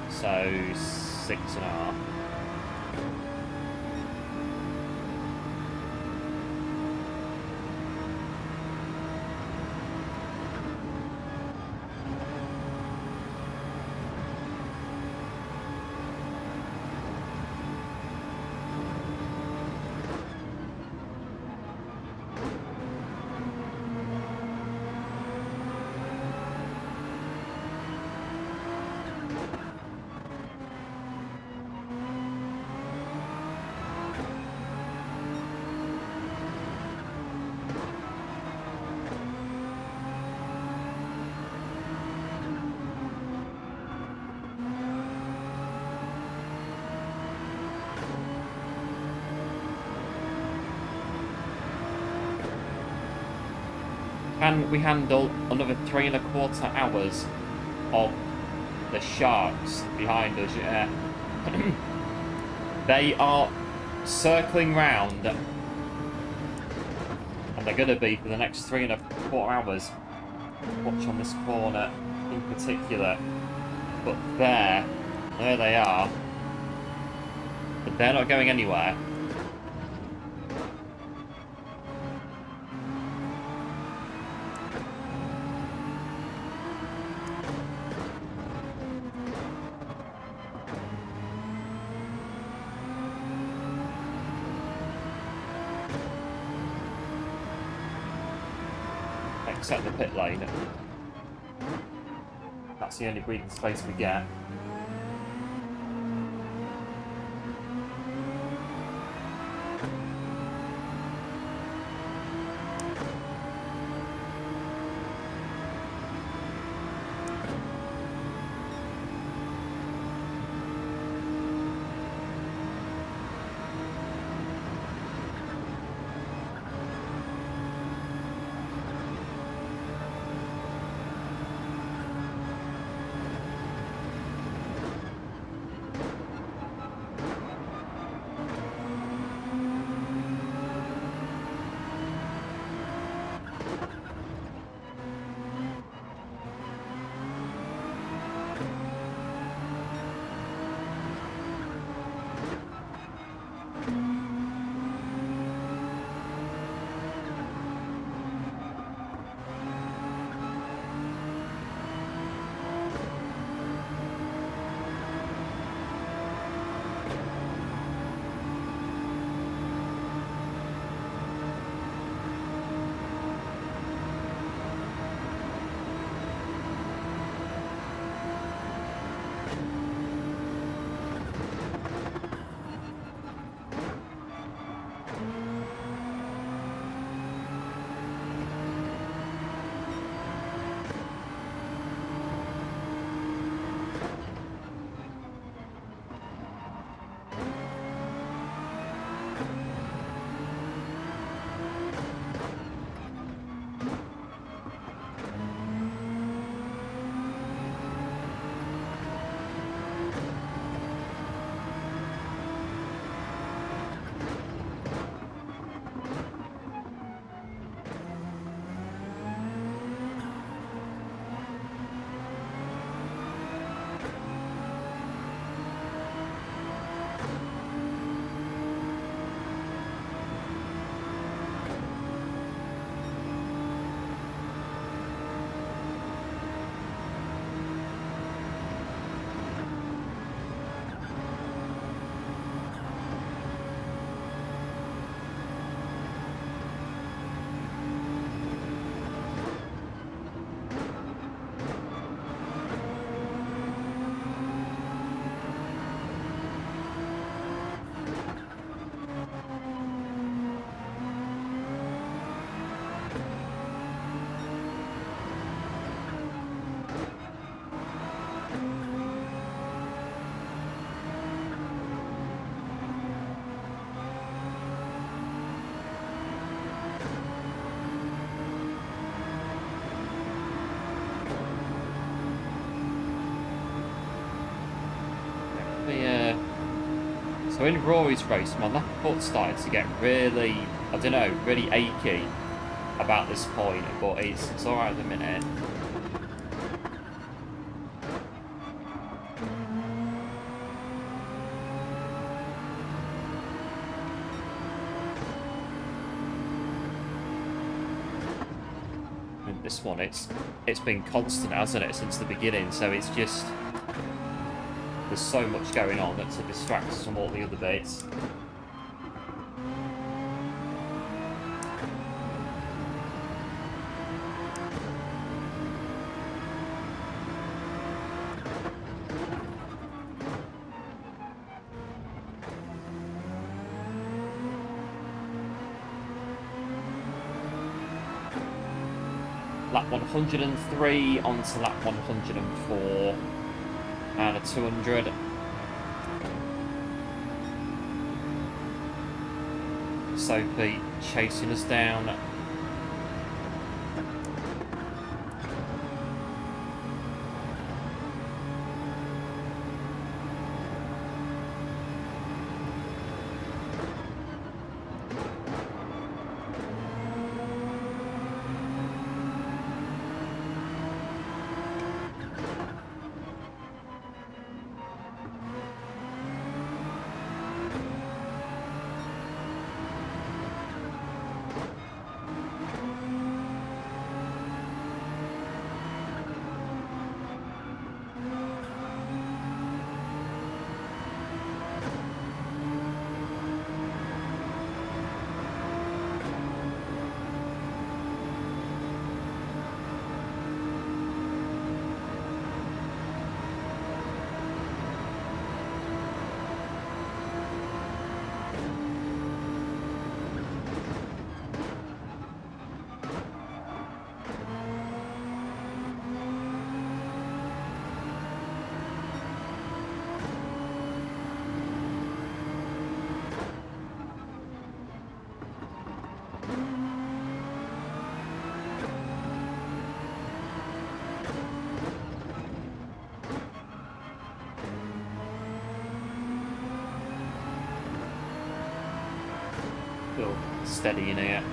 So 6.5. Can we handle another 3.25 hours of the sharks behind us? Yeah. They are circling round, and they're going to be for the next 3.25 hours. Watch on this corner in particular. But there they are. But they're not going anywhere. Except the pit lane. That's the only breathing space we get. So in Rory's race, my left foot started to get really, I don't know, really achy about this point, but it's alright at the minute. And this one, it's been constant, hasn't it, since the beginning, so it's just... There's so much going on that to distract us from all the other bits. Lap 103 onto lap 104 out of 200. Sophy chasing us down. Still steady in here.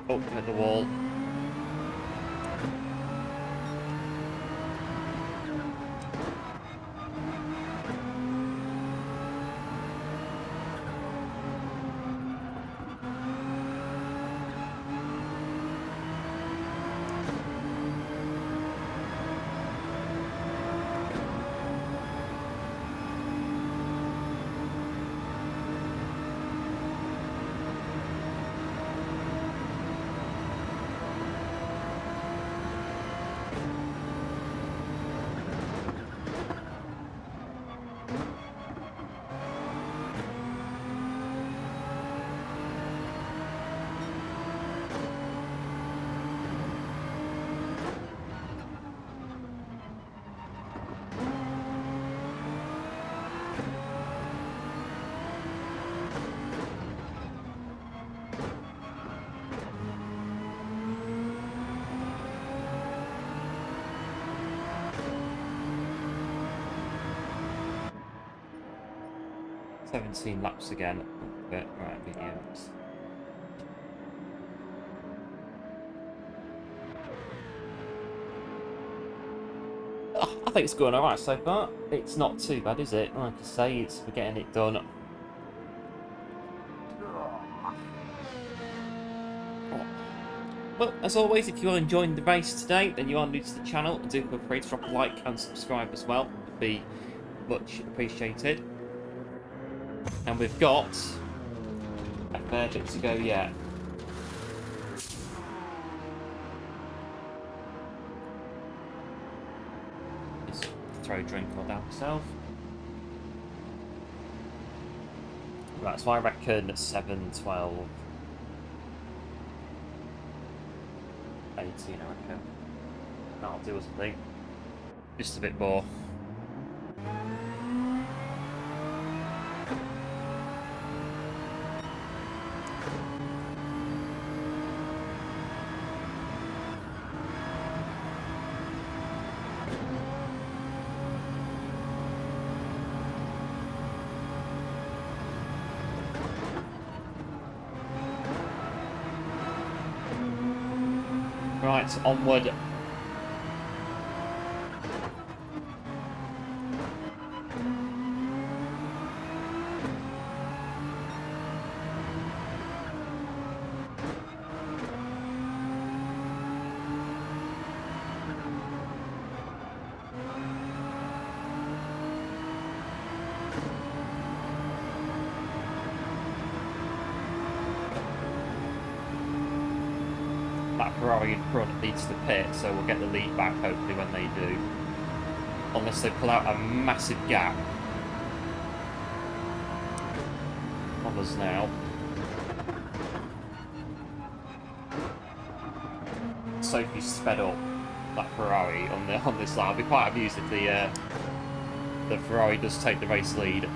Up at the wall. "17 laps again." But right, videos. I think it's going alright so far. It's not too bad, is it? Like I say, we're getting it done. Well, as always, if you are enjoying the race today, then you are new to the channel, do feel free to drop a like and subscribe as well. be much appreciated. And we've got a fair bit to go yet. Just throw a drink or down myself. Right, so I reckon 7, 12, 18, I reckon. That'll do us, I think. Just a bit more. Right, onward. That Ferrari in front leads to pit, so we'll get the lead back hopefully when they do. Unless they pull out a massive gap on us now. Sophie's sped up that Ferrari on this lap. I'll be quite amused if the Ferrari does take the race lead.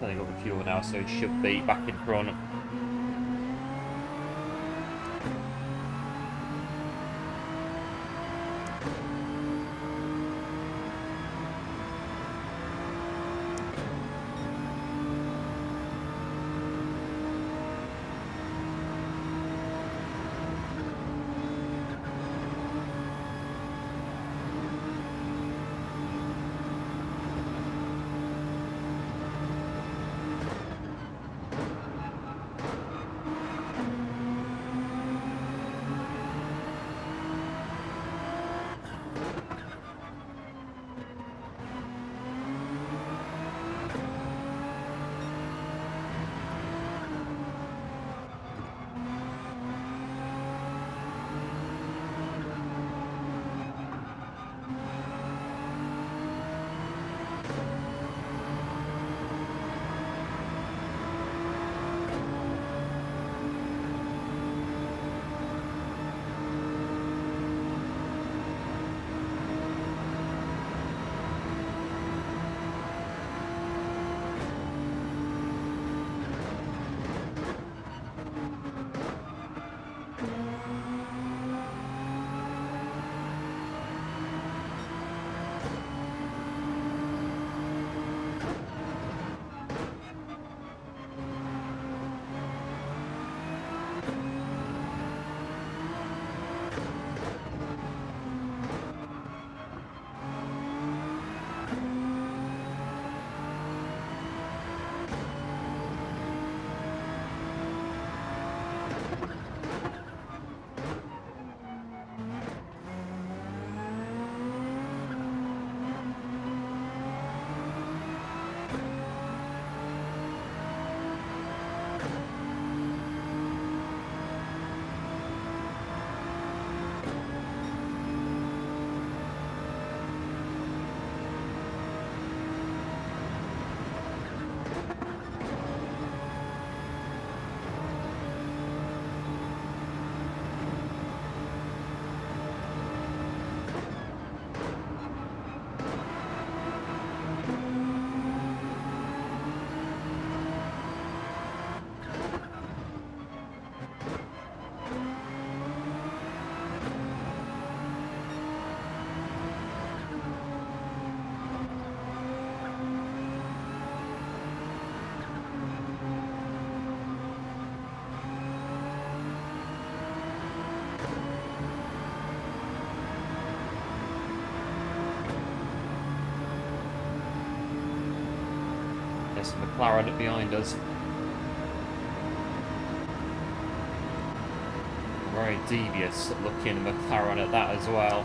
Filling up the fuel now, so it should be back in front. There's a McLaren behind us. Very devious looking McLaren at that as well.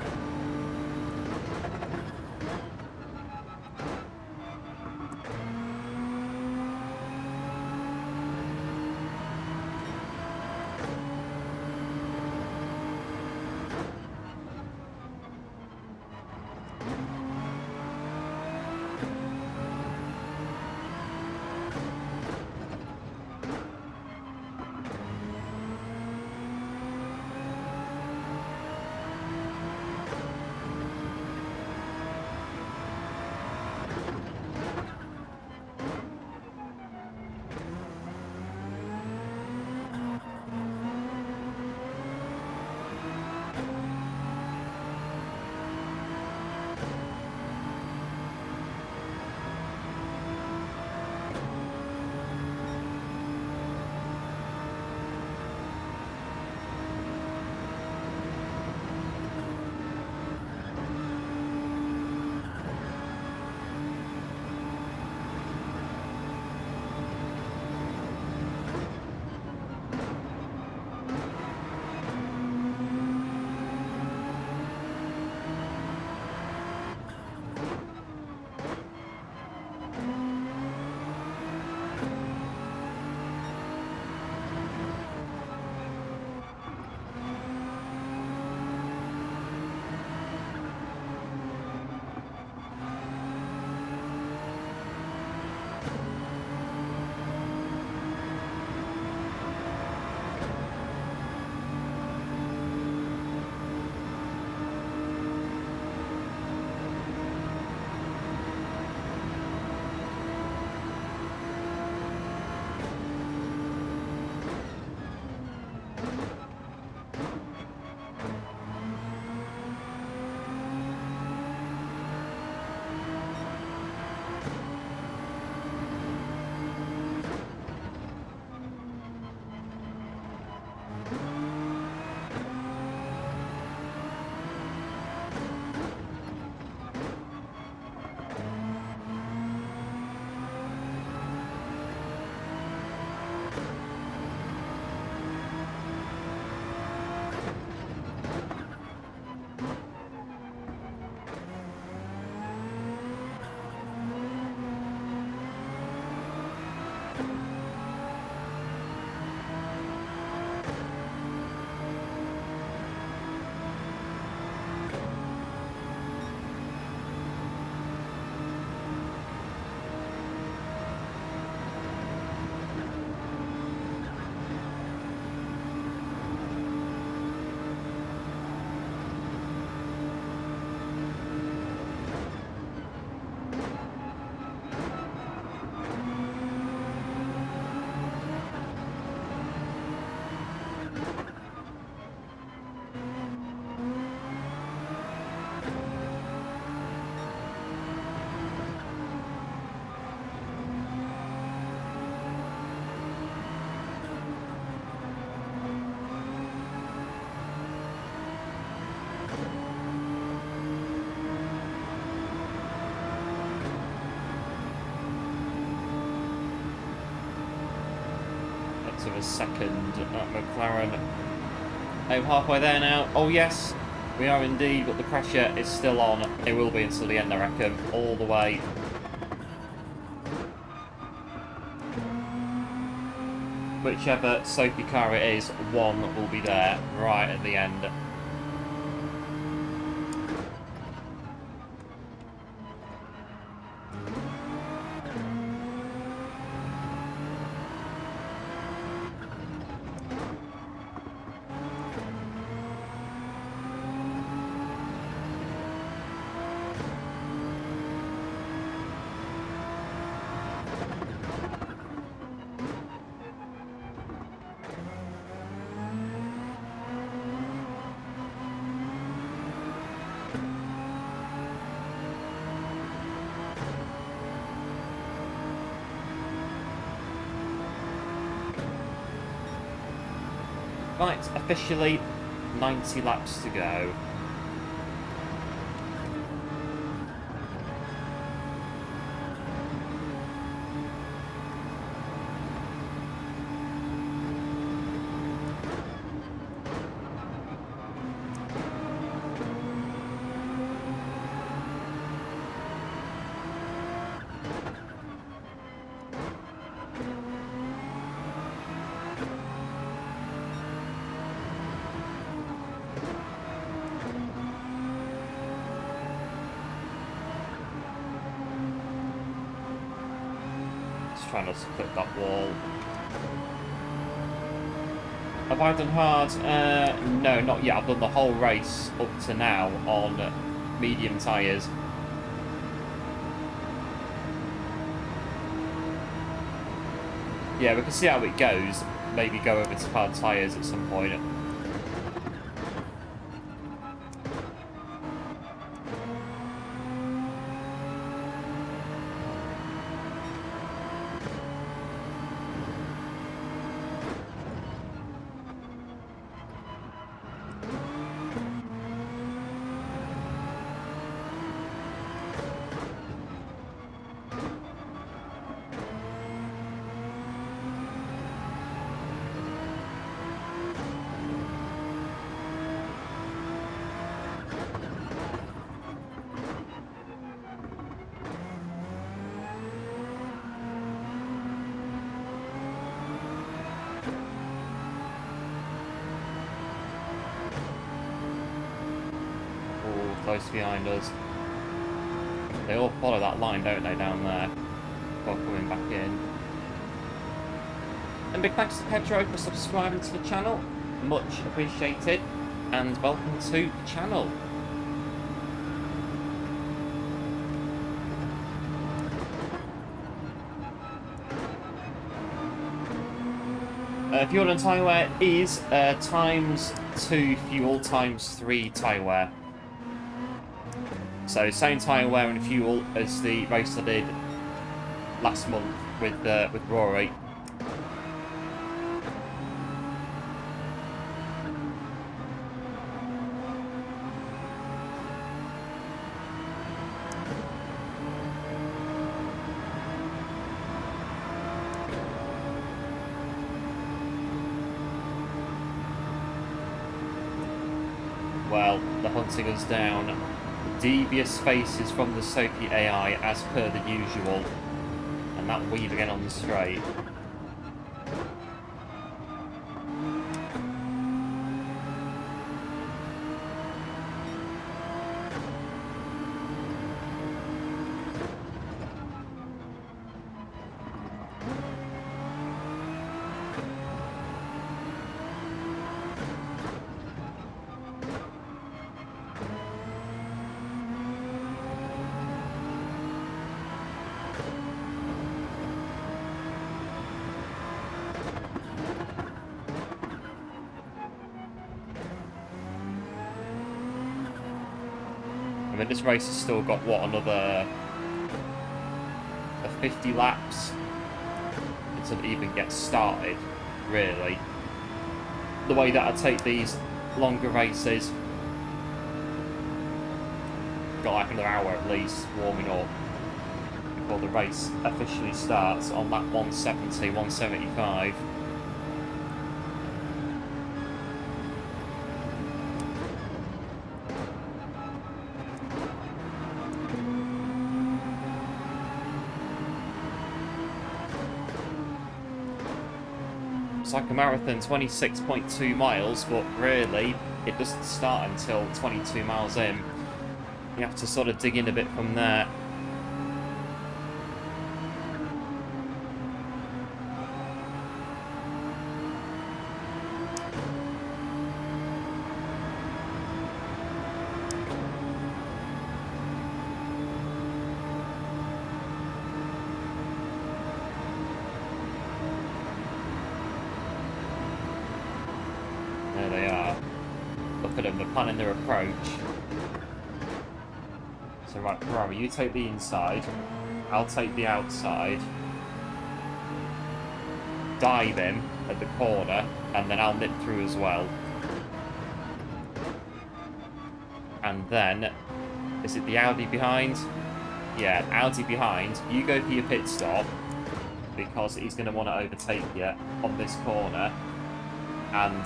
Of a second at McLaren. I'm halfway there now. Oh yes, we are indeed, but the pressure is still on. It will be until the end, I reckon, all the way. Whichever Sophy car it is, one will be there right at the end. Right, officially 90 laps to go. try not to clip that wall. Have I done hard? No, not yet. I've done the whole race up to now on medium tyres. Yeah, we can see how it goes. Maybe go over to hard tyres at some point. Close behind us. They all follow that line, don't they, down there? Before coming back in. And big thanks to Pedro for subscribing to the channel. Much appreciated. And welcome to the channel. Fuel and tyre wear is ×2 fuel ×3 tyre wear. So same tyre wear and fuel as the race I did last month with Rory. Well, the hunting us down. Devious faces from the Sophy AI as per the usual, and that weave again on the straight. I mean, this race has still got, what, another 50 laps until it even gets started, really. The way that I take these longer races, got like another hour at least warming up before the race officially starts on lap 170, 175. It's like a marathon, 26.2 miles, but really it doesn't start until 22 miles in. You have to sort of dig in a bit from there. There they are. Look at them, they're planning their approach. So right, Ferrari, you take the inside, I'll take the outside, dive in at the corner, and then I'll nip through as well. And then, is it the Audi behind? Yeah, Audi behind. You go for your pit stop, because he's going to want to overtake you on this corner. And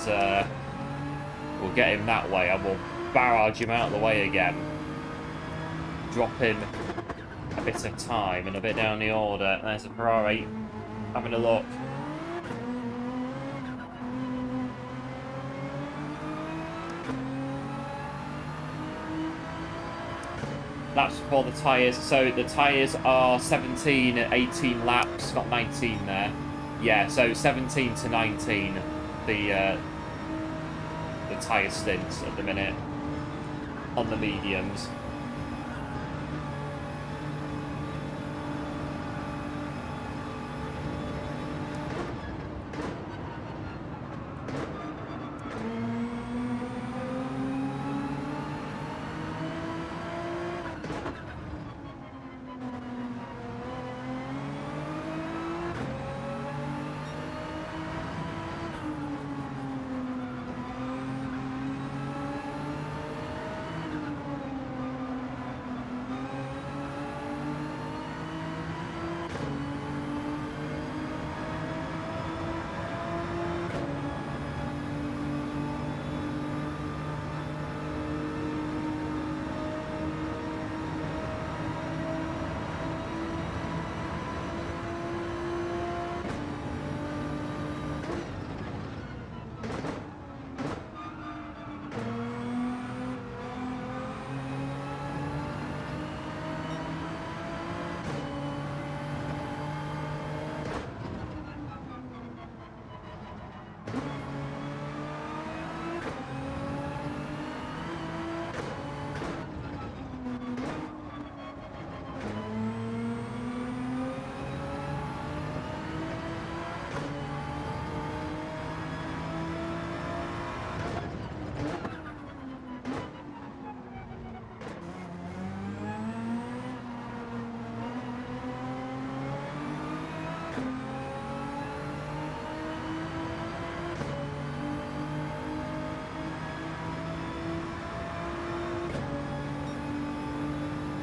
we'll get him that way, and we'll barrage him out of the way again. Drop him a bit of time and a bit down the order. There's a Ferrari having a look. laps before the tyres. So the tyres are 17, 18 laps, not 19 there. Yeah, so 17 to 19, the tyre stints at the minute on the mediums.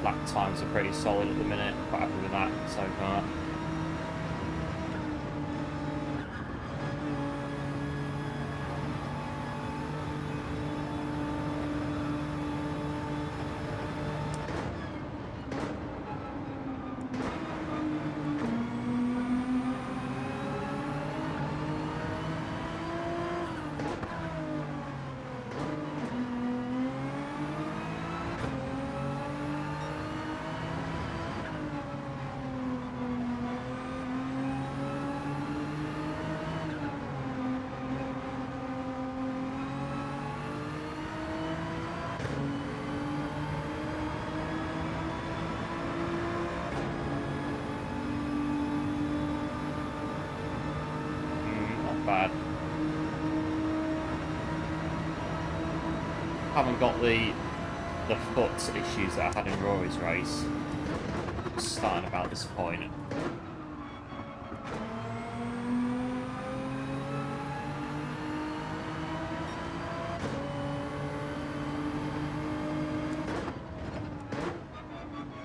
Lap times are pretty solid at the minute. Quite happy with that so far. Bad. Haven't got the foot issues that I had in Rory's race. Starting about this point.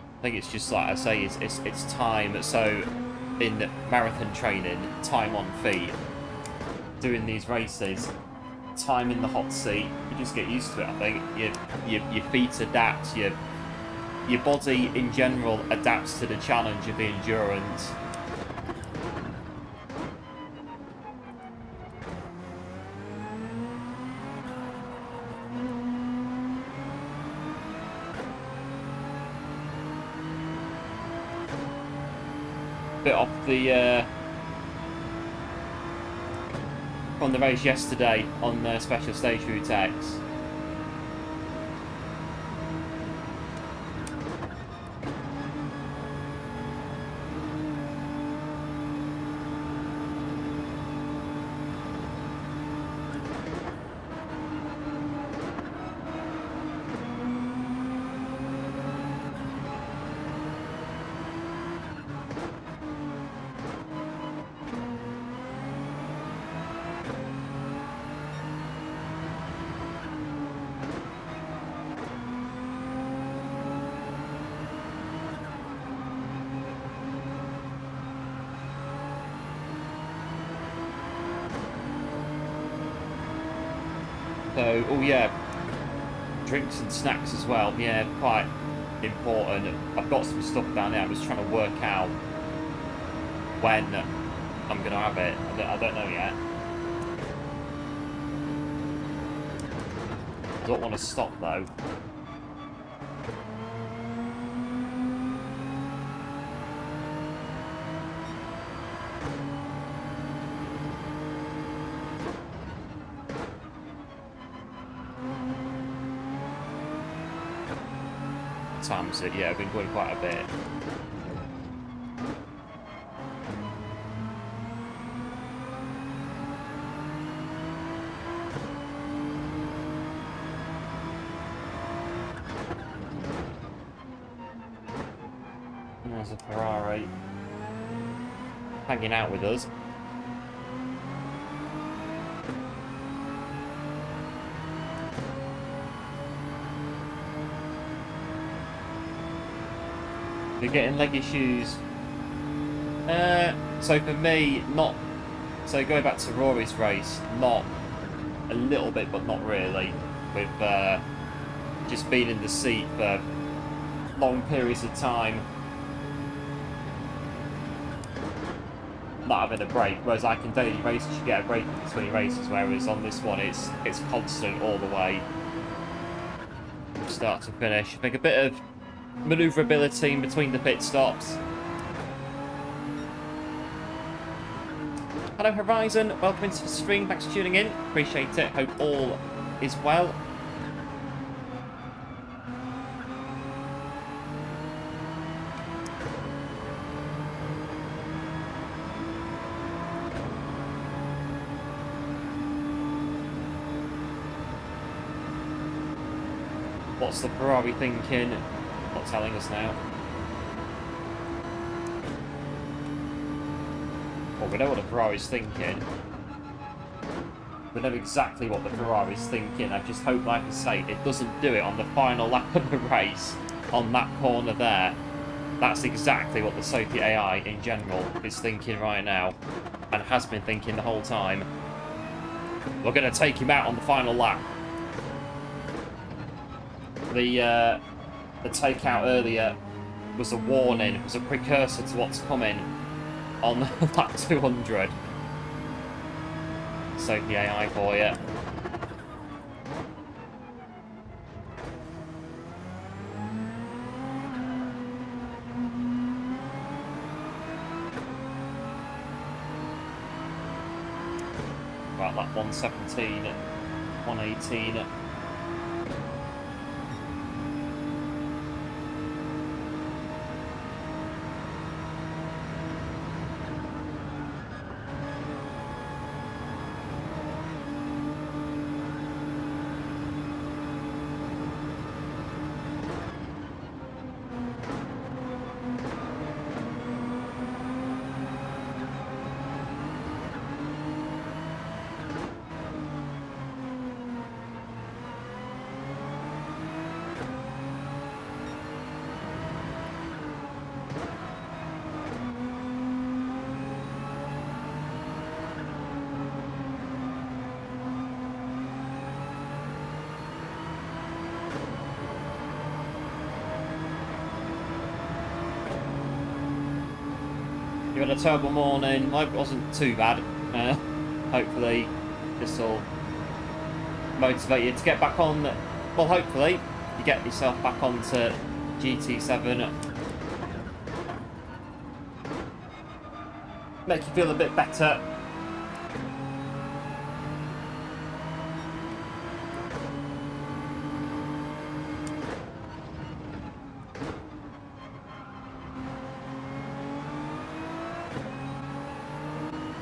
I think it's just like I say, it's time. So in marathon training, time on feet. Doing these races, time in the hot seat, you just get used to it. I think your feet adapt, your body in general adapts to the challenge of the endurance. Bit off the on the race yesterday on Special Stage Route X. So, oh yeah, drinks and snacks as well. Yeah, quite important. I've got some stuff down there. I'm just trying to work out when I'm going to have it. I don't know yet. I don't want to stop though. what time is it? Yeah, I've been going quite a bit. There's a Ferrari hanging out with us. You're getting leg issues. So for me, not. So going back to Rory's race, not a little bit, but not really. With just being in the seat for long periods of time, not having a break. Whereas I can daily races, you get a break in between races. Whereas on this one, it's constant all the way, start to finish. I think a bit of manoeuvrability in between the pit stops. Hello Horizon, welcome into the stream, thanks for tuning in, appreciate it, hope all is well. What's the Ferrari thinking? Not telling us now. Well, we know what the Ferrari's thinking. We know exactly what the Ferrari's thinking. I just hope, like I say, it doesn't do it on the final lap of the race, on that corner there. That's exactly what the Sophy AI in general is thinking right now, and has been thinking the whole time. We're going to take him out on the final lap. The takeout earlier was a warning, it was a precursor to what's coming on lap 200. Sophy AI for you. Right, lap 117, 118. You had a terrible morning. Mine wasn't too bad. Hopefully this will motivate you to get back on. Well, hopefully you get yourself back onto GT7. Make you feel a bit better.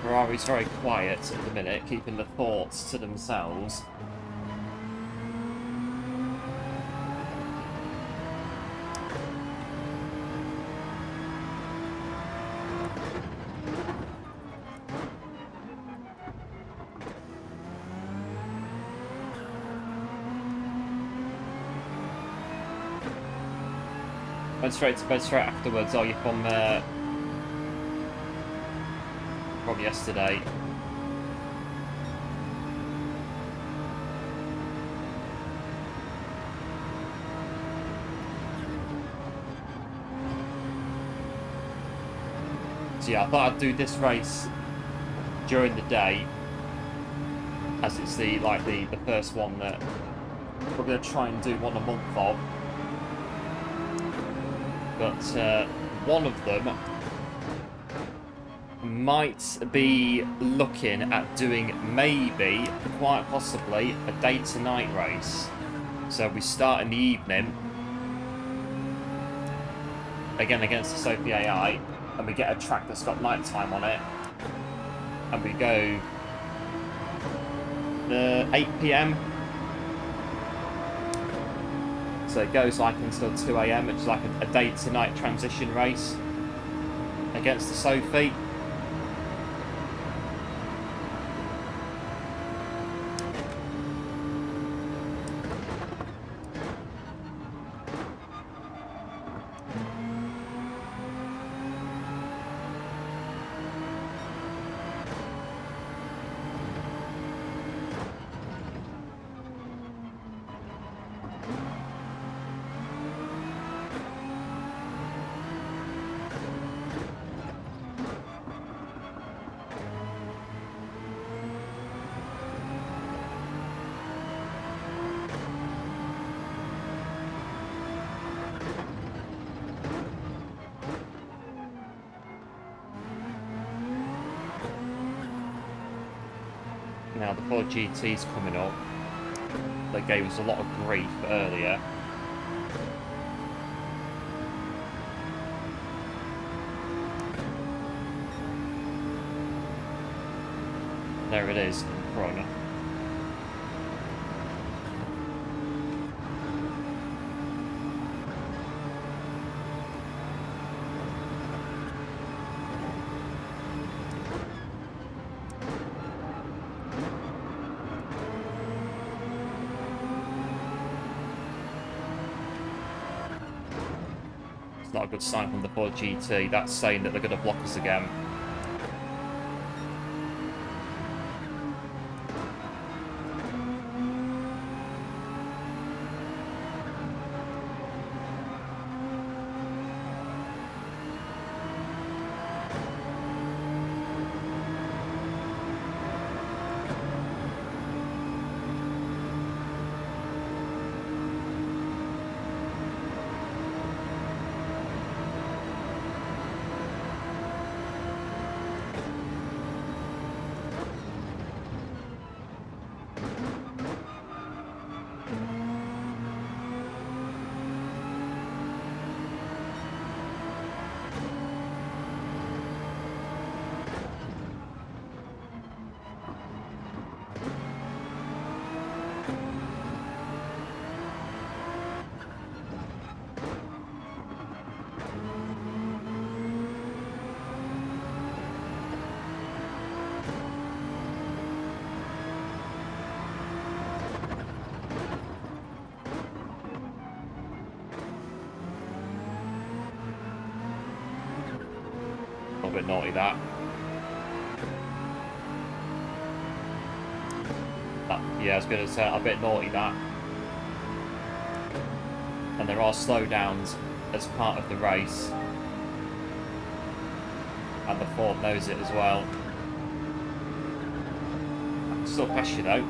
Ferrari's very quiet at the minute, keeping the thoughts to themselves. Went straight to bed straight afterwards. Are you from yesterday? So yeah, I thought I'd do this race during the day, as it's the first one that we're going to try and do one a month of. But one of them might be looking at doing maybe, quite possibly, a day to night race. So we start in the evening again against the Sophy AI, and we get a track that's got nighttime on it, and we go 8 PM. So it goes like until 2 AM, which is like a day to night transition race against the Sophy. Now the Ford GT's coming up. They gave us a lot of grief earlier. There it is in front. Not a good sign from the Ford GT. That's saying that they're going to block us again. A bit naughty that. Yeah, I was going to say a bit naughty that. And there are slowdowns as part of the race. And the Ford knows it as well. I can still pass you though.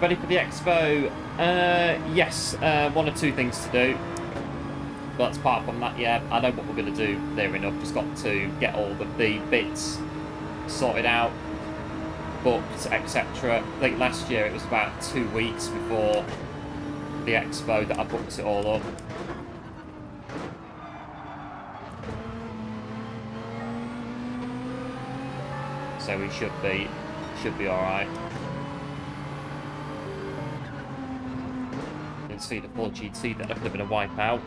Ready for the expo? Yes, one or two things to do. But apart from that, yeah, I know what we're going to do near enough. Just got to get all of the bits sorted out, booked, etc. I think last year it was about 2 weeks before the expo that I booked it all up. So we should be all right. See the Ford GT that could have been a wipeout.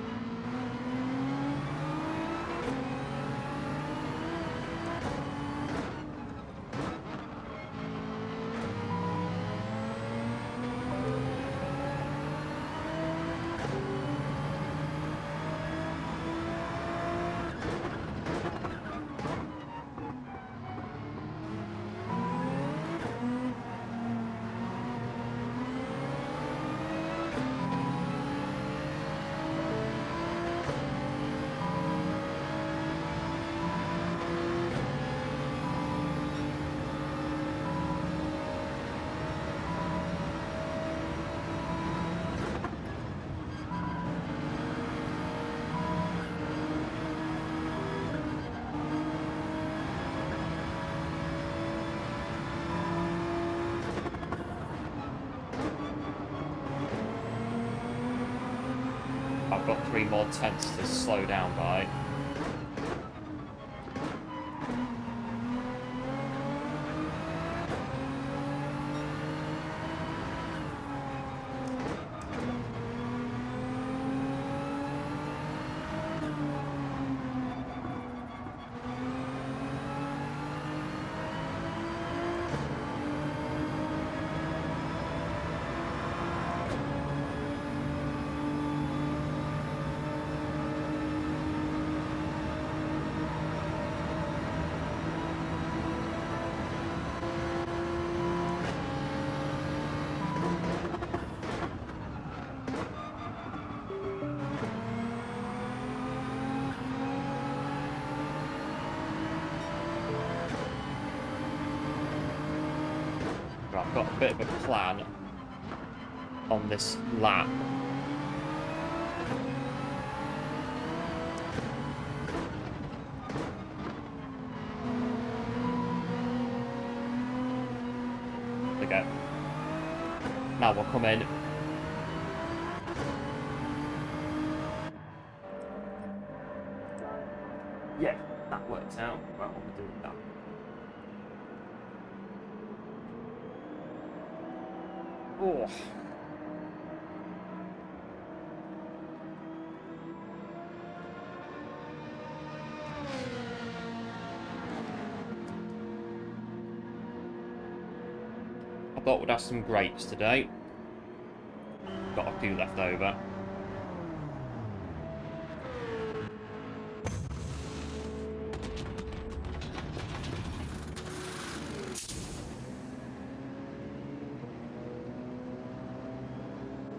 3 more tenths to slow down by. I've got a bit of a plan on this lap. There we go. Now we'll come in. Yeah, that worked out. Right, what we're doing now. Oh. I thought we'd have some grapes today. Got a few left over.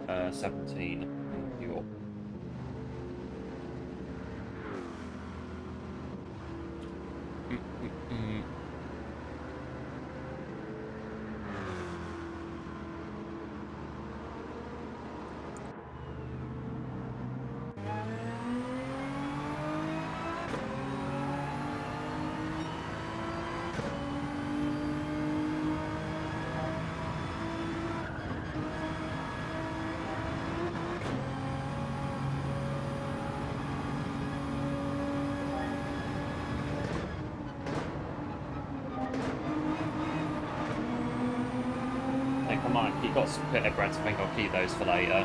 Uh, 17. Fuel. You've got some bit of bread, I think I'll keep those for later.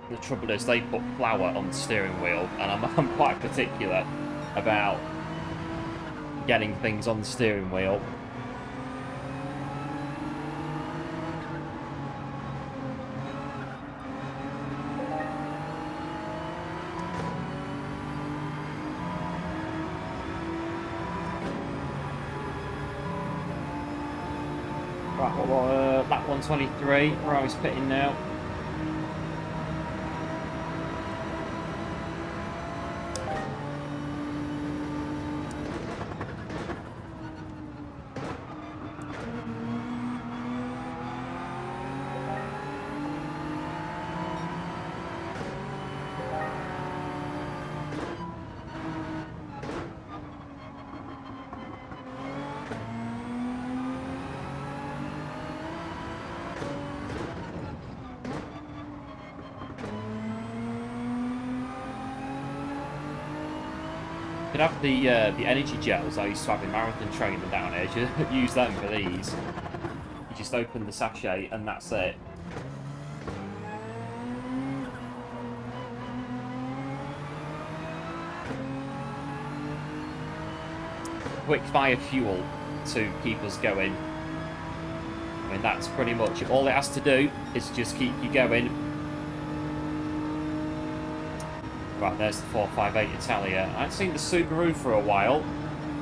The trouble is they put flour on the steering wheel, and I'm quite particular about getting things on the steering wheel. Right, well, lap 123, where I was pitting now. Could have the energy gels I used to have in marathon training down here. Just use them for these. You just open the sachet and that's it. Quick fire fuel to keep us going. I mean, that's pretty much all it has to do is just keep you going. Right, there's the 458 Italia. I hadn't seen the Subaru for a while.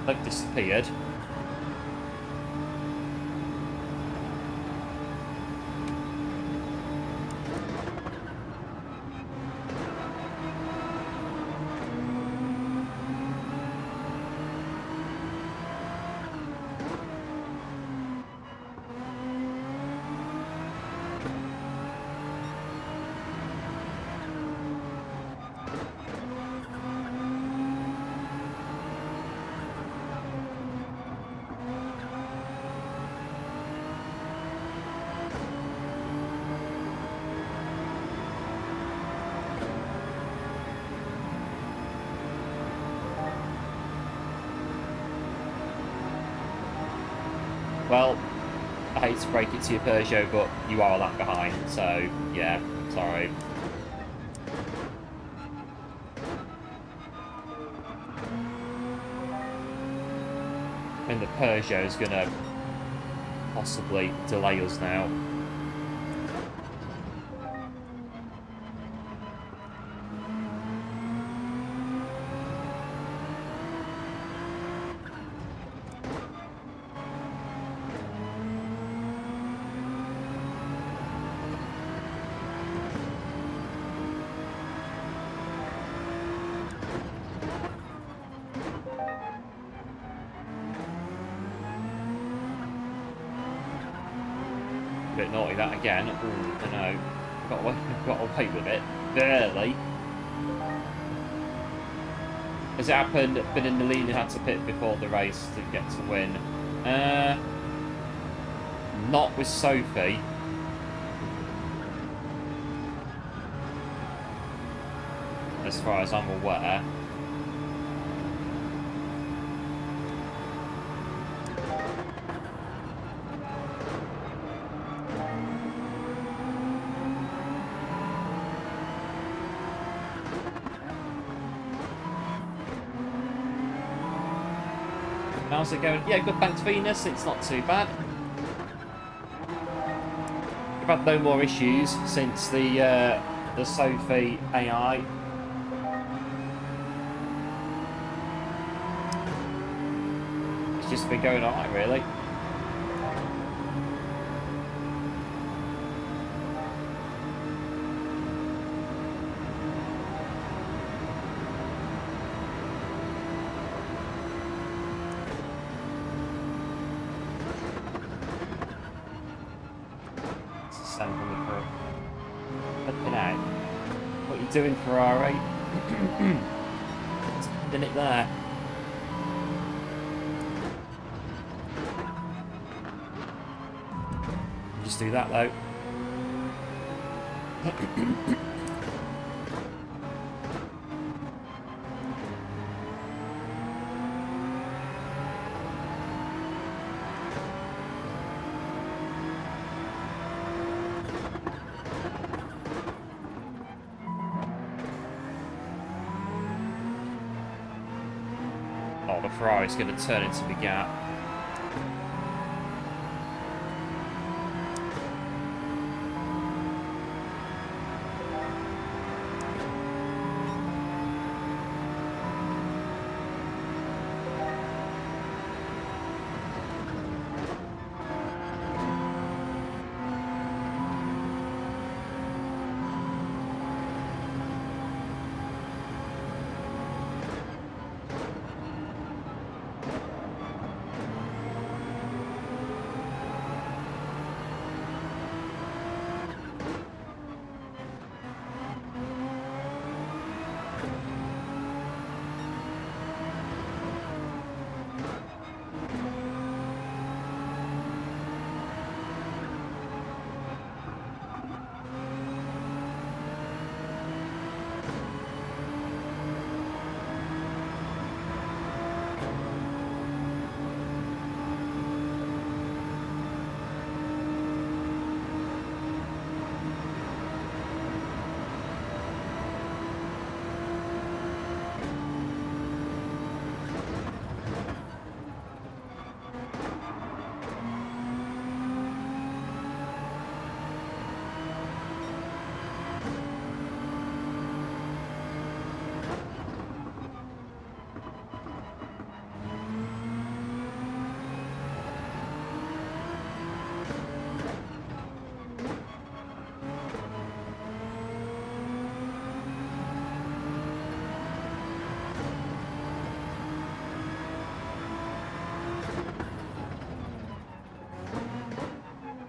They've disappeared. Well, I hate to break it to you, Peugeot, but you are a lap behind, so yeah, sorry. And the Peugeot is going to possibly delay us now. Bit naughty that again. Ooh, I know. Got away with it. Barely. Has it happened? Benelini had to pit before the race to get to win. Not with Sophie. As far as I'm aware. How's it going? Yeah, good, thanks, Venus. It's not too bad. We've had no more issues since the Sophy AI. It's just been going alright, really. Doing Ferrari. Didn't it there? Just do that though. Ferrari's going to turn into the gap.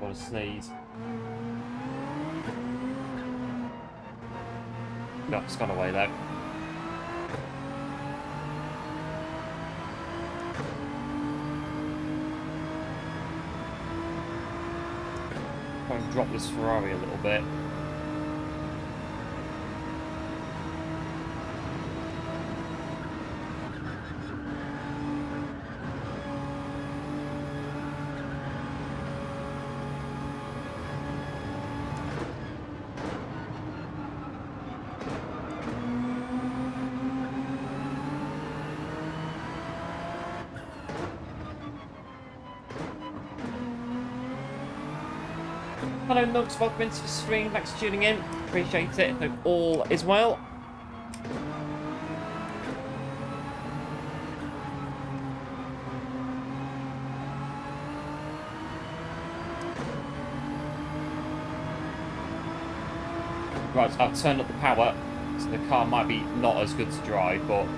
What a sneeze. No, it's gone away though. Try and drop this Ferrari a little bit. Hello, Nugs. Welcome into the stream. Thanks for tuning in. Appreciate it. Hope all is well. Right, I've turned up the power, so the car might be not as good to drive, but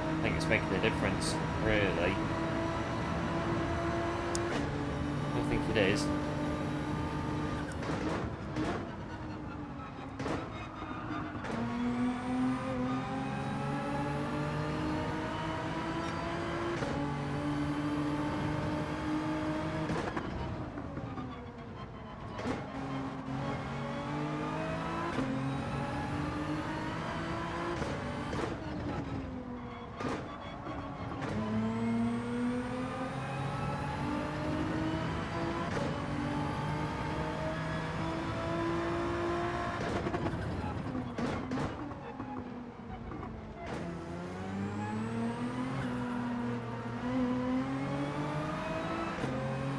I think it's making a difference, really. I think it is.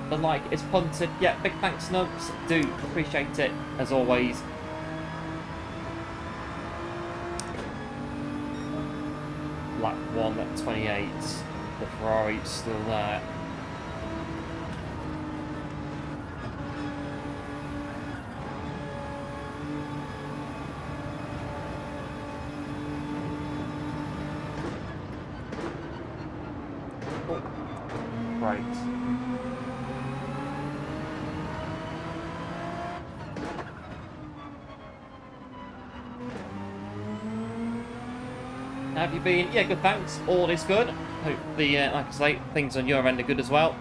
The like is punted. Yeah, big thanks, Nugs. Do appreciate it, as always. Lap 1:28. The Ferrari's still there. Oh. Right. How have you been? Yeah, good, thanks. All is good. Hope the, like I say, things on your end are good as well.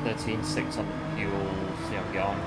$13.6 on the fuel. See how we get on.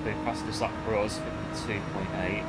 The fastest lap for us, 52.8.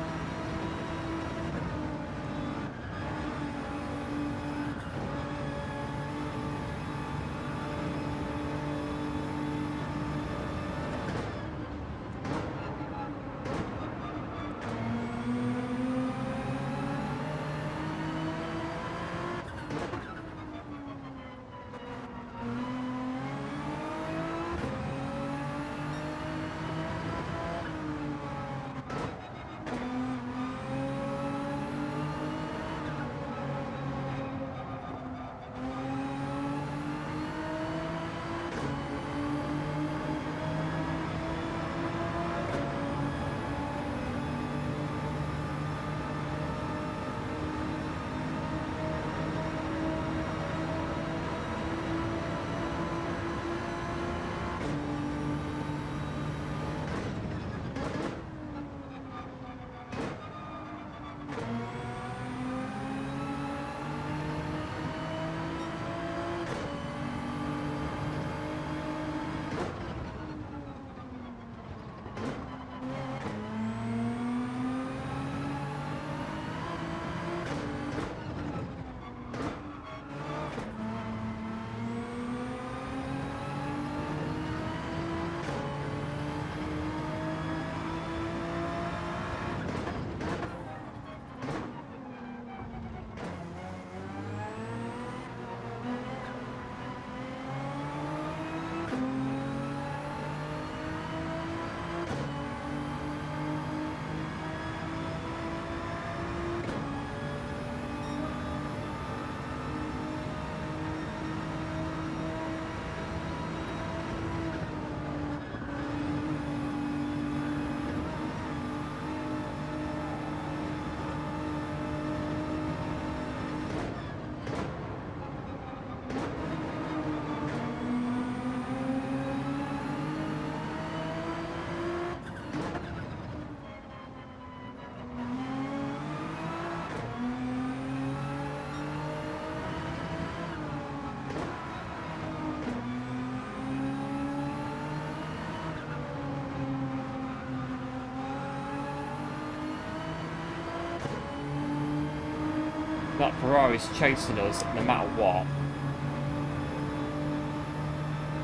That Ferrari's chasing us no matter what.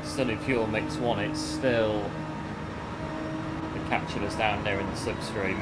Still in fuel mix 1, it's still catching us down there in the slipstream.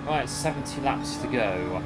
Right, 70 laps to go.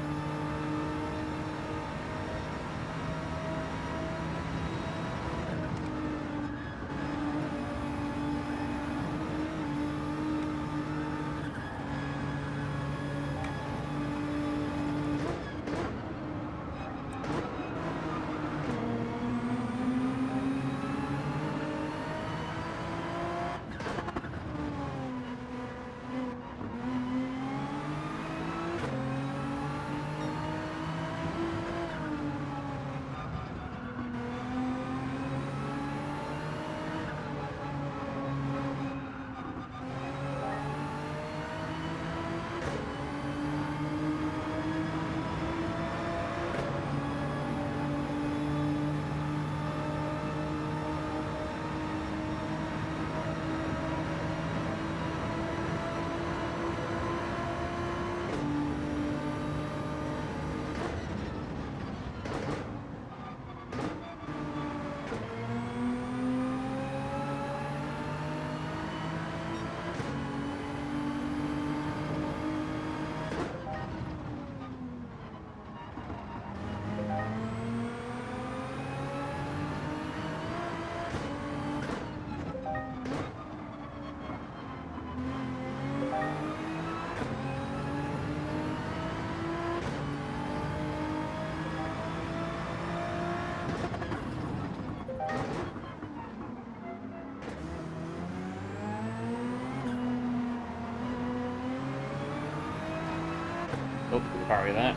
Oh, barrier there.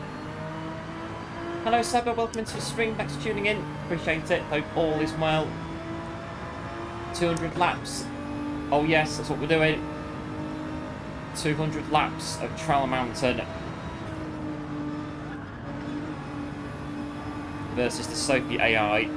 Hello Seba, welcome into the stream, thanks for tuning in. Appreciate it, hope all is well. 200 laps. Oh yes, that's what we're doing. 200 laps of Trowel Mountain versus the Sophy AI.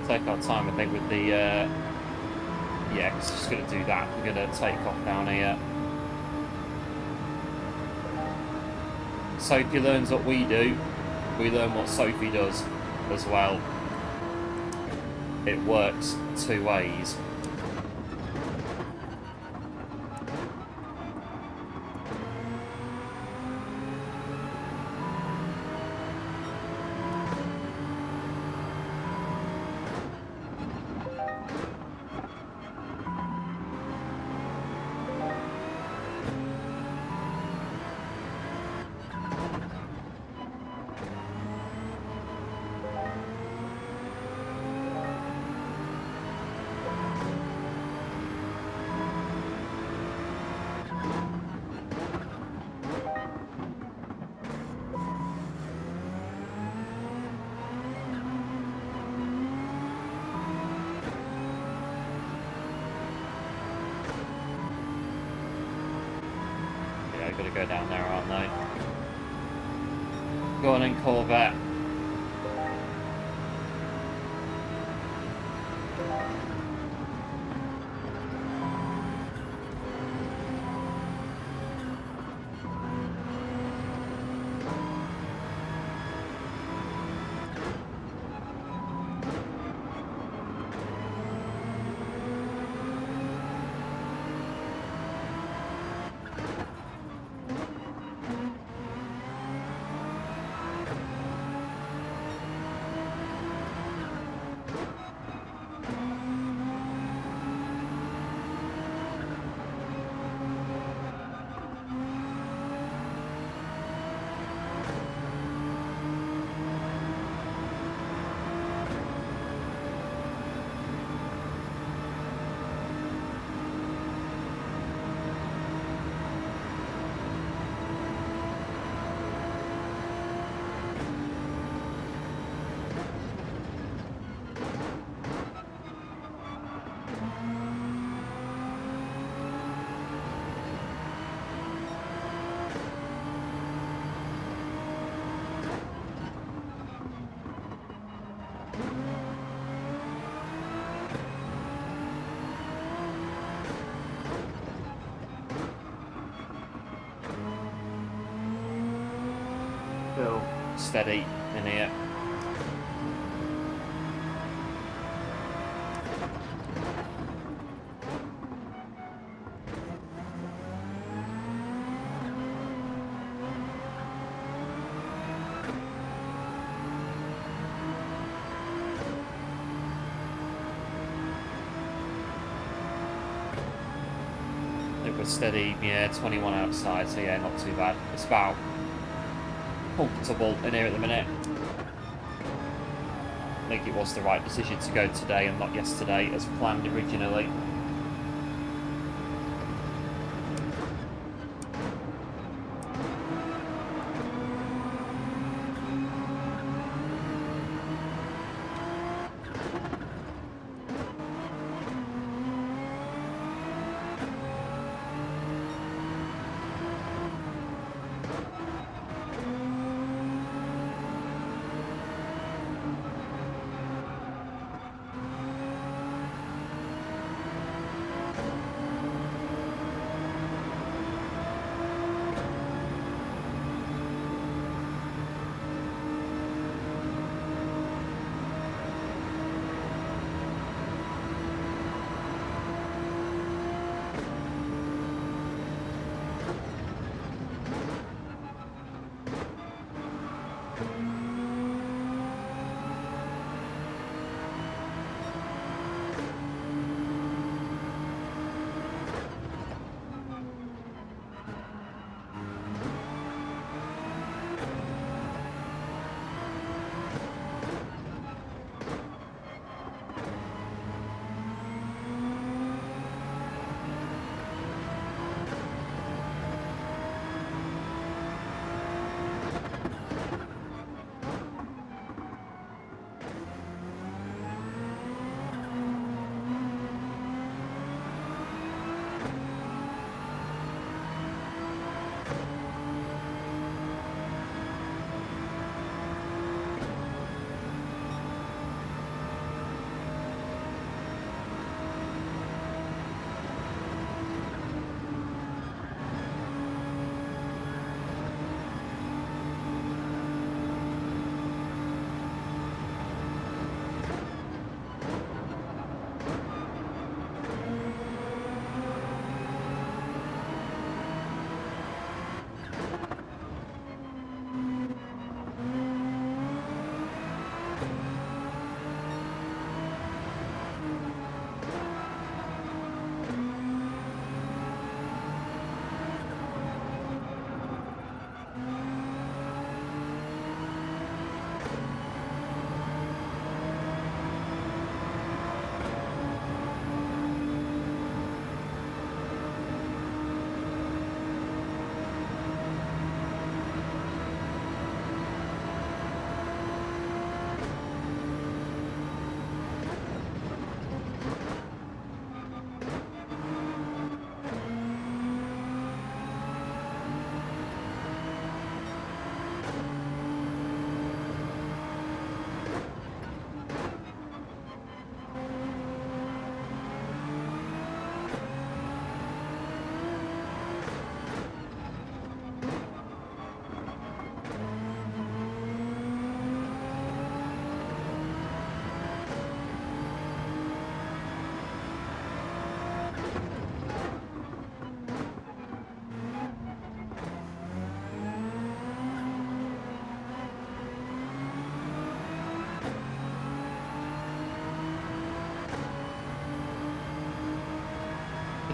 Take our time, I think, with the yeah, because just going to do that. We're going to take off down here. Sophie learns what we do. We learn what Sophie does as well. It works two ways. Got to go down there, aren't they? Go on in, Corvette. Feel steady in here. It was steady, yeah, 21 outside, so yeah, not too bad. It's about comfortable in here at the minute. I think it was the right decision to go today and not yesterday as planned originally.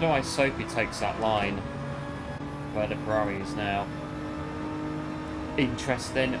don't know why Sophy takes that line where the Ferrari is now. Interesting.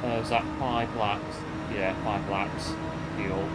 Was that 5 laps? Yeah, 5 laps. Fuel.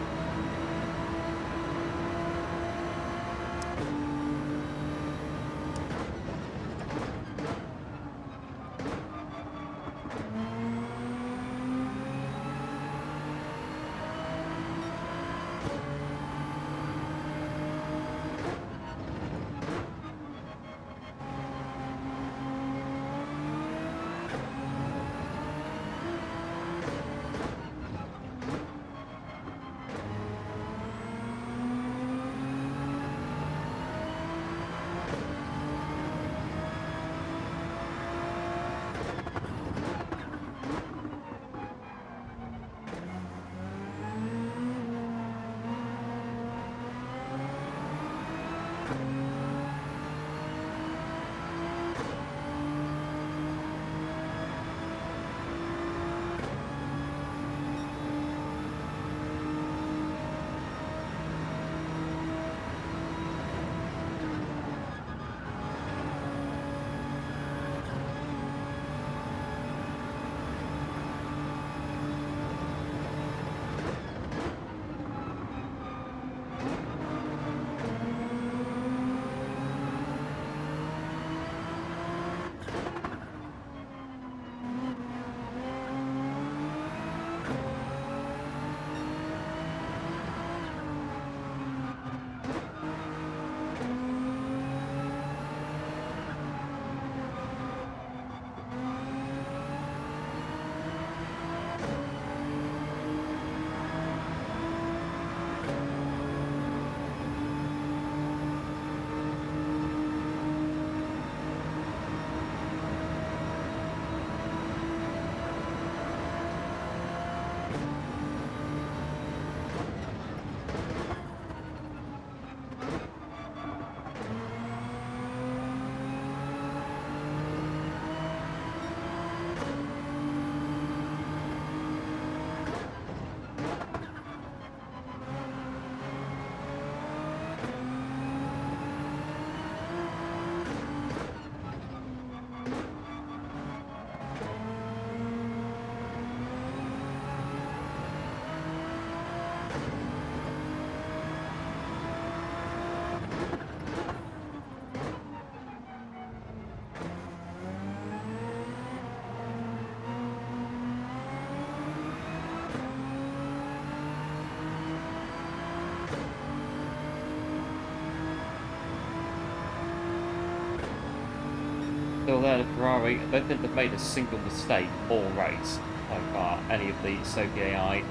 Still there, the Ferrari. I don't think they've made a single mistake all race so far, any of the Sophy AI.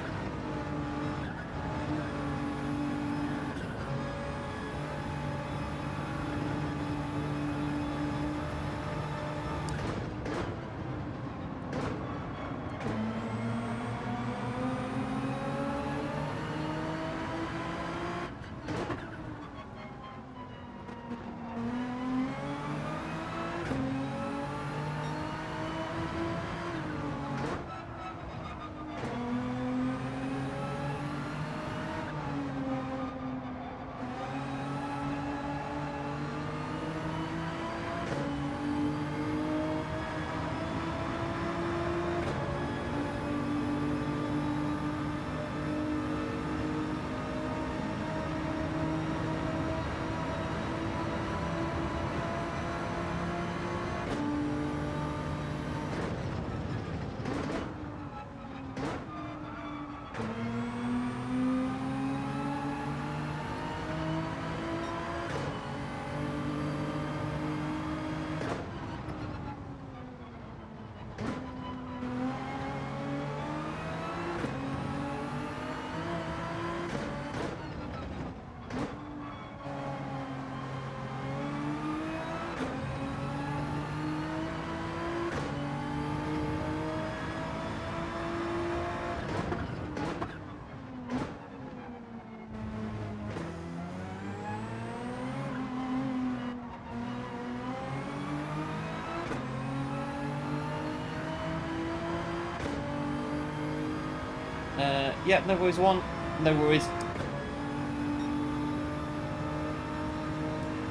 Yeah, no worries, one. No worries.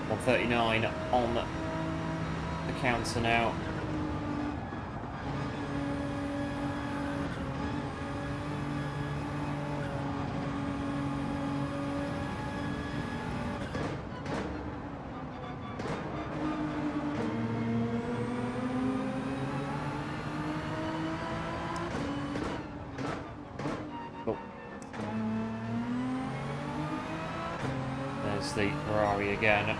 139 on the counter now. Oh. There's the Ferrari again.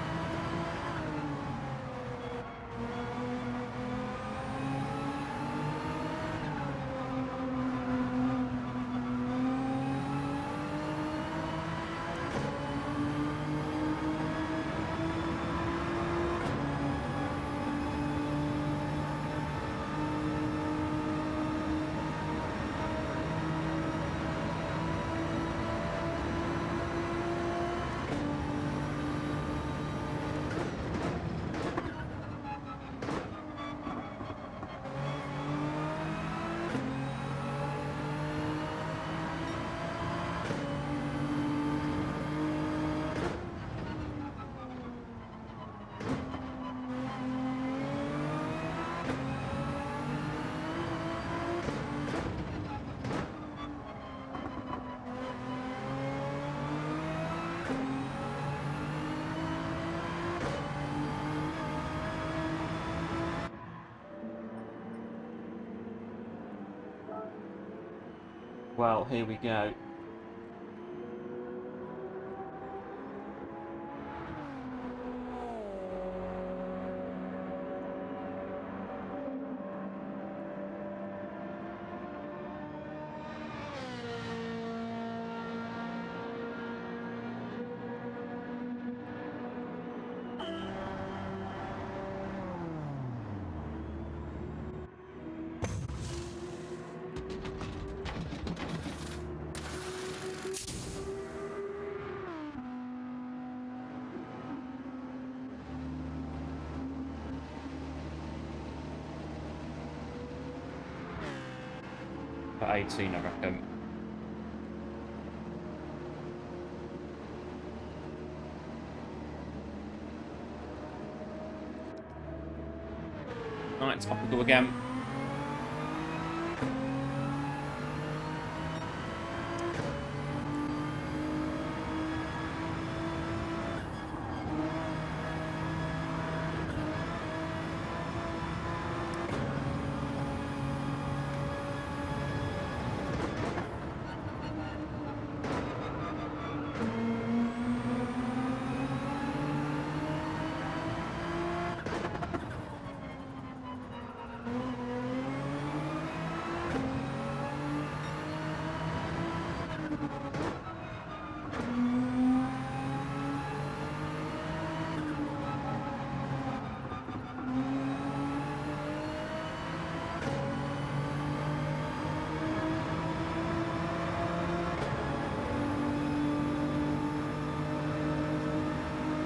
Well, here we go. For 18, I reckon. Right, off we go again.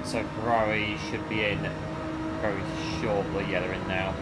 So Ferrari should be in very shortly. Yeah, they're in now.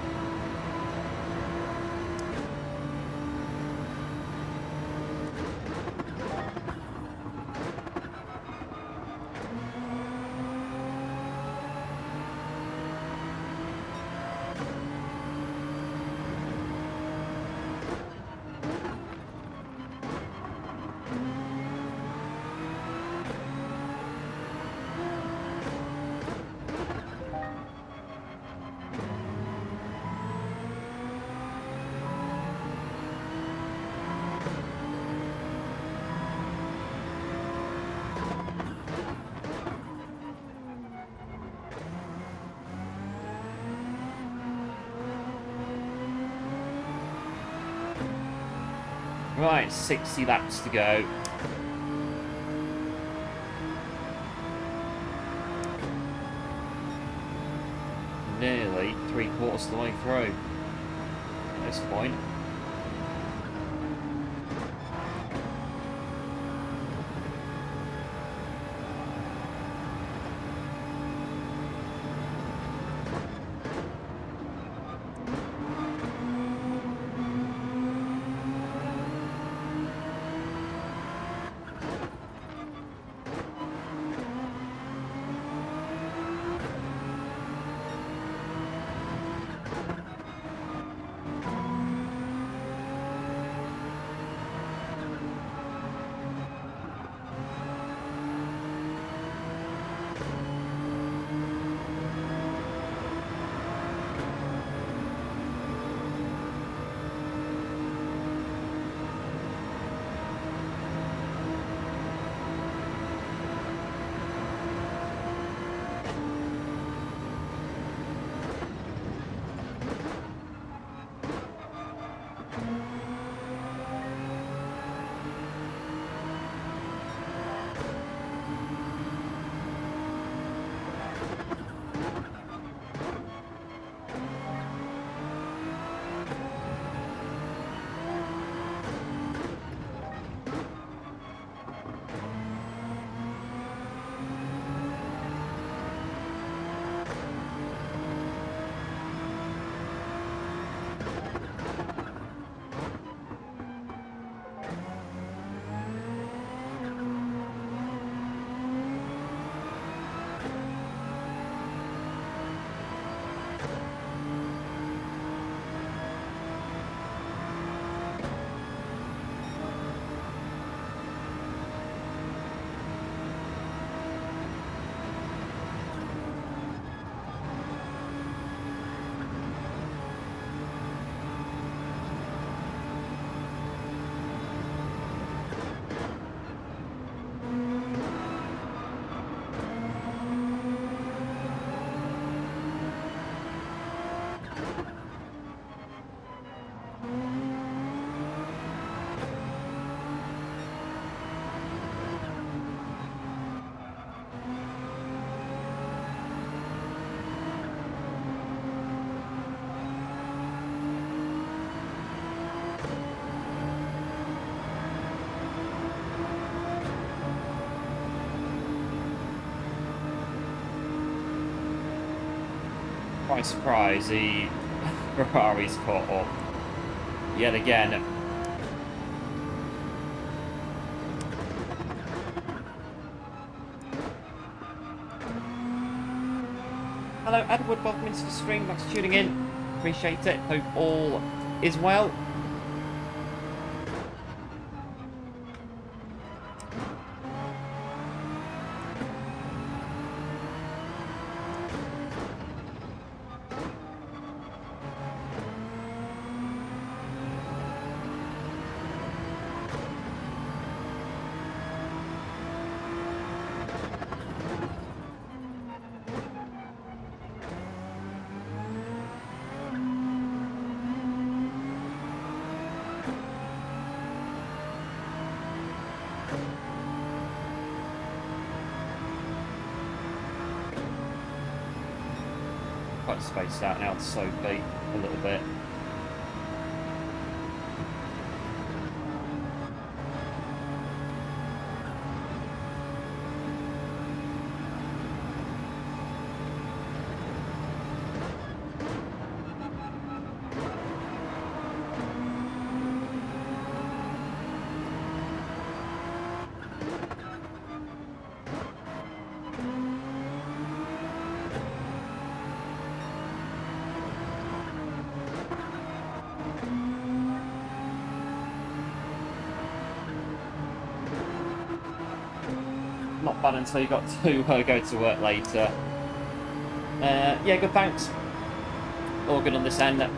Right, 60 laps to go. Nearly 3/4 of the way through at this point. quite surprised the Ferrari's caught up yet again. Hello Edward, welcome into the stream, thanks for tuning in. Appreciate it, hope all is well. Quite spaced out now to Sophy a little bit. Not bad until you got to go to work later. Yeah, good, thanks. All good on this end.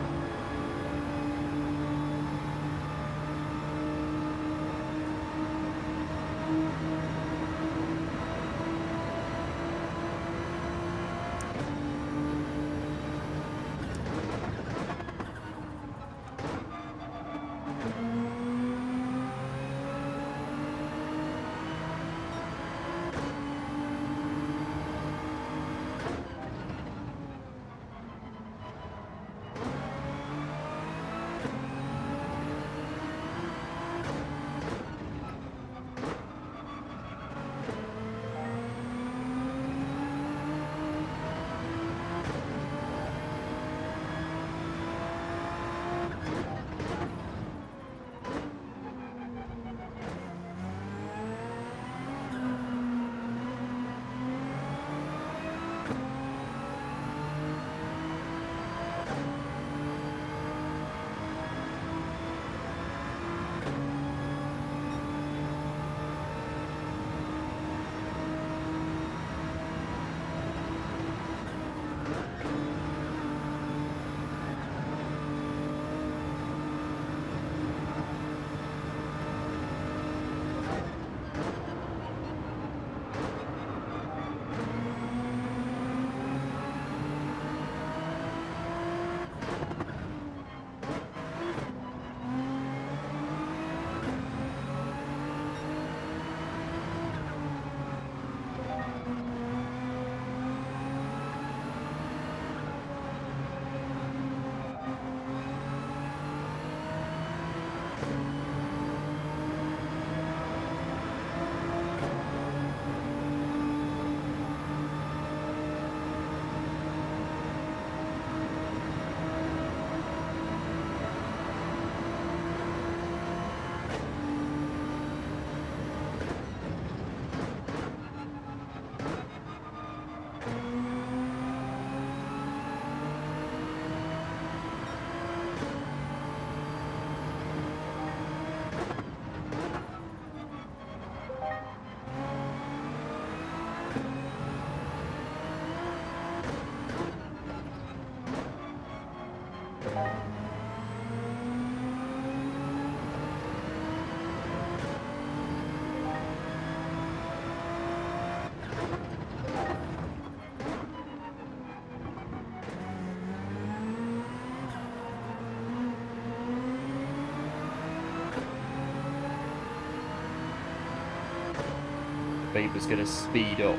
Beaver's going to speed up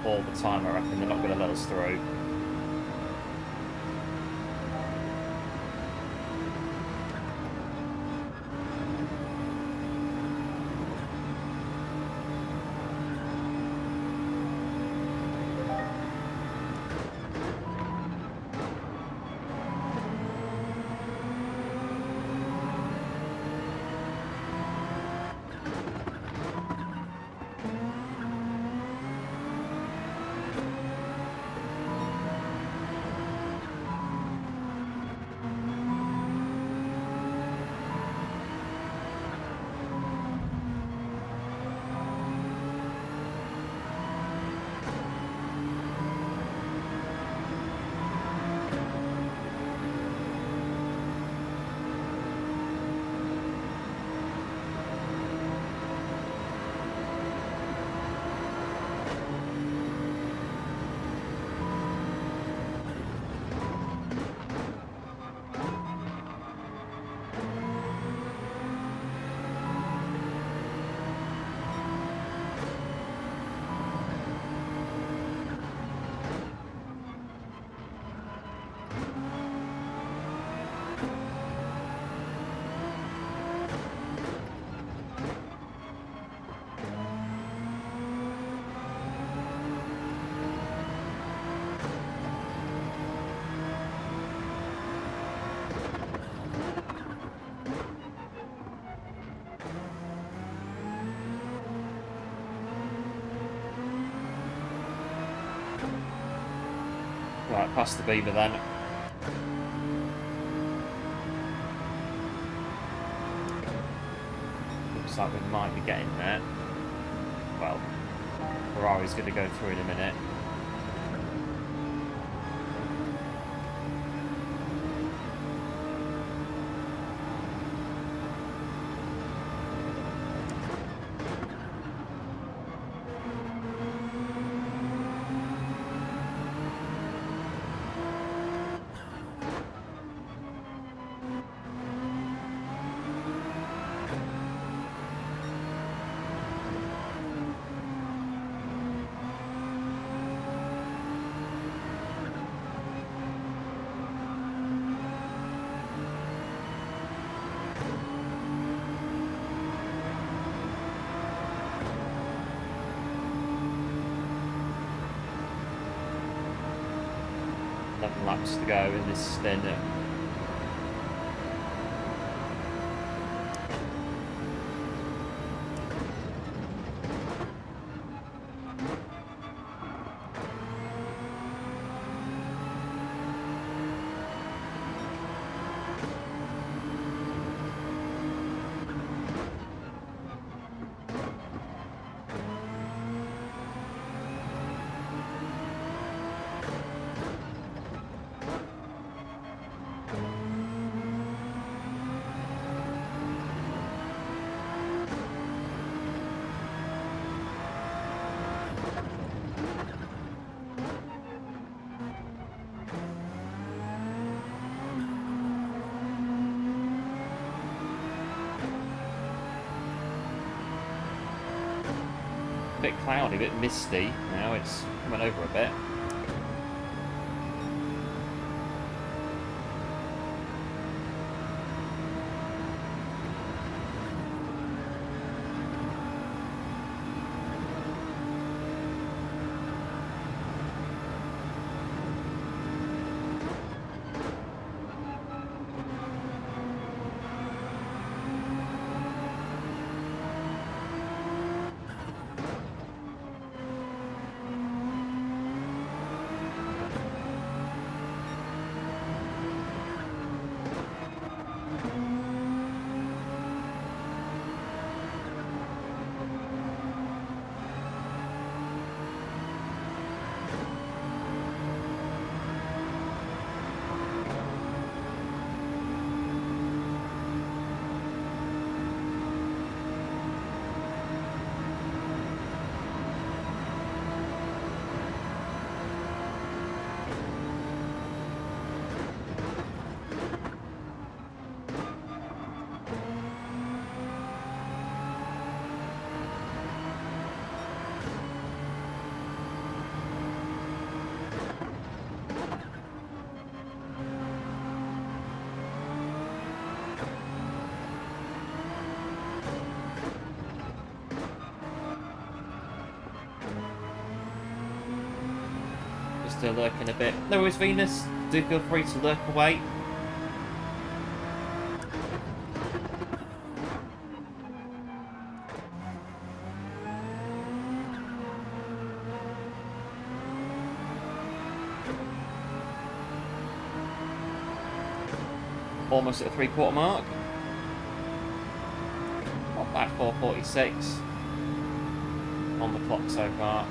all the time, I reckon. They're not going to let us through. past the beamer then. Looks like we might be getting there. Well, Ferrari's going to go through in a minute. Laps to go in this stint. A bit cloudy, a bit misty. Now it's coming over a bit. Still lurking a bit. No worries, Venus. Do feel free to lurk away. Almost at the 3/4 mark. Not bad, 4:46 on the clock so far.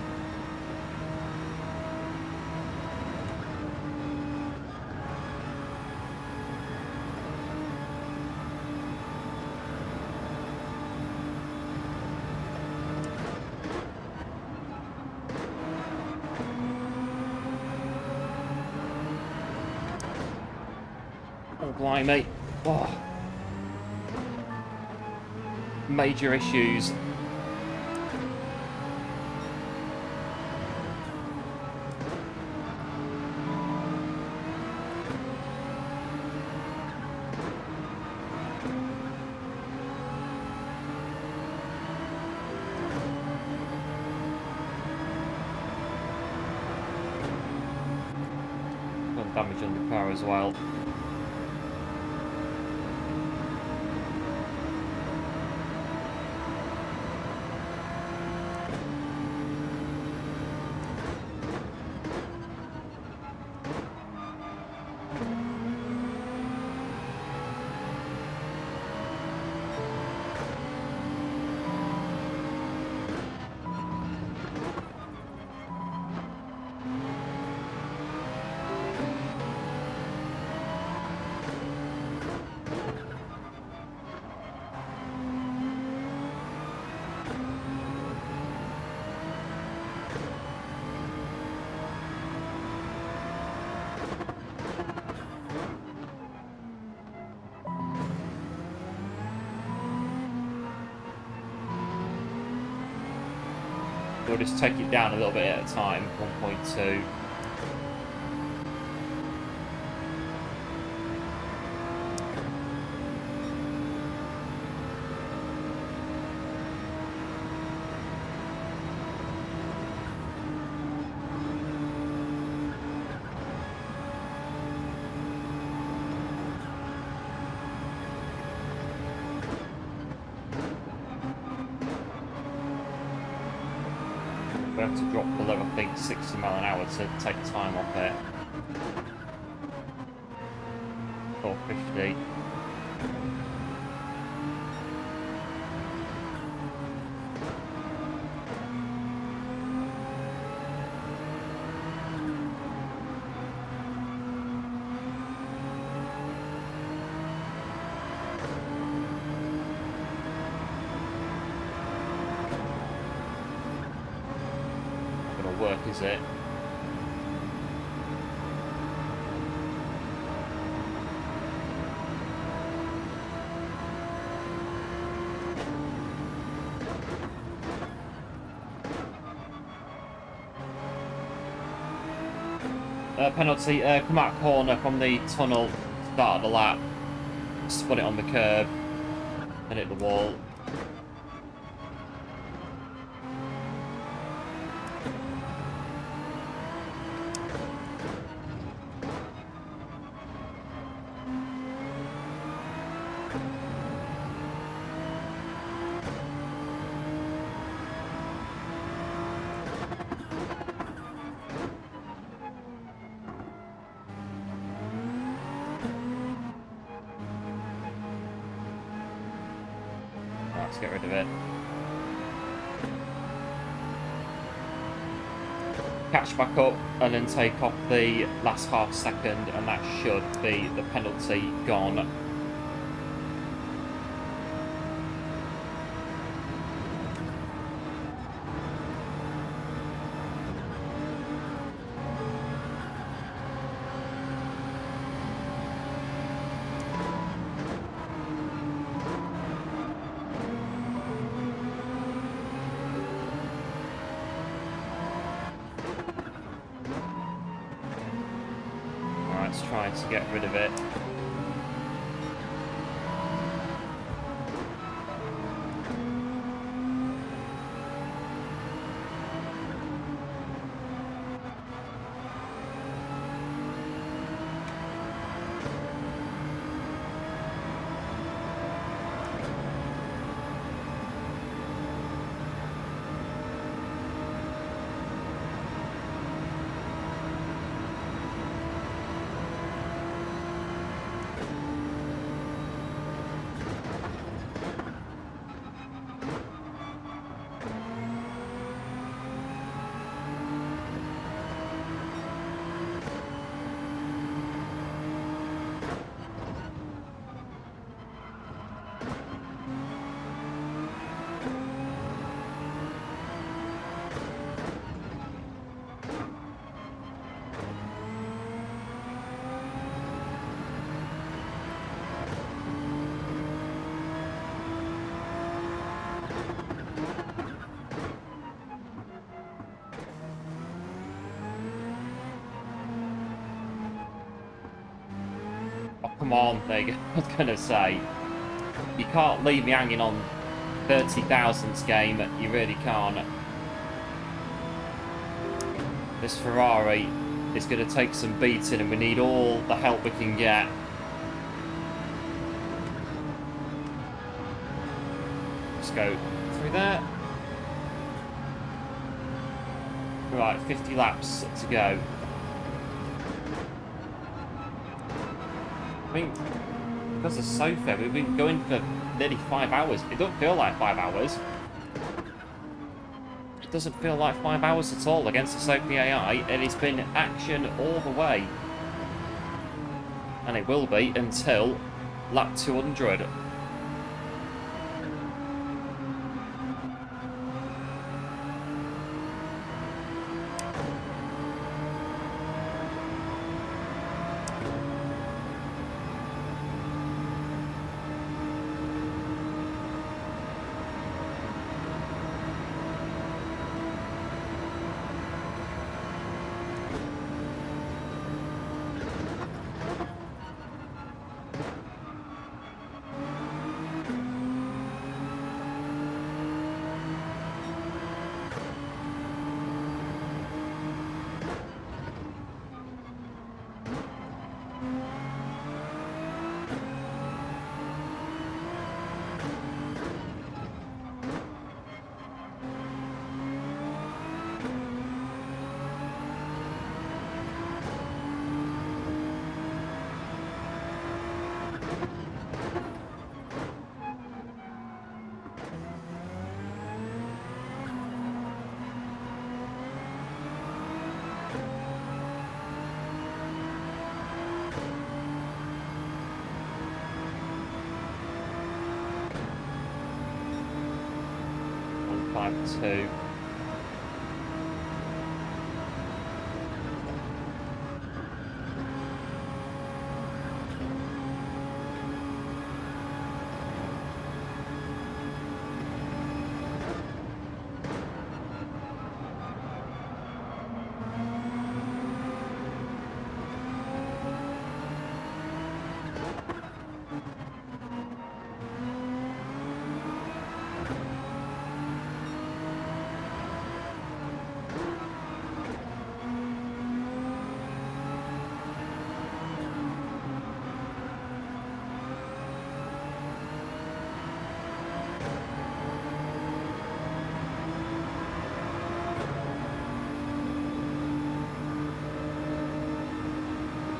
Blimey. Oh. Major issues. Got damage on the car as well. We'll just take it down a little bit at a time. 1.2. We have to drop below, I think, 60 mile an hour to take time off it. 450. Work, is it? Penalty, come out corner from the tunnel, start of the lap, spun it on the curb, and hit the wall. Let's get rid of it. Catch back up and then take off the last half second, and that should be the penalty gone. Trying to get rid of it. Come on, there you go. I was going to say, you can't leave me hanging on 30,000s game. You really can't. This Ferrari is going to take some beating, and we need all the help we can get. Let's go through there. Right, 50 laps to go. I think because of Sophy, we've been going for nearly 5 hours. It don't feel like 5 hours. It doesn't feel like 5 hours at all against the Sophy AI, and it's been action all the way. And it will be until lap 200. 5.2.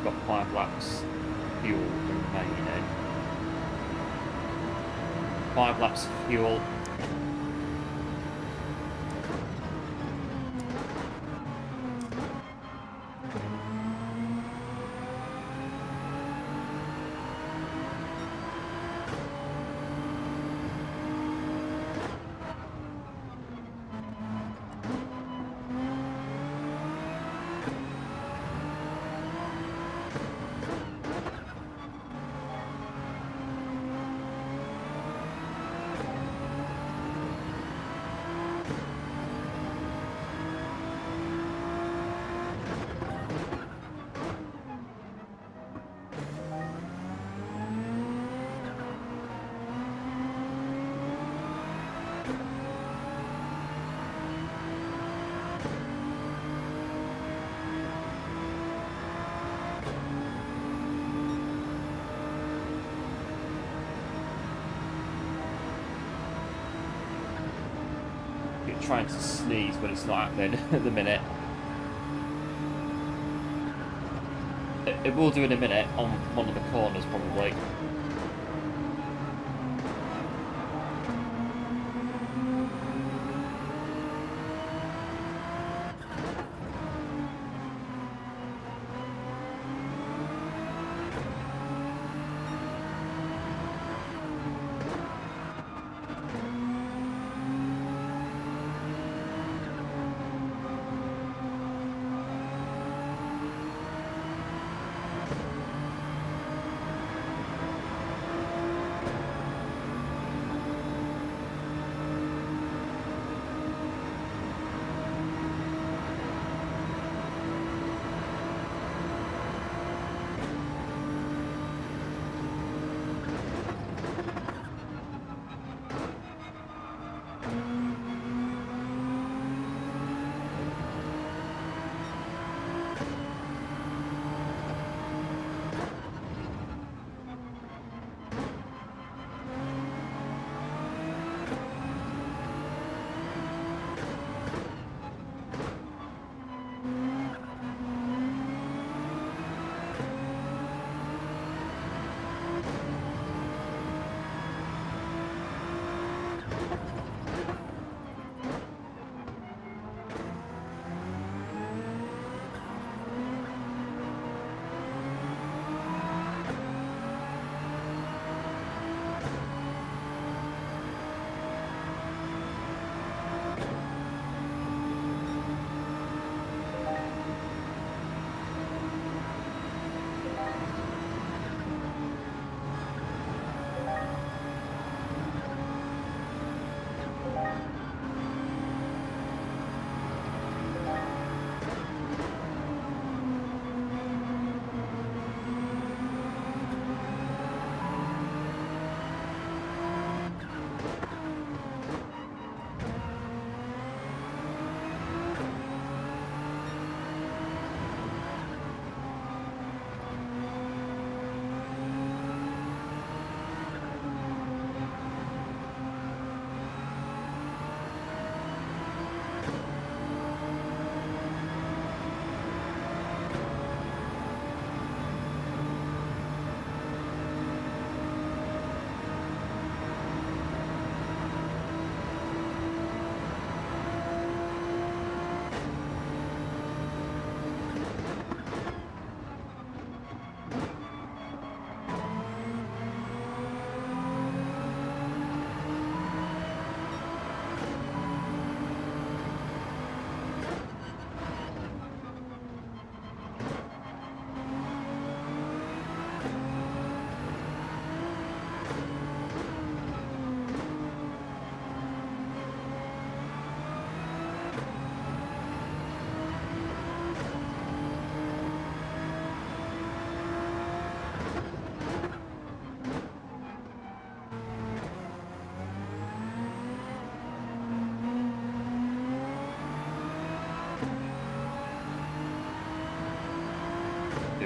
Got 5 laps fuel remaining. 5 laps fuel. Trying to sneeze, but it's not happening at the minute. It will do in a minute on one of the corners, probably.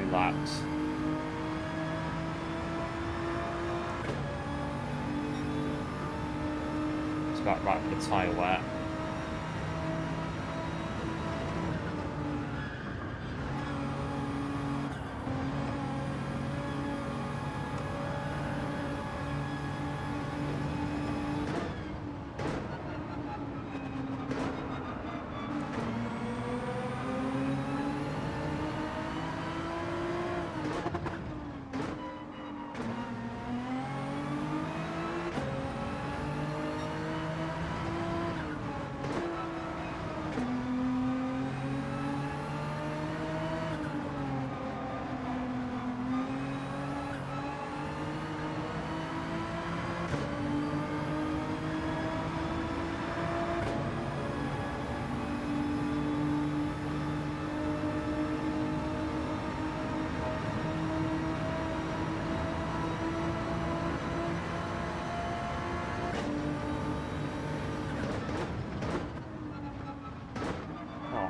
20 laps. It's about right for the tyre wear.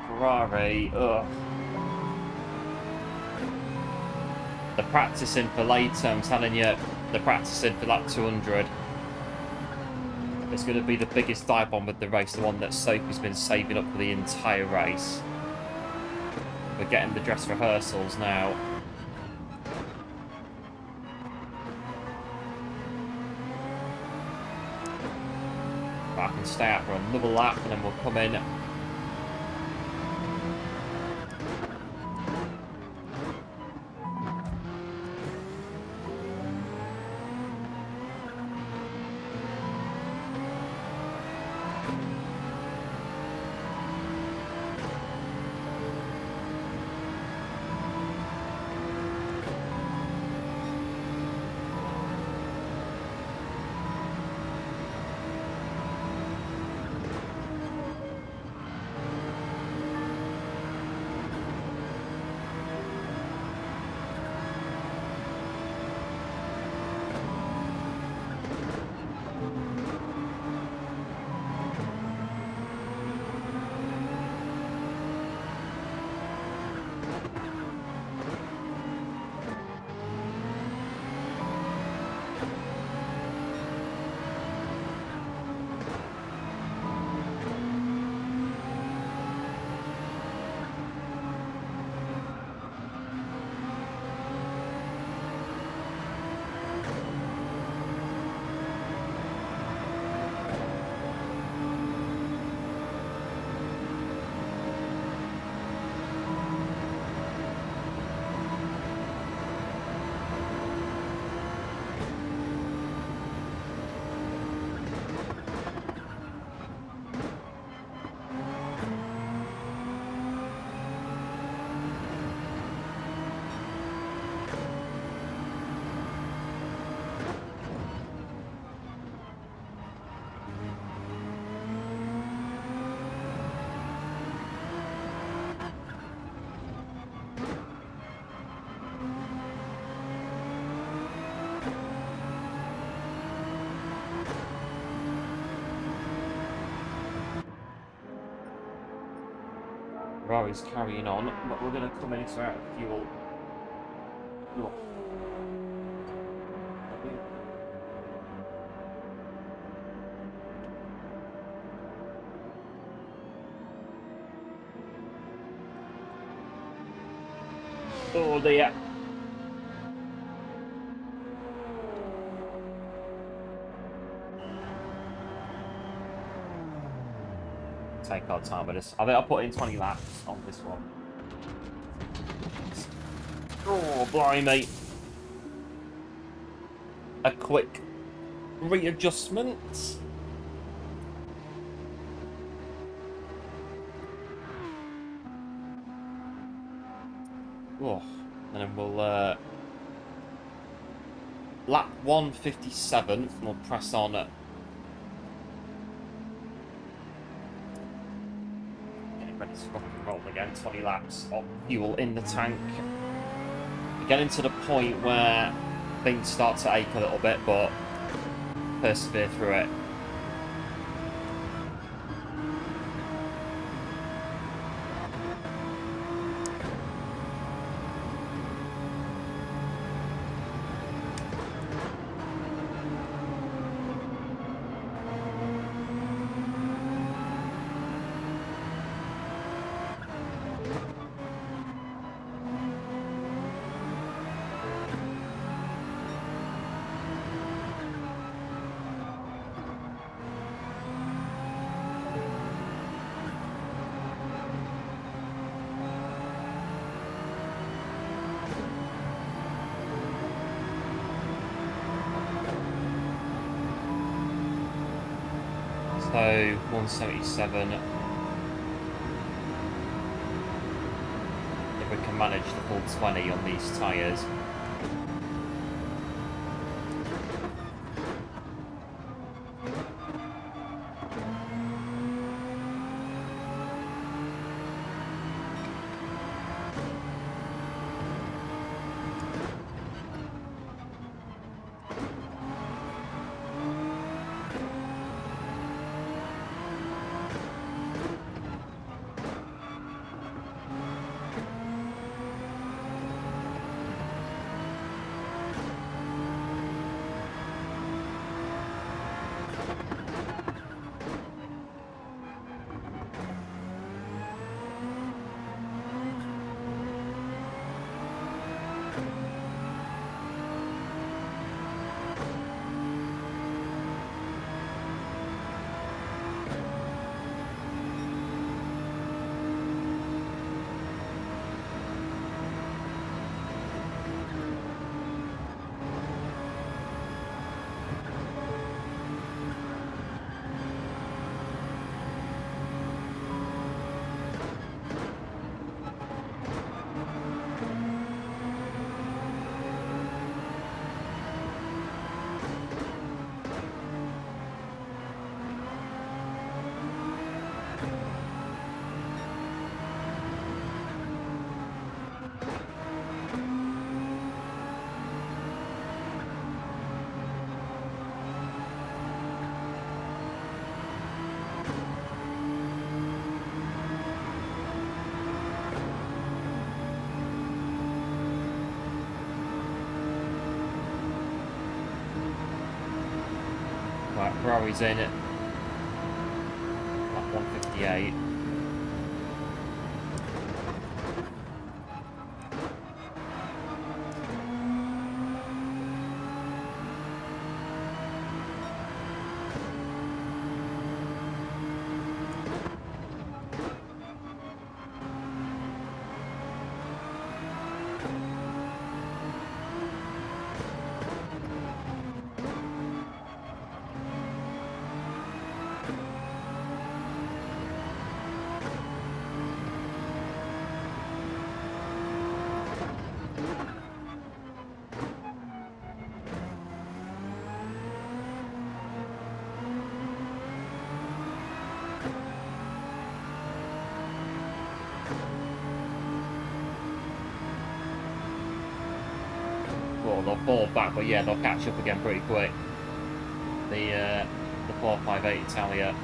Ferrari, ugh. They're practicing for later, I'm telling you. They're practicing for that 200. It's going to be the biggest dive bomb with the race, the one that Sophie's been saving up for the entire race. We're getting the dress rehearsals now. But I can stay out for another lap and then we'll come in. Ferrari's carrying on, but we're going to come into out of fuel. Oh. Oh dear. Take our time with this. I think I'll put in 20 laps on this one. Oh, blimey. A quick readjustment. Oh, and then we'll lap 157 and we'll press on at ready to rock and roll again. 20 laps of fuel in the tank. We're getting to the point where things start to ache a little bit, but persevere through it. So 177. If we can manage the full 20 on these tyres. Right, Ferrari's in at 158. Well, they'll fall back, but yeah, they'll catch up again pretty quick. The 458 Italia.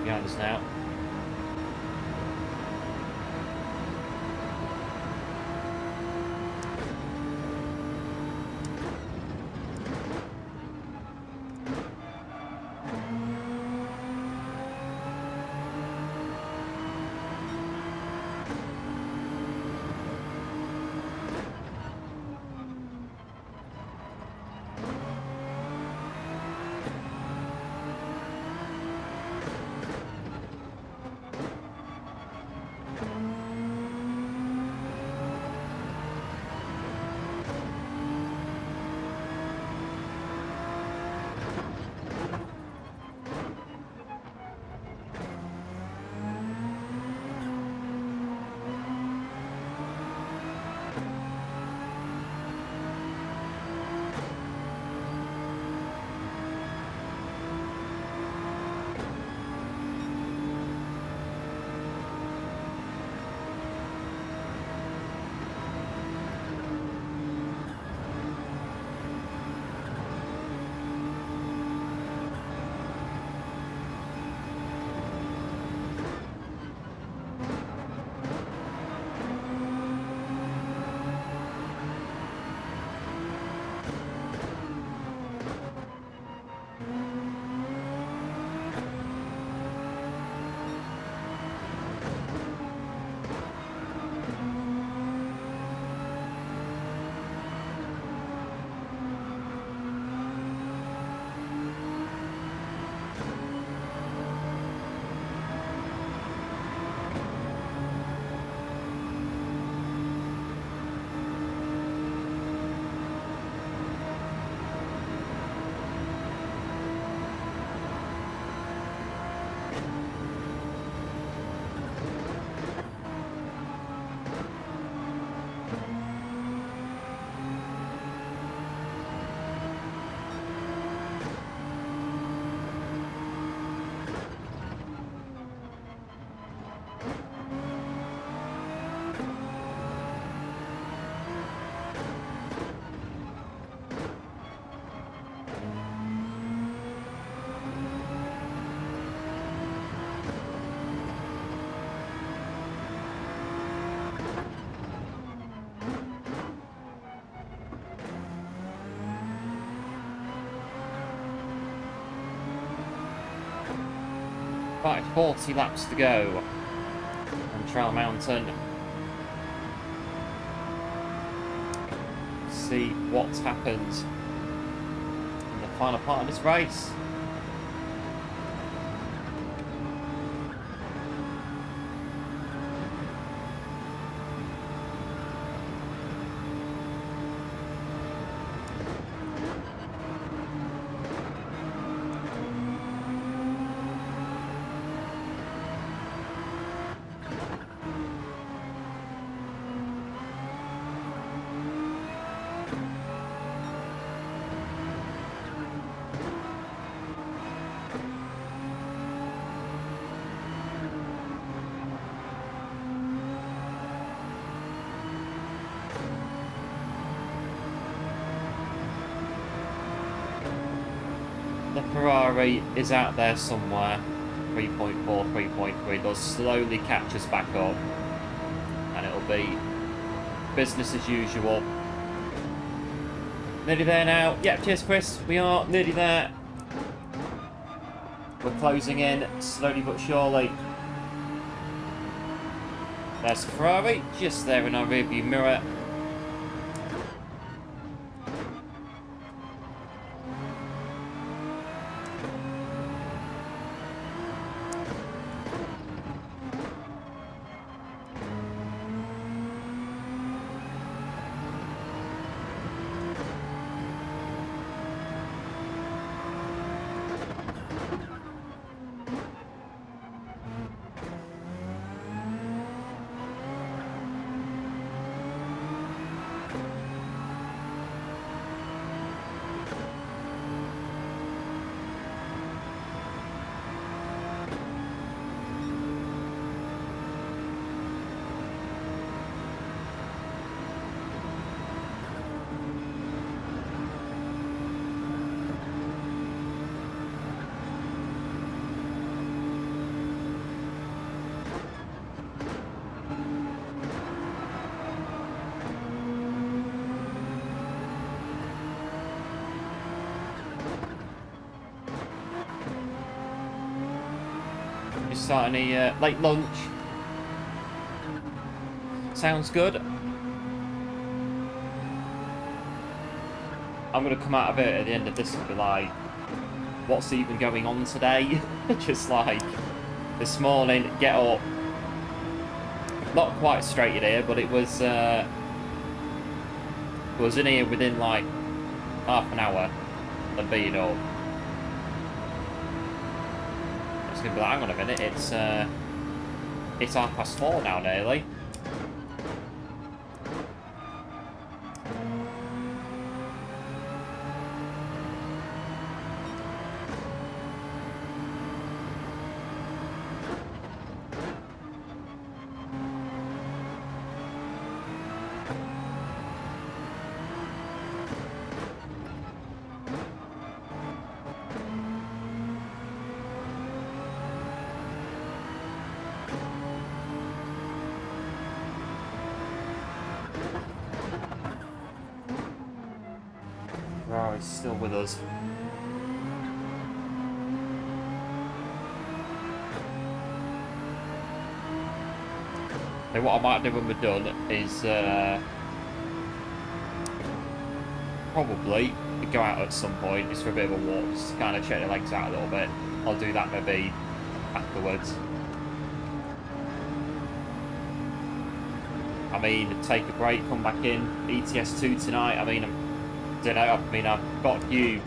Behind us now. Right, 40 laps to go on Trail Mountain. See what happens in the final part of this race. The Ferrari is out there somewhere. 3.4, 3.3. They'll slowly catch us back up. And it'll be business as usual. Nearly there now. Yep, cheers Chris. We are nearly there. We're closing in, slowly but surely. There's Ferrari, just there in our rearview mirror. Starting a late lunch. Sounds good. I'm going to come out of it at the end of this and be like, what's even going on today? Just like, this morning, get up. Not quite straight in here, but it was in here within like half an hour of being up. Gonna be like, hang on a minute, it's 4:30 now nearly. Oh, he's still with us. Now what I might do when we're done is probably go out at some point just for a bit of a walk, just to kind of check the legs out a little bit. I'll do that maybe afterwards. I mean, take a break, come back in, ETS2 tonight. I mean, I've got a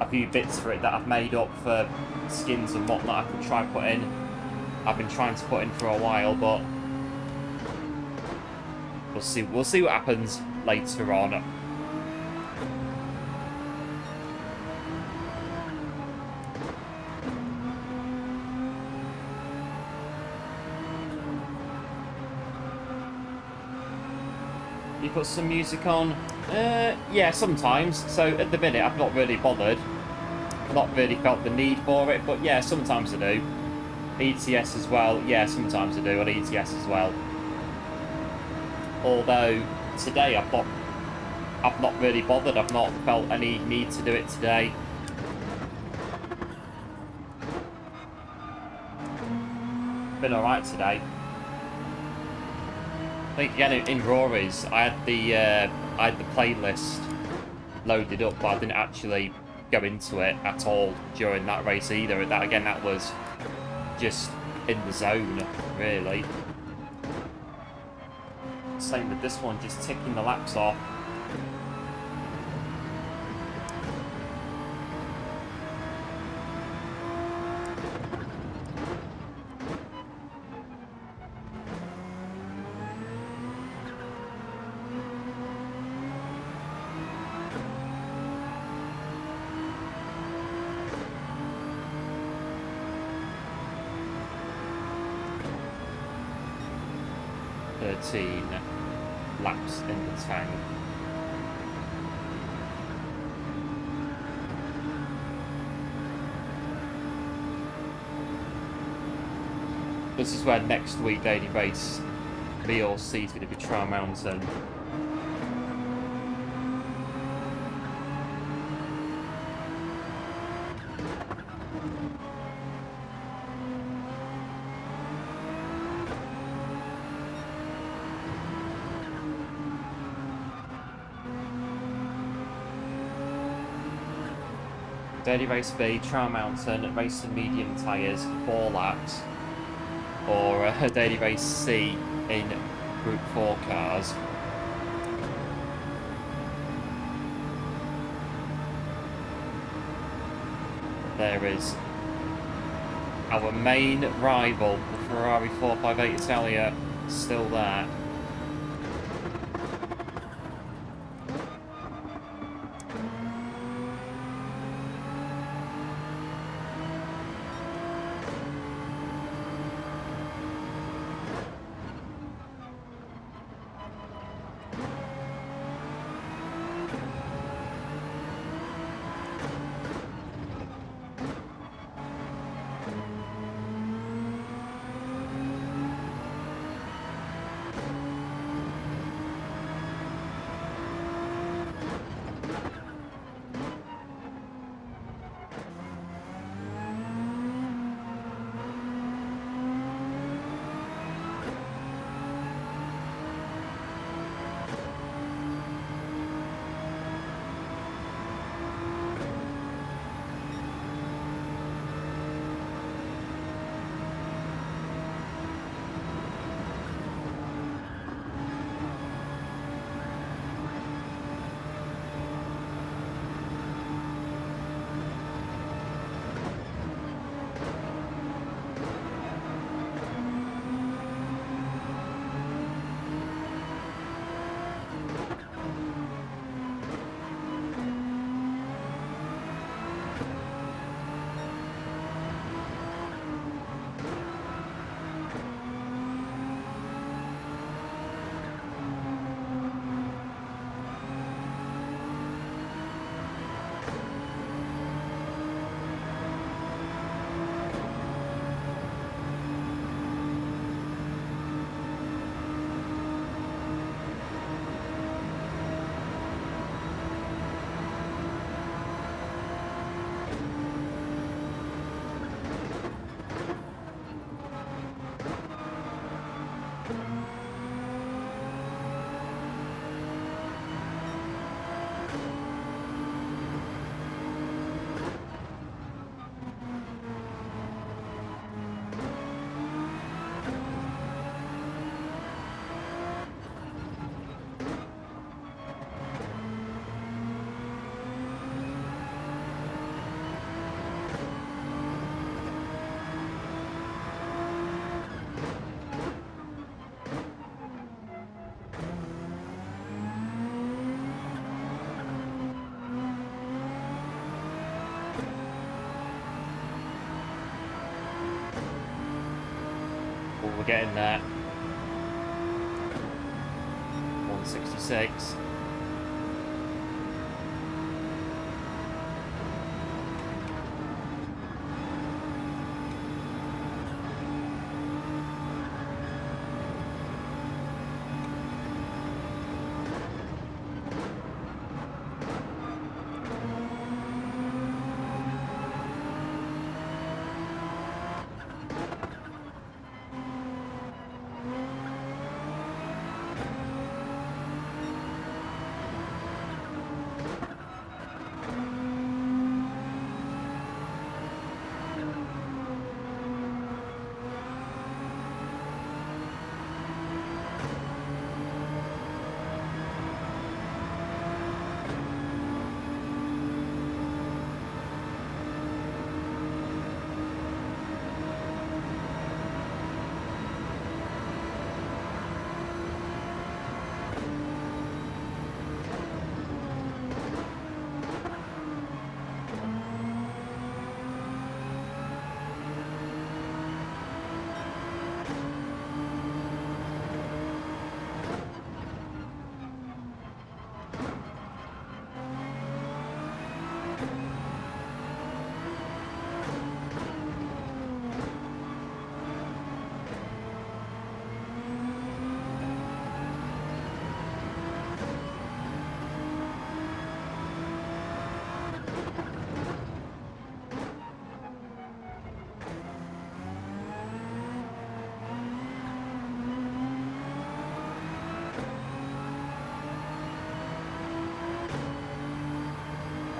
few bits for it that I've made up for skins and whatnot I could try put in. I've been trying to put in for a while, but we'll see what happens later on. You put some music on? Yeah, sometimes. So at the minute, I've not really bothered. I've not really felt the need for it, but yeah, sometimes I do. ETS as well. Yeah, sometimes I do on ETS as well. Although today I've not really bothered. I've not felt any need to do it today. Been alright today. I think again in Rory's, I had the playlist loaded up, but I didn't actually go into it at all during that race either. That was just in the zone, really. Same with this one, just ticking the laps off. Laps in the tank. This is where next week daily race B or C is going to be Trial Mountain. Daily race B, Trial Mountain, racing medium tyres, 4 laps. Or daily race C in Group 4 cars. There is our main rival, the Ferrari 458 Italia, still there. We're getting there. 166.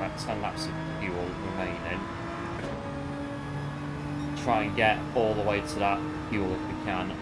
Right, 10 laps of fuel remaining. Try and get all the way to that fuel if we can.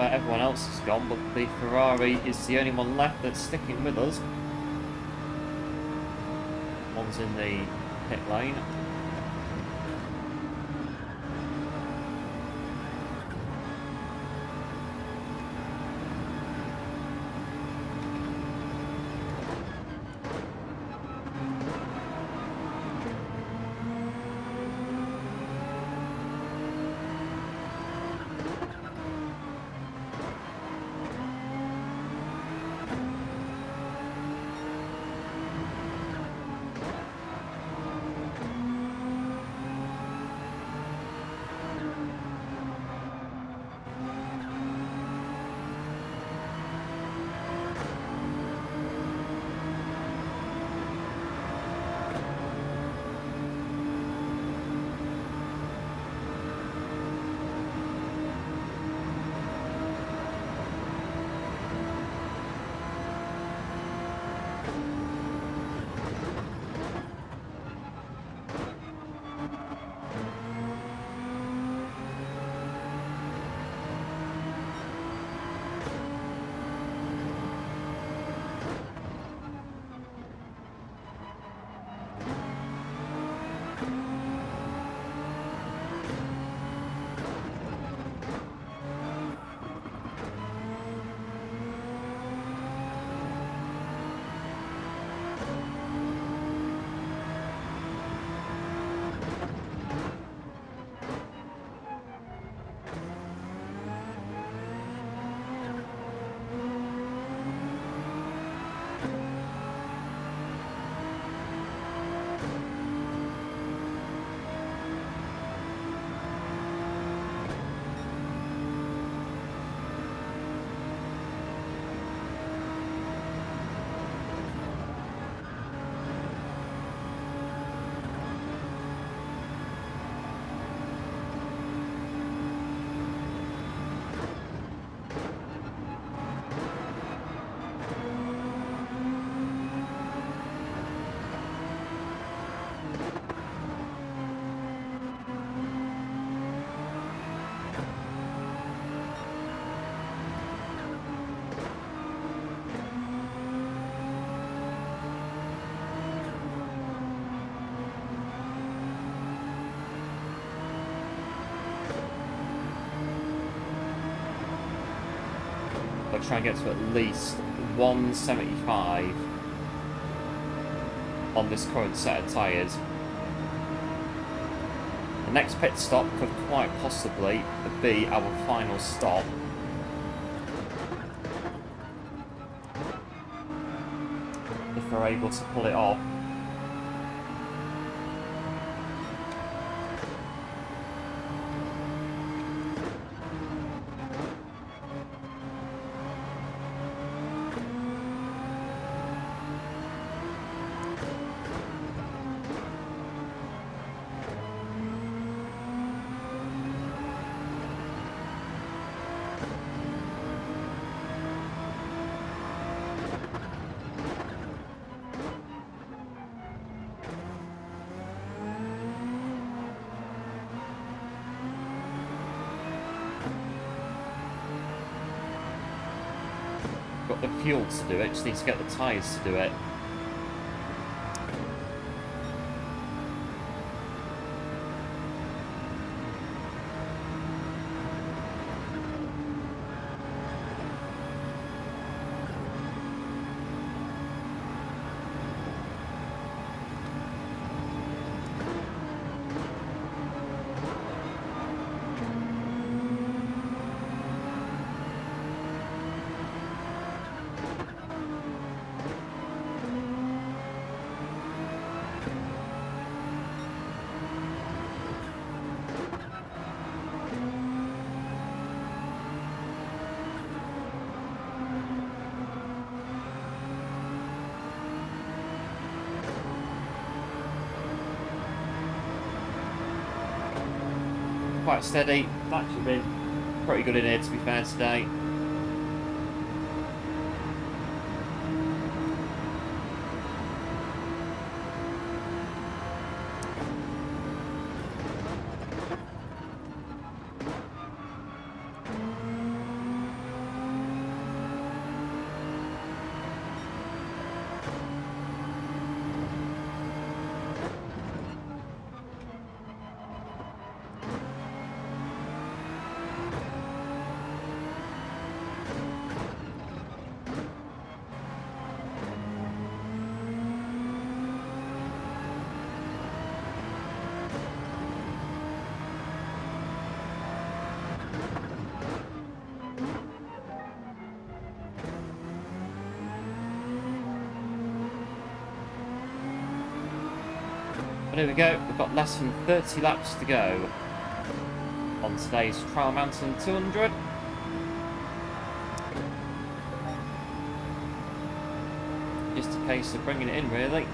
where everyone else has gone, but the Ferrari is the only one left that's sticking with us. One's in the pit lane. I'll try and get to at least 175 on this current set of tyres. The next pit stop could quite possibly be our final stop. If we're able to pull it off. Got the fuel to do it, just need to get the tyres to do it. Quite steady. It's actually been pretty good in here, to be fair, today. There we go. We've got less than 30 laps to go on today's Trial Mountain 200. Just a case of bringing it in, really.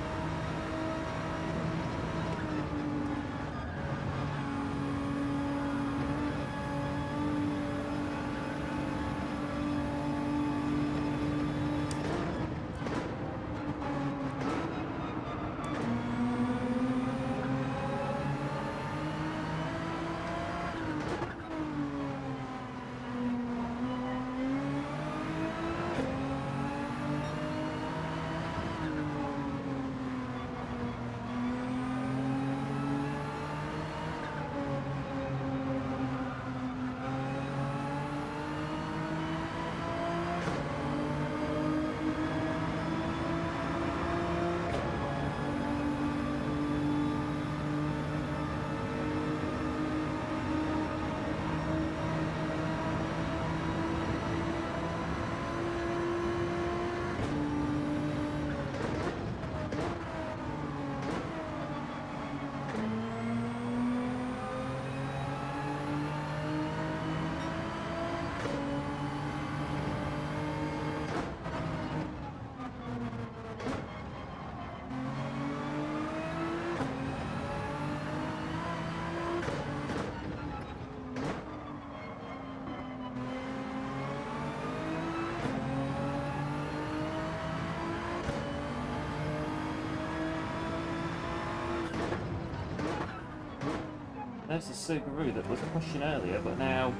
There's the Subaru that was pushing earlier, but now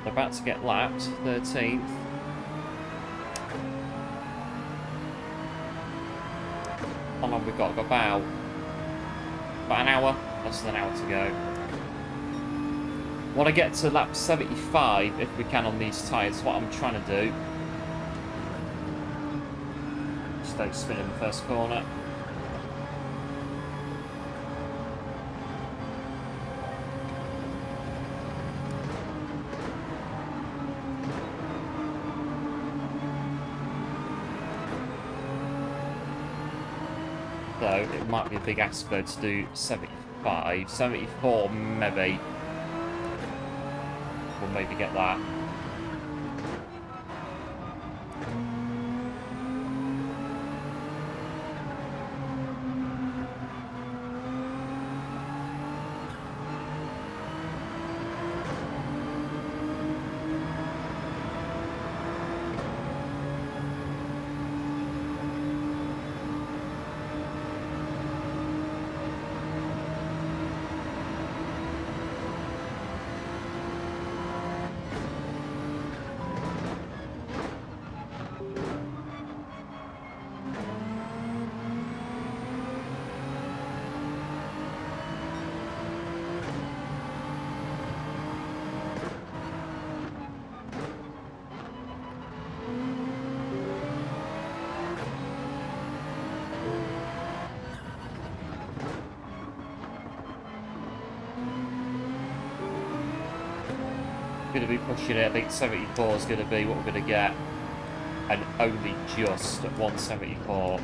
they're about to get lapped, 13th. How long we've got? About an hour, less than an hour to go. Want to get to lap 75 if we can on these tyres, what I'm trying to do. Stay spin in the first corner. So it might be a big ask though to do 75, 74 maybe. We'll maybe get that. Going to be pushing it. I think 74 is going to be what we're going to get, and only just at 174.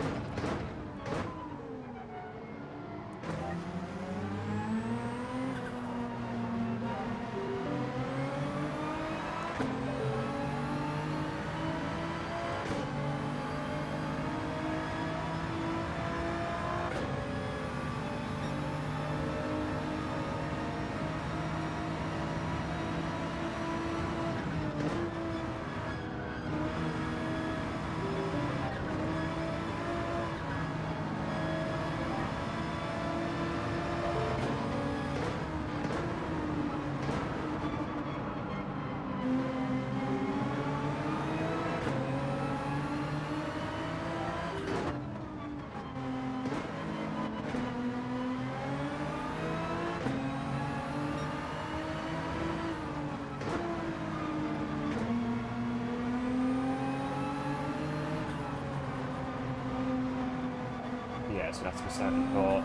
Yeah, so that's for 74.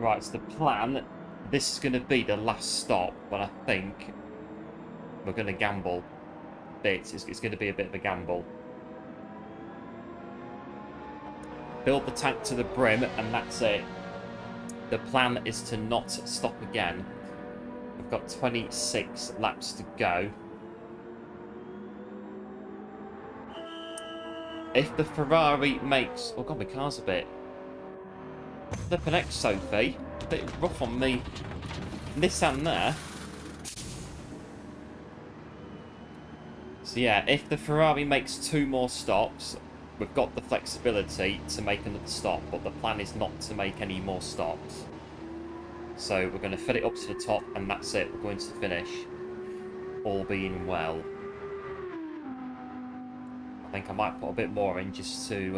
Right, so the plan, this is going to be the last stop, but I think we're going to gamble a bit. It's going to be a bit of a gamble. Build the tank to the brim, and that's it. The plan is to not stop again. We've got 26 laps to go. If the Ferrari makes... Oh god, my car's a bit... Flippin' X, Sophie. A bit rough on me. Nissan there. So yeah, if the Ferrari makes 2 more stops, we've got the flexibility to make another stop, but the plan is not to make any more stops. So we're going to fill it up to the top, and that's it. We're going to the finish. All being well. I think I might put a bit more in just to...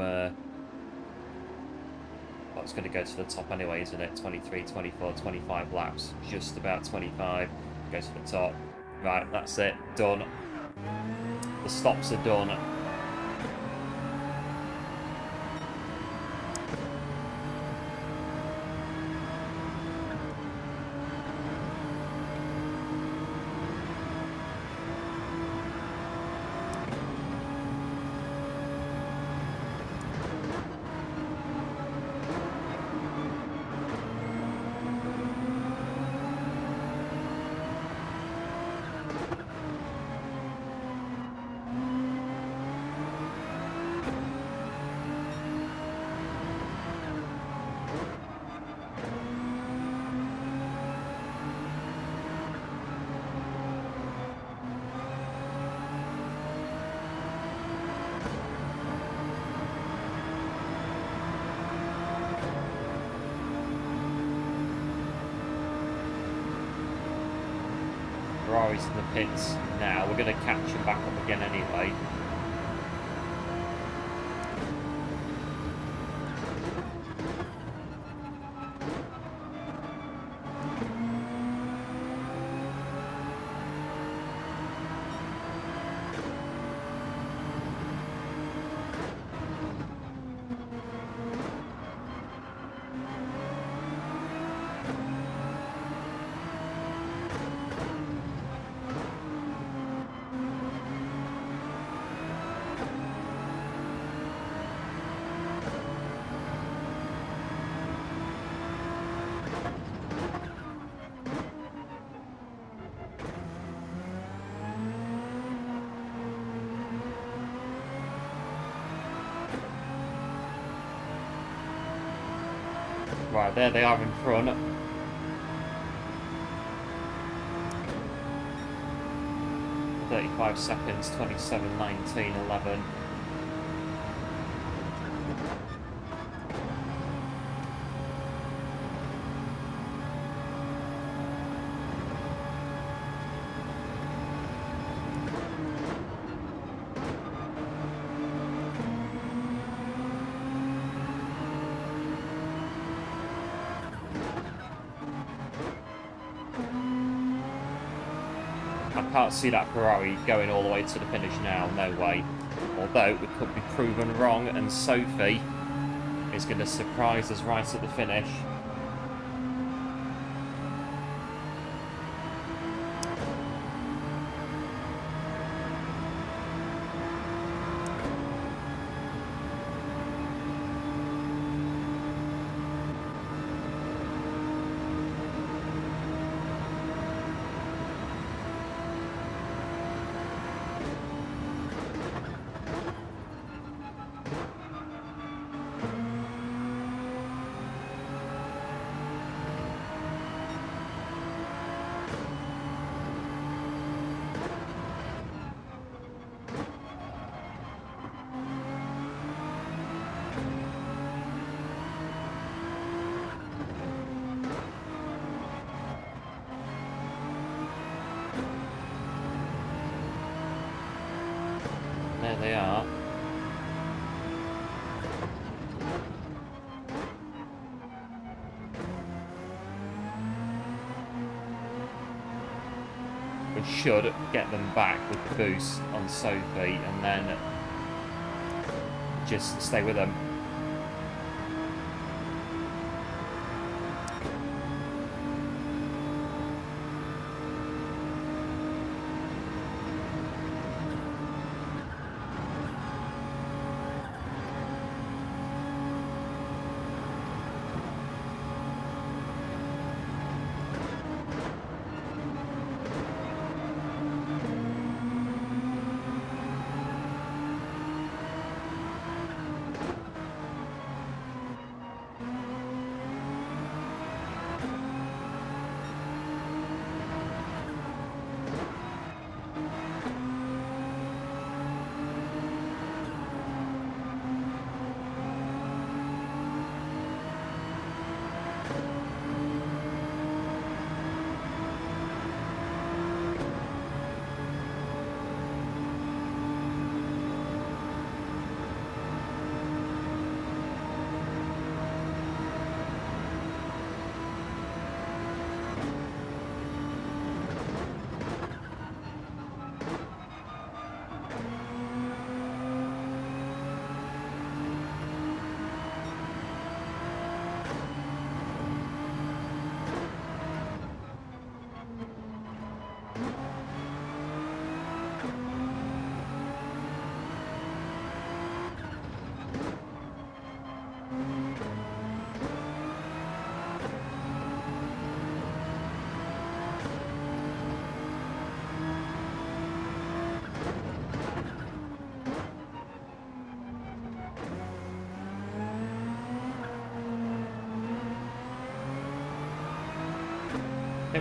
well, it's going to go to the top anyway, isn't it? 23, 24, 25 laps. Just about 25. Go to the top. Right, that's it. Done. The stops are done. Ferrari's in the pits now. We're going to catch him back up again anyway. Right, there they are in front. .35 seconds, 27, 19, 11. I can't see that Ferrari going all the way to the finish now, no way. Although, we could be proven wrong, and Sophie is going to surprise us right at the finish. There they are. We should get them back with the boost on Sophie and then just stay with them.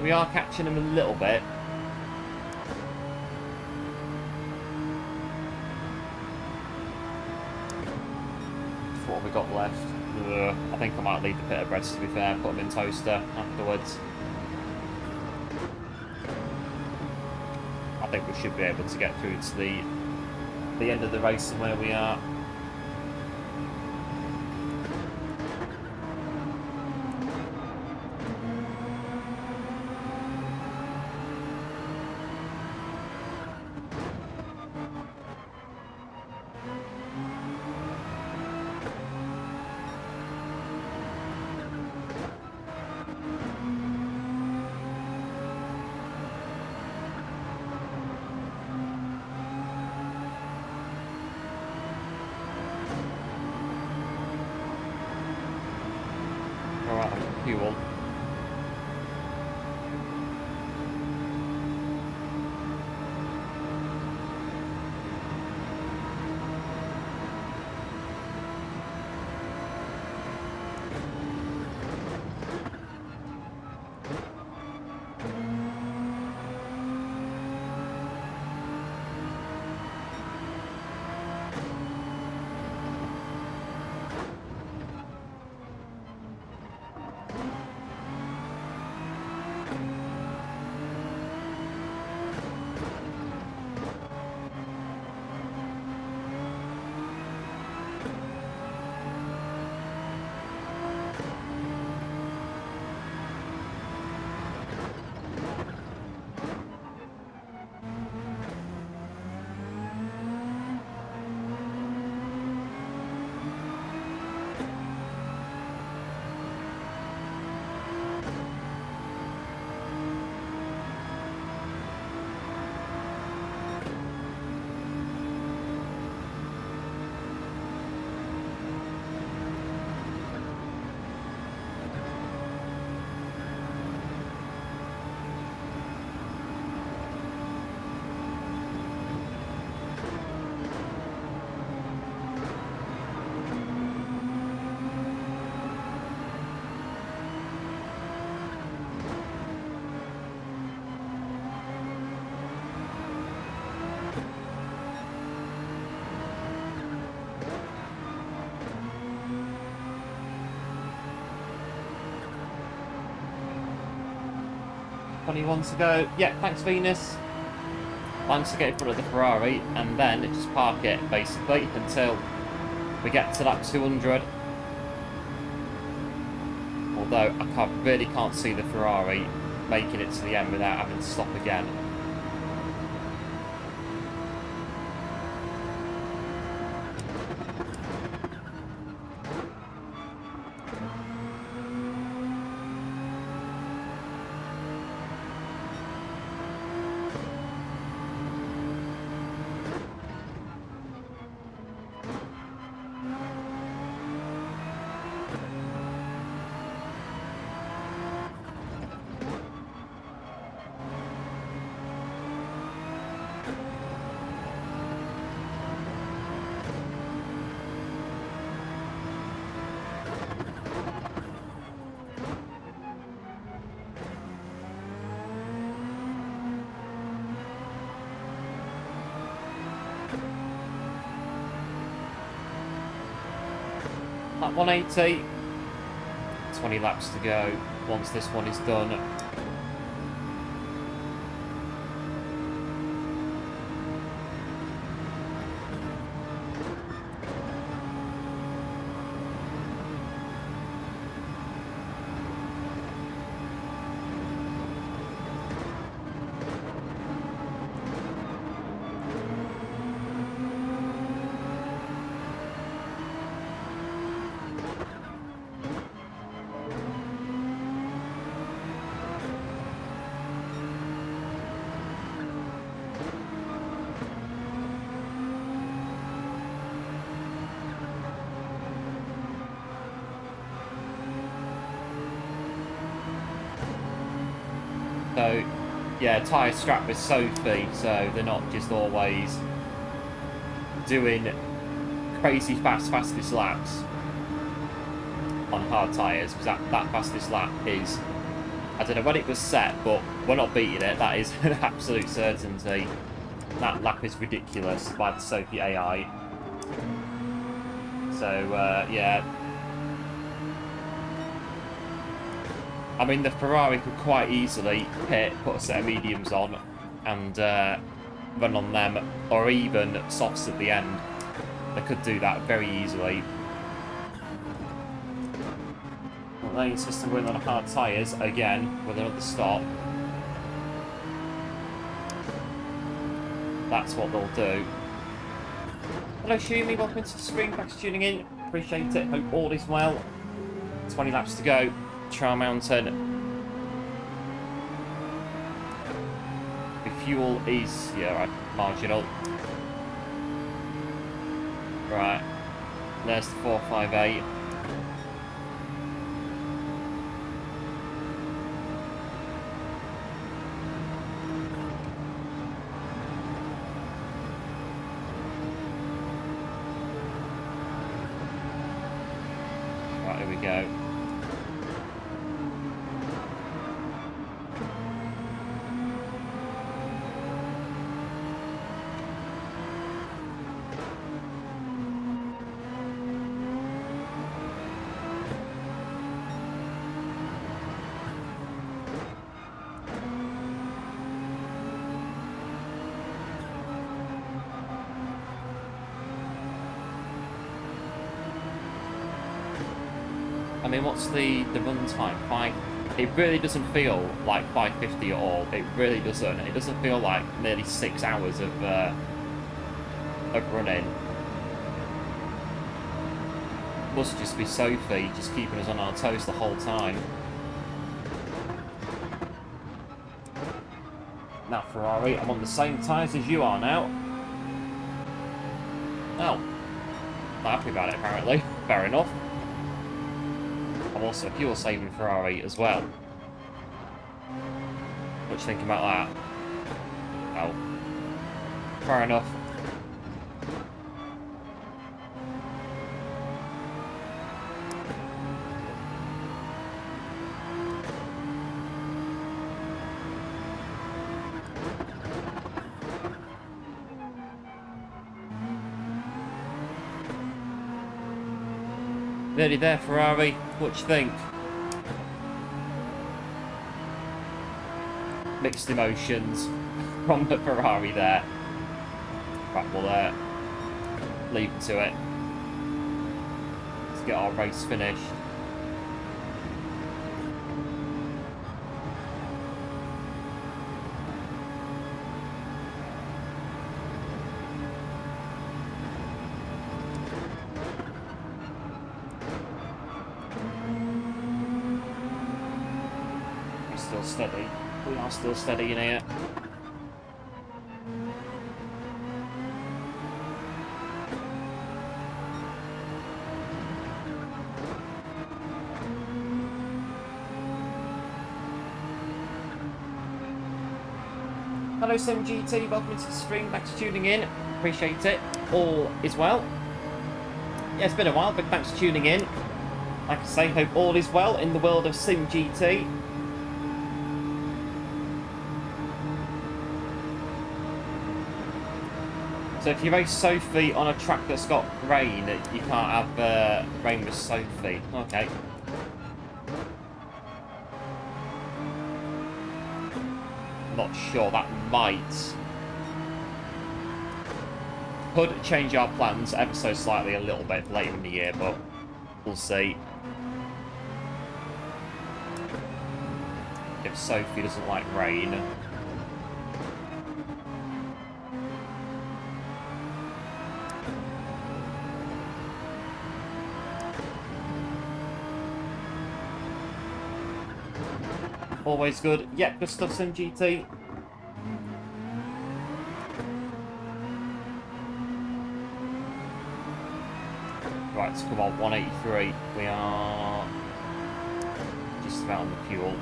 we are catching them a little bit. What have we got left? I think I might leave the pita breads, to be fair, put them in toaster afterwards. I think we should be able to get through to the end of the race and where we are. Fuel. .21 to go. Yeah, thanks Venus. Managed to get in front of the Ferrari and then just park it basically until we get to that 200. Although I really can't see the Ferrari making it to the end without having to stop again. At 180, 20 laps to go once this one is done. So, yeah, tyre strap with Sophy, so they're not just always doing crazy fastest laps on hard tyres, because that fastest lap is I don't know when it was set, but we're not beating it. That is an absolute certainty. That lap is ridiculous by the Sophy AI. So, yeah. I mean, the Ferrari could quite easily put a set of mediums on and run on them, or even softs at the end. They could do that very easily. Well, they insist on going on hard tyres again with another stop. That's what they'll do. Hello, Shumi. Welcome to the stream. Thanks for tuning in. Appreciate it. Hope all is well. 20 laps to go. Char Mountain. The fuel is, yeah, right, marginal. Right. There's the 458. Right, here we go. I mean, what's the run time? It really doesn't feel like 550 at all. It really doesn't. It doesn't feel like nearly 6 hours of running. Must just be Sophy just keeping us on our toes the whole time. Now, Ferrari, I'm on the same tyres as you are now. Oh. Not happy about it, apparently. Fair enough. I'm also a fuel-saving Ferrari as well. What do you think about that? Oh. Fair enough. Nearly there, Ferrari. What do you think? Mixed emotions from the Ferrari there. Right, we'll leave it to it. Let's get our race finished. Steady. We are still steady in here. Hello SimGT, welcome to the stream, thanks for tuning in, appreciate it, all is well. Yeah, it's been a while, but thanks for tuning in. Like I say, hope all is well in the world of SimGT. So if you race Sophy on a track that's got rain, you can't have rain with Sophy. Okay. Not sure, that might. Could change our plans ever so slightly a little bit later in the year, but we'll see. If Sophy doesn't like rain. Always good. Yeah, good stuff, SimGT. Right, so come on, 183. We are just about on the fuel.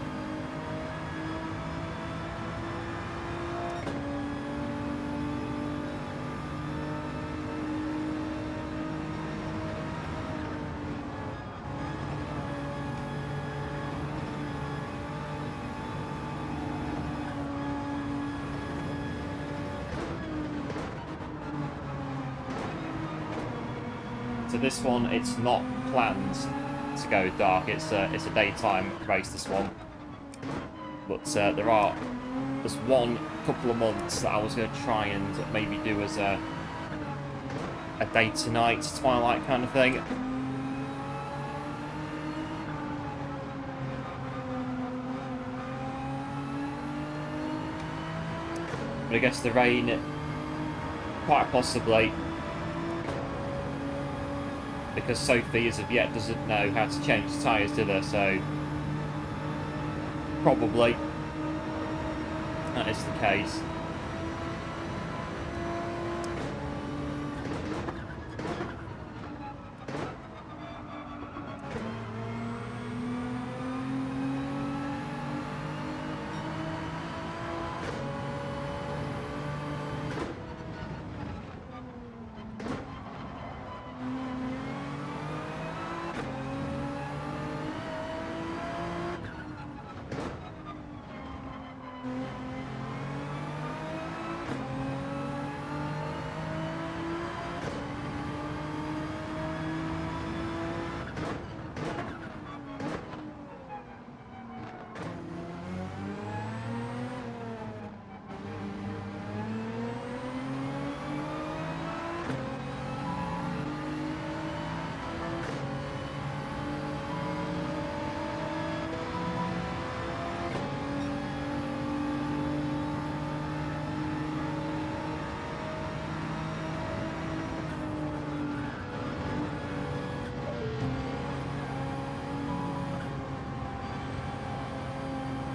So this one, it's not planned to go dark. It's a daytime race, this one. But there's one couple of months that I was going to try and maybe do as a day to night, twilight kind of thing. But I guess the rain, quite possibly, because Sophy as of yet doesn't know how to change the tyres, do they? So probably that is the case.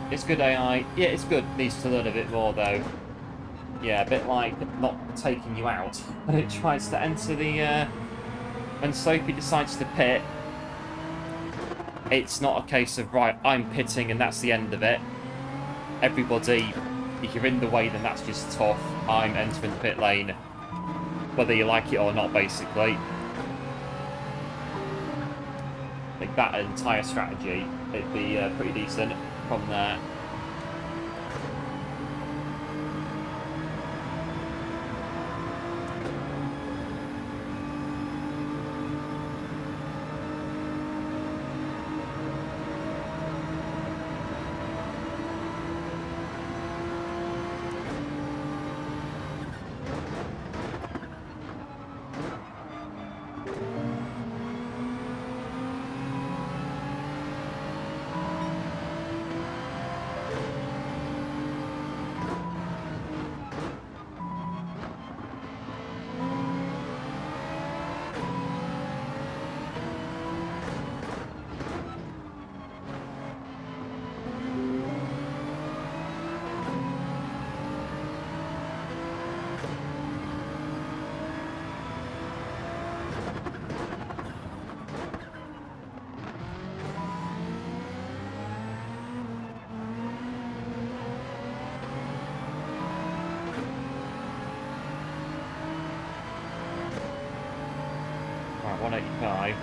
It's good AI. Yeah, it's good. Needs to learn a bit more, though. Yeah, a bit like not taking you out when it tries to enter the... when Sophy decides to pit, it's not a case of, right, I'm pitting and that's the end of it. Everybody, if you're in the way, then that's just tough. I'm entering the pit lane, whether you like it or not, basically. Like that entire strategy, it'd be pretty decent from there. Right, 185.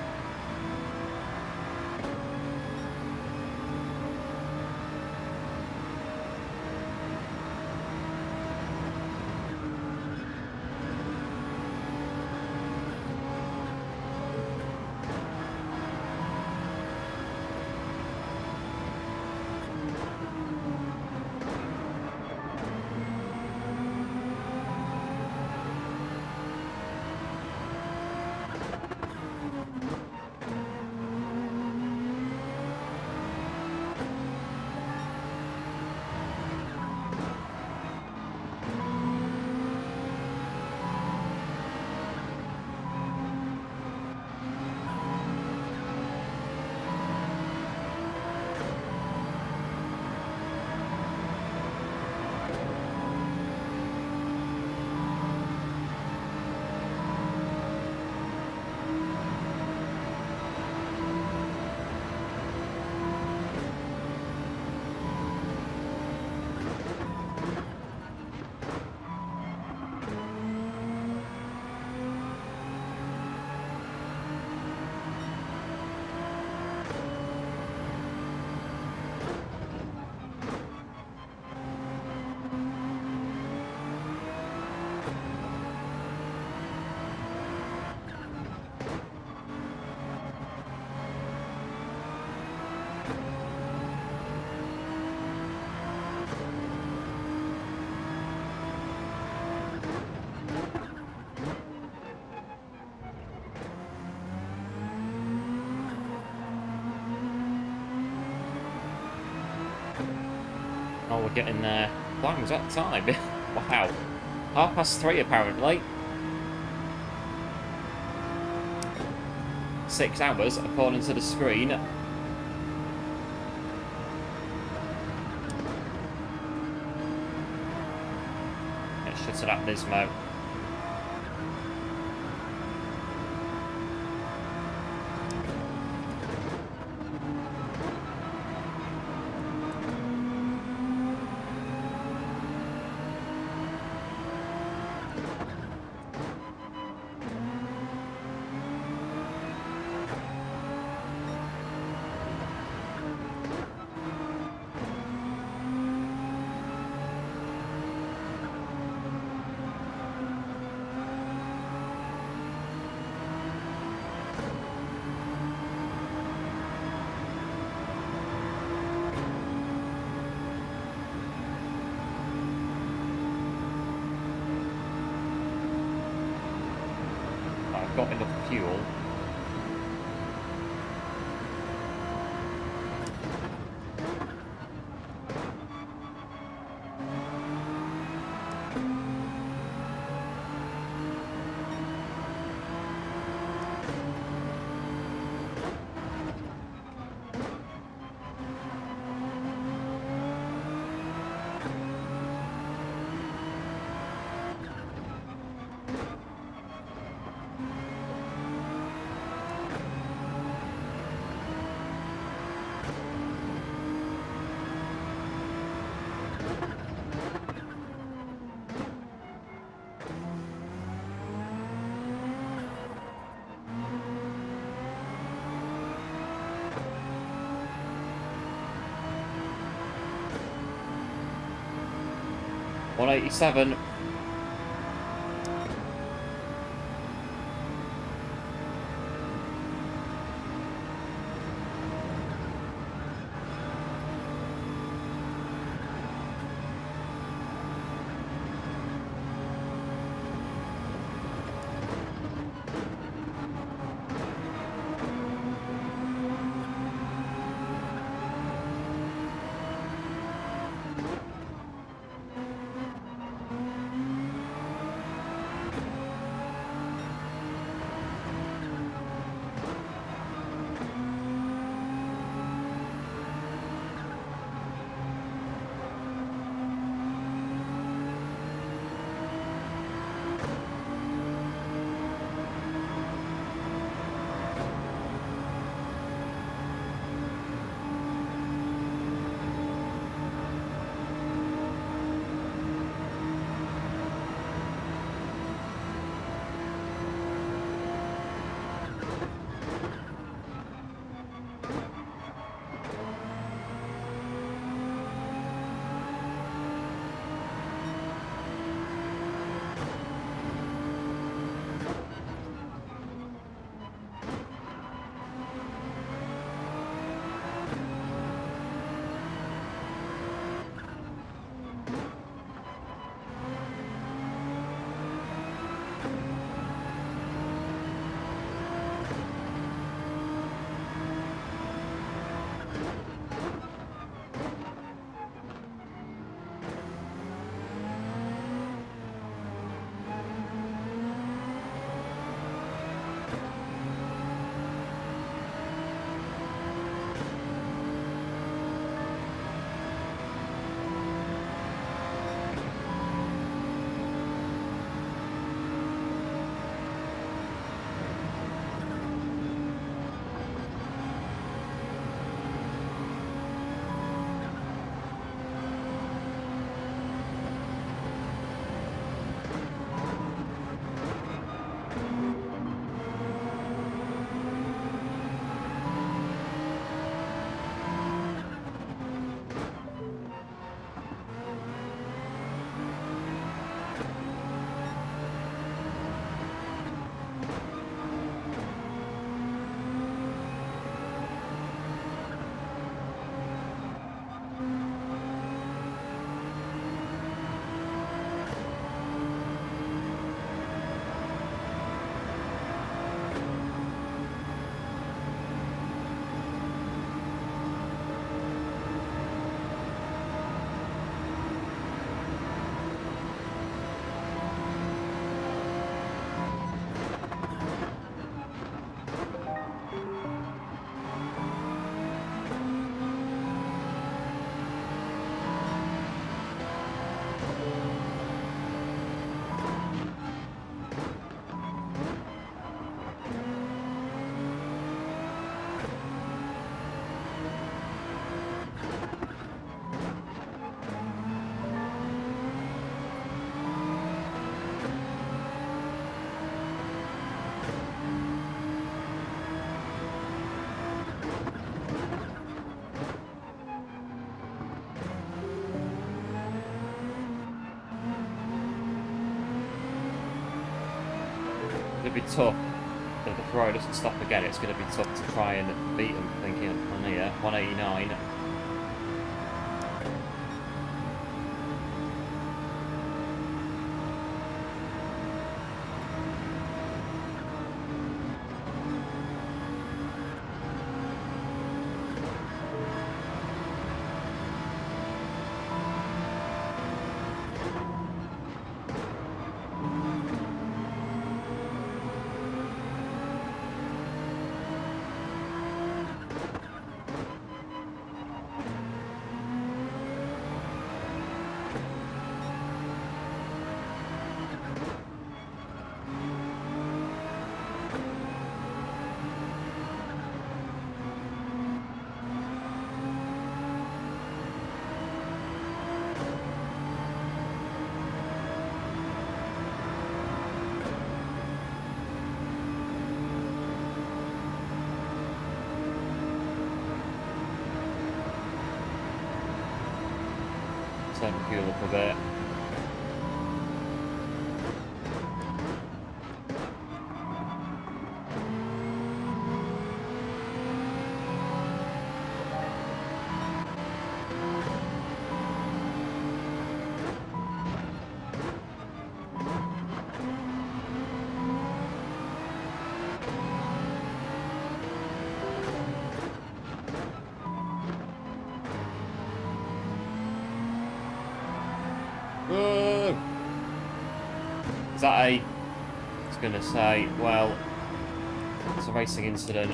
we're getting there. Wow, was that time? Wow. 3:30 apparently. 6 hours according to the screen. Let's shut it up, Nismo. Got enough fuel. $187. going to be tough. If the Ferrari doesn't stop again, it's going to be tough to try and beat him. Thinking on here, 189. Turn the fuel up a bit. Whoa! Is that I was going to say, well, it's a racing incident.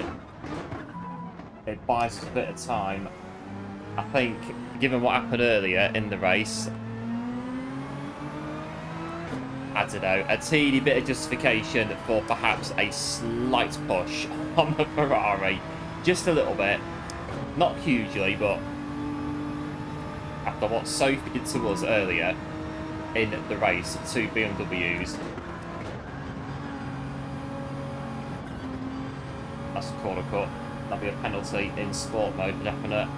It buys us a bit of time. I think, given what happened earlier in the race, I don't know, a teeny bit of justification for perhaps a slight push on the Ferrari. Just a little bit. Not hugely, but after what Sophy did to us earlier in the race, 2 BMWs. That's a corner cut. That'll be a penalty in sport mode for definite.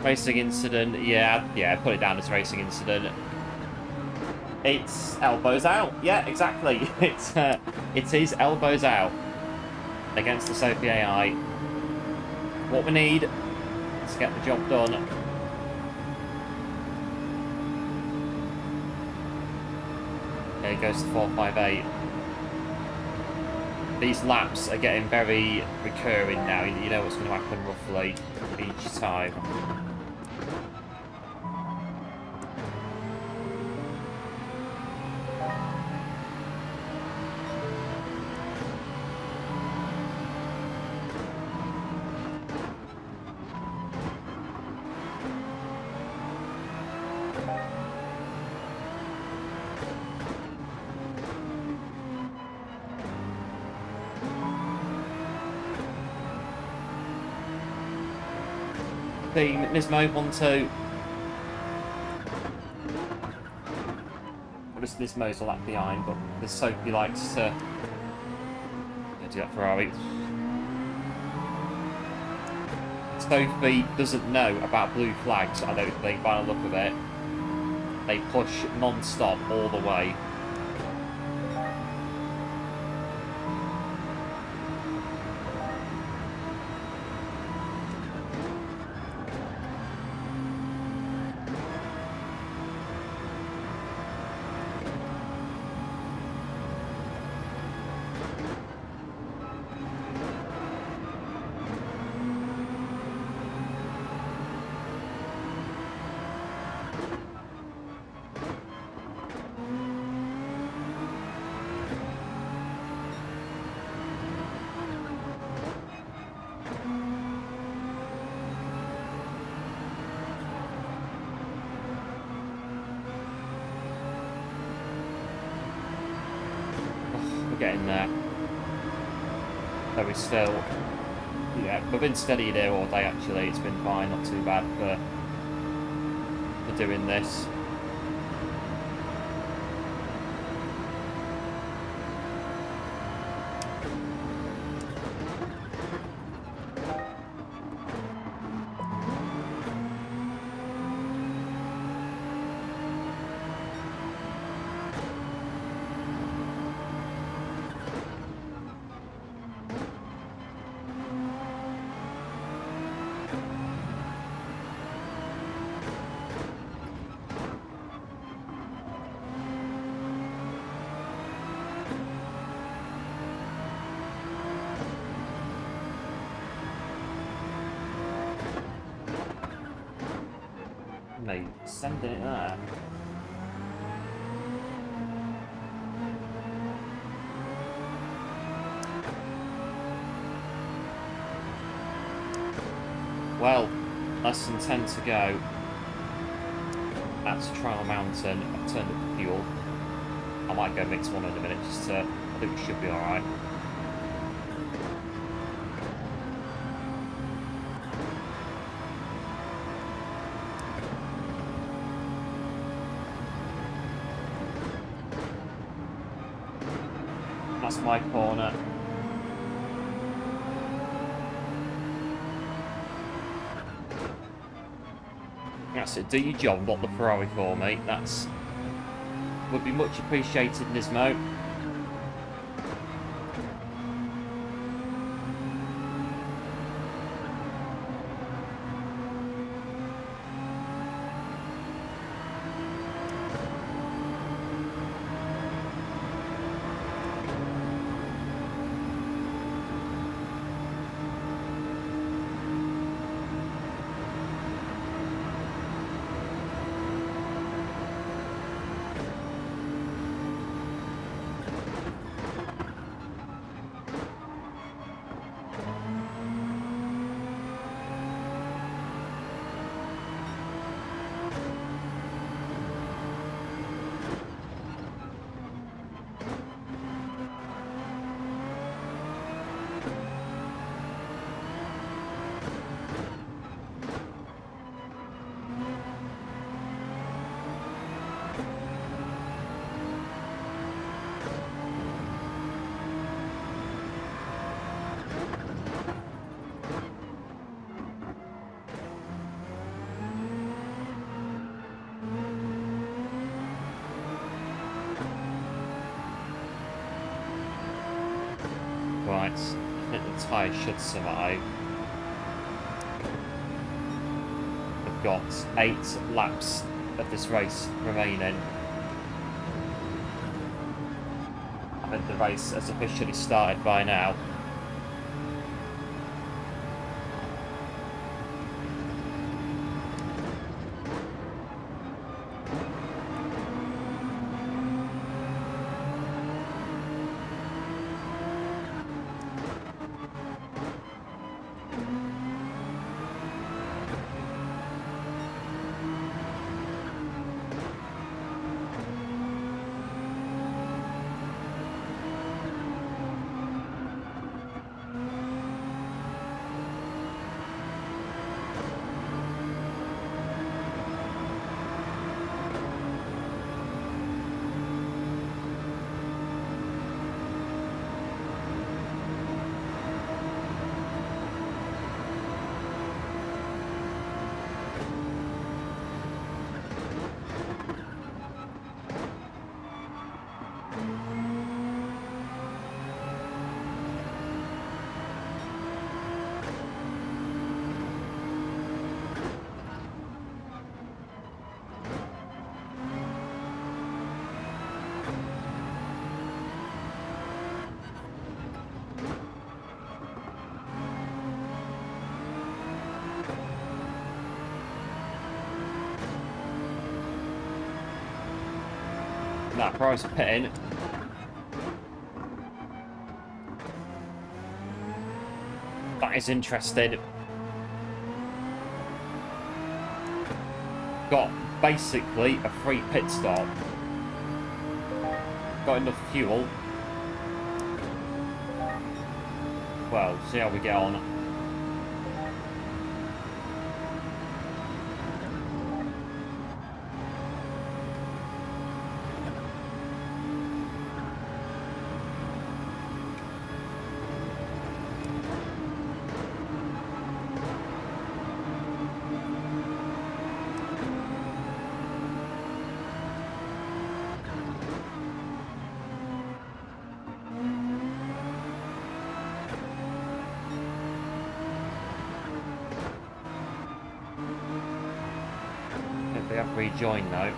Racing incident, yeah, put it down as racing incident. It's elbows out, yeah, exactly. It is elbows out against the Sophy AI. What we need to get the job done. There he goes to 458. These laps are getting very recurring now. You know what's going to happen roughly each time. Nismo 1-2. Well, this Nismo's a lap behind, but the Sophy likes to do that Ferrari. Sophy doesn't know about blue flags, I don't think, by the look of it. They push non-stop all the way. Getting there. Though we still, yeah, we've been steady there all day actually. It's been fine, not too bad for doing this. me sending it there. Well, less than 10 to go. That's Trial Mountain. I've turned up the fuel. I might go mix one in a minute just to... I think we should be alright. That's my corner. That's it. Do your job and block the Ferrari for me. That's would be much appreciated, Nismo. Right, I think the tyre should survive. We've got 8 laps of this race remaining. I think the race has officially started by now. That price pitting. That is interesting. Got basically a free pit stop. Got enough fuel. Well, see how we get on. They have rejoined now.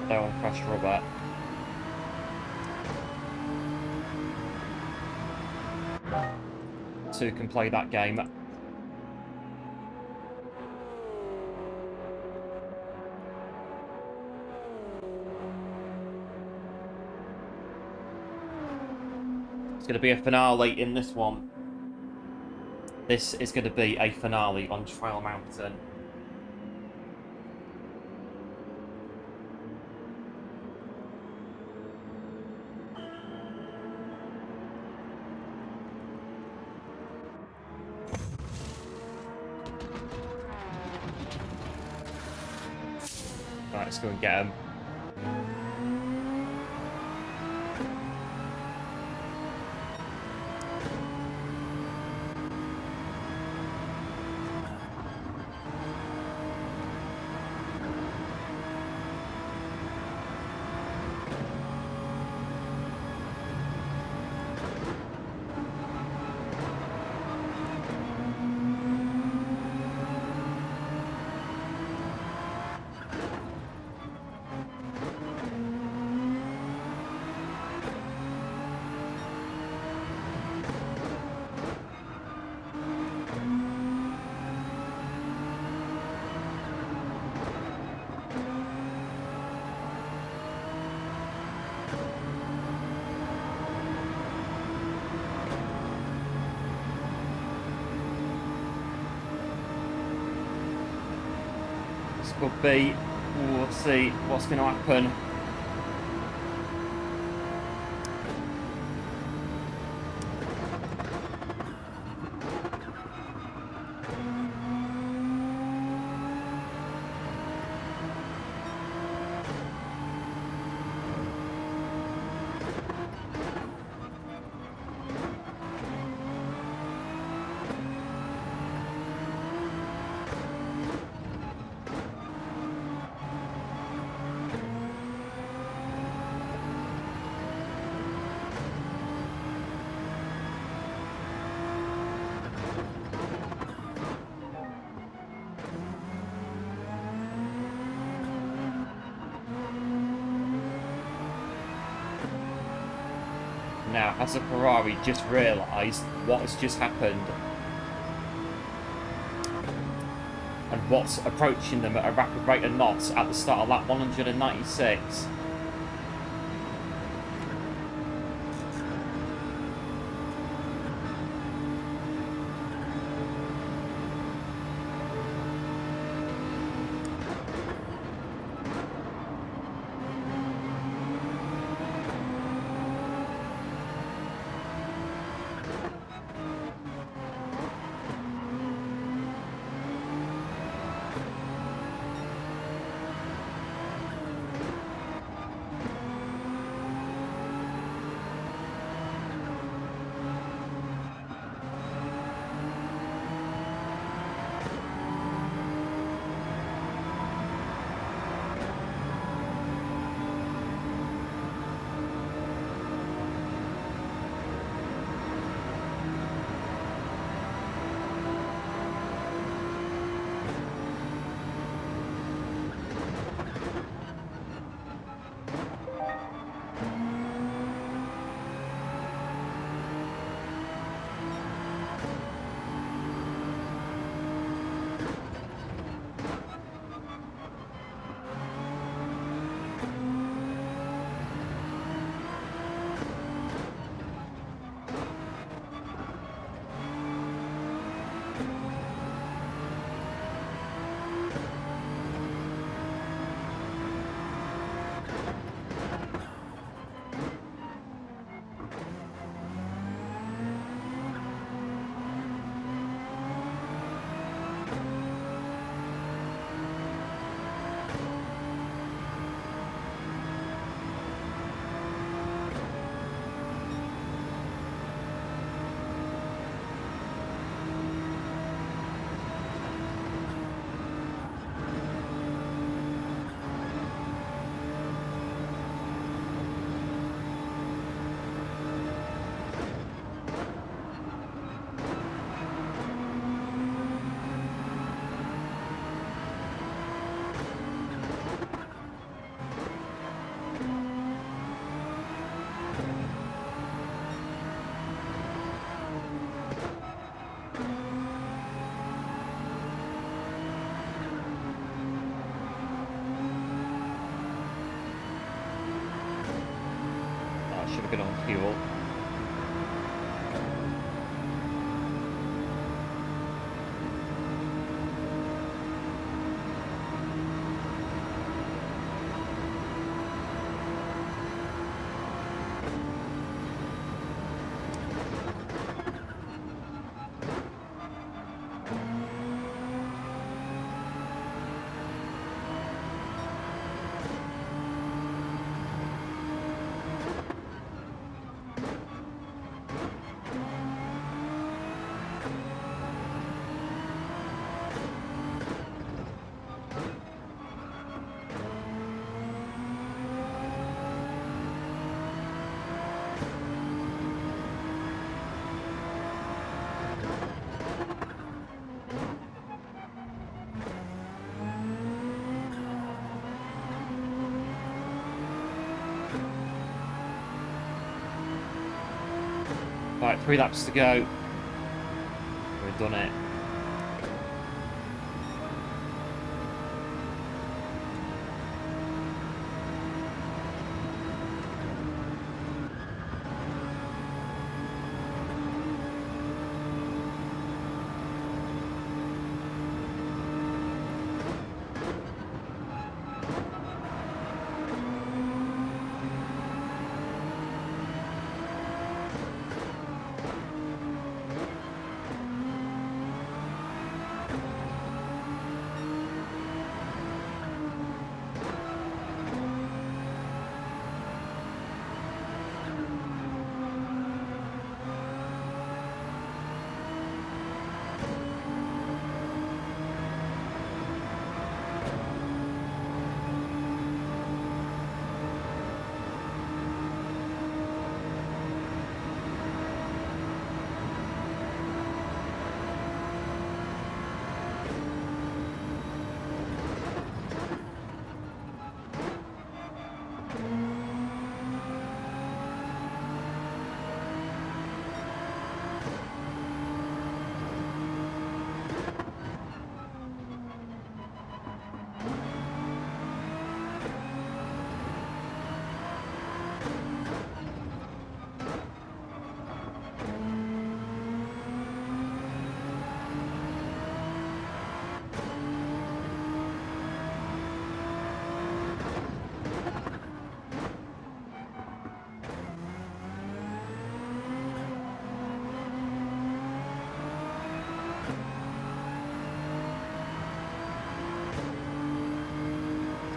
They're on crushed rubber. Two can play that game. It's going to be a finale in this one. This is going to be a finale on Trail Mountain. Right, let's go and get him. Could be. We'll see what's going to happen. Now, has a Ferrari just realised what has just happened? And what's approaching them at a rapid rate of knots at the start of lap 196? Right, 3 laps to go. We've done it.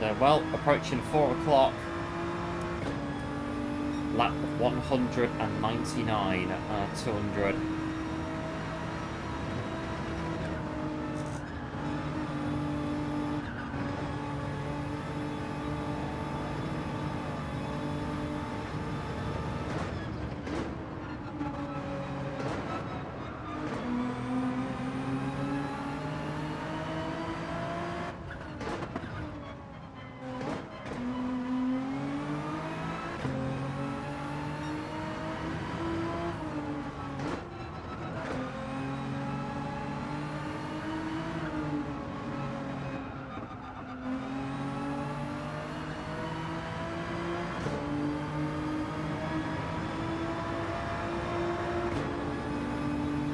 So, well, approaching 4 o'clock. Lap 199, 200.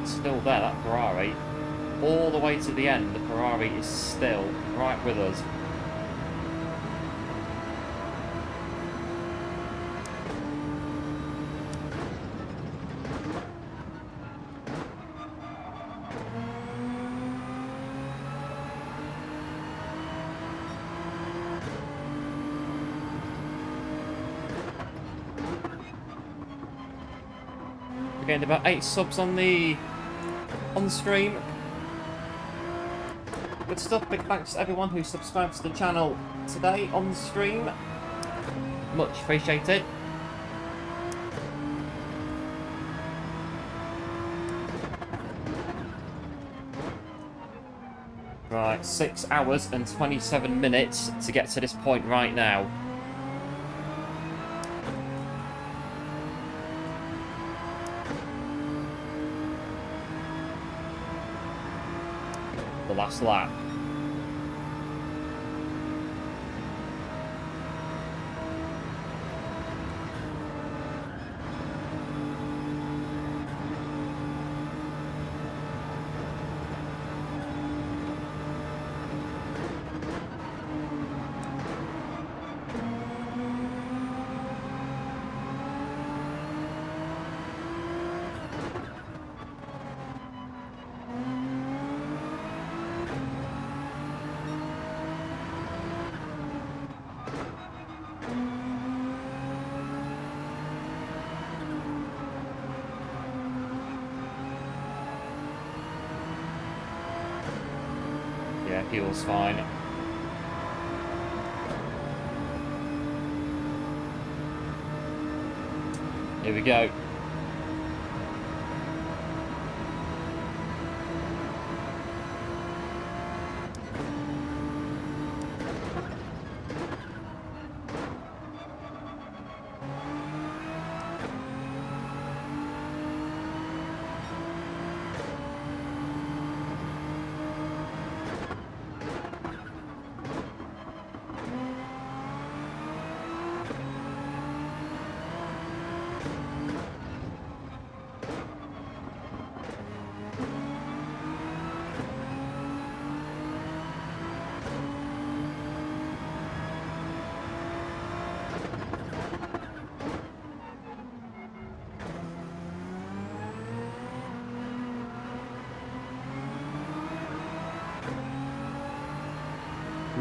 Still there, that Ferrari. All the way to the end, the Ferrari is still right with us. We're getting about 8 subs on the stream. Good stuff. Big thanks to everyone who subscribed to the channel today on the stream. Much appreciated. Right, 6 hours and 27 minutes to get to this point right now. The last lap. Fuel's fine. Here we go.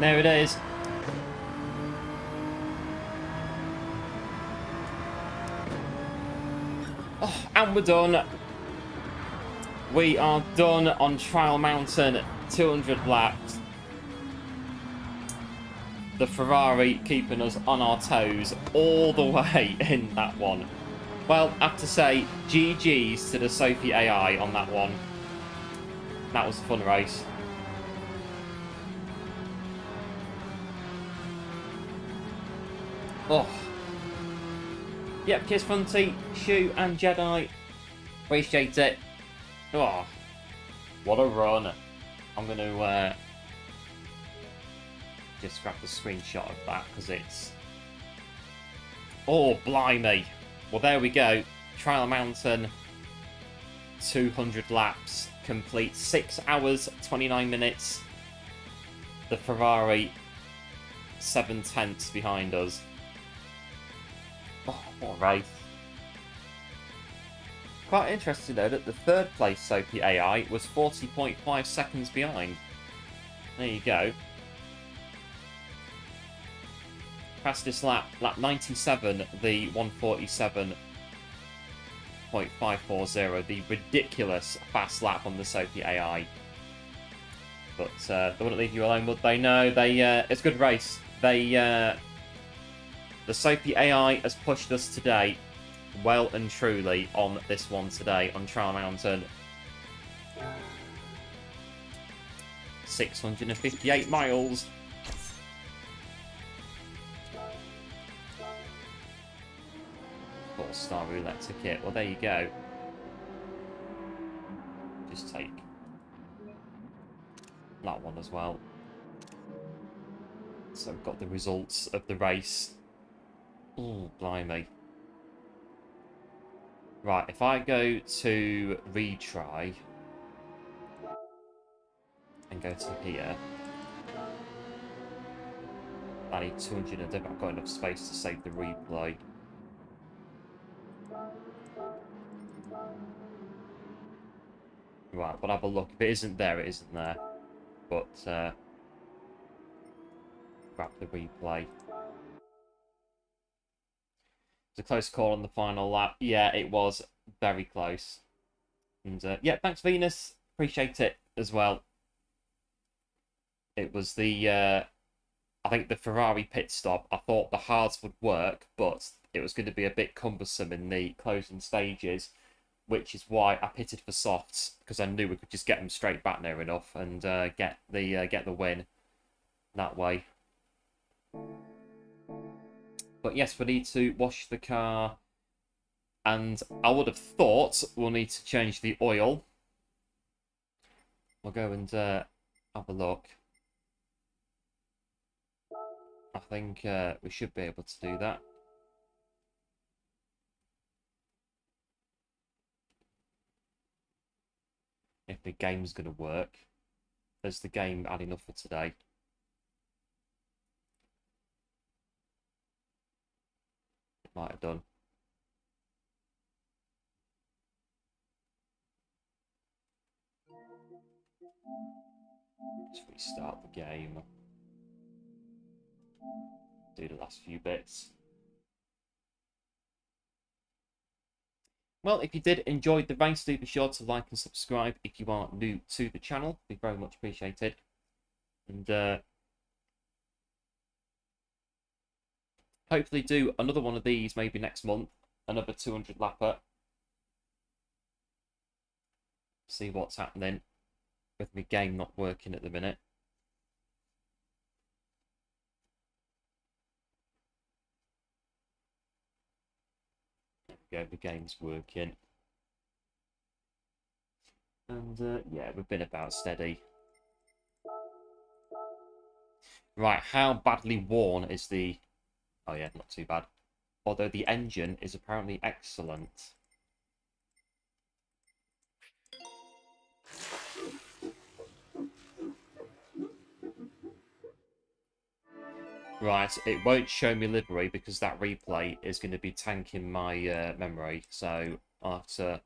There it is. Oh, and we're done. We are done on Trial Mountain, 200 laps. The Ferrari keeping us on our toes all the way in that one. Well, I have to say, GG's to the Sophy AI on that one. That was a fun race. Oh. Yep, Kiss Funty, Shu and Jedi. Appreciate it. Oh, what a run. I'm going to just grab the screenshot of that because it's... Oh, blimey. Well, there we go. Trial Mountain, 200 laps, complete 6 hours, 29 minutes. The Ferrari, 7/10 behind us. Oh, what a race. Quite interesting though that the third place Sophy AI was 40.5 seconds behind. There you go. Fastest lap, lap 97, the 147.540, the ridiculous fast lap on the Sophy AI. But they wouldn't leave you alone, would they? No, they. It's a good race. The Sophy AI has pushed us today, well and truly, on this one today on Trial Mountain. 658 miles. Four-star roulette ticket. Well, there you go. Just take that one as well. So we've got the results of the race. Oh, blimey. Right, if I go to retry and go to here, I need 200. I don't think I've got enough space to save the replay. Right, we'll have a look. If it isn't there, it isn't there. But, grab the replay. It's a close call on the final lap. Yeah, it was very close. And, yeah, thanks, Venus. Appreciate it as well. It was the, I think the Ferrari pit stop. I thought the hards would work, but it was going to be a bit cumbersome in the closing stages, which is why I pitted for softs, because I knew we could just get them straight back near enough and get the win that way. But yes, we need to wash the car, and I would have thought we'll need to change the oil. We'll go and have a look. I think we should be able to do that. If the game's going to work. Has the game had enough for today? It might have done. Let's restart the game. Do the last few bits. Well, if you did enjoy the race, do be sure to like and subscribe if you are new to the channel. It'd be very much appreciated. And hopefully do another one of these maybe next month. Another 200 lapper. See what's happening with my game not working at the minute. There we go, the game's working. And yeah, we've been about steady. Right, how badly worn is the... Oh yeah, not too bad. Although the engine is apparently excellent. Right, it won't show me livery because that replay is going to be tanking my memory. So I'll have to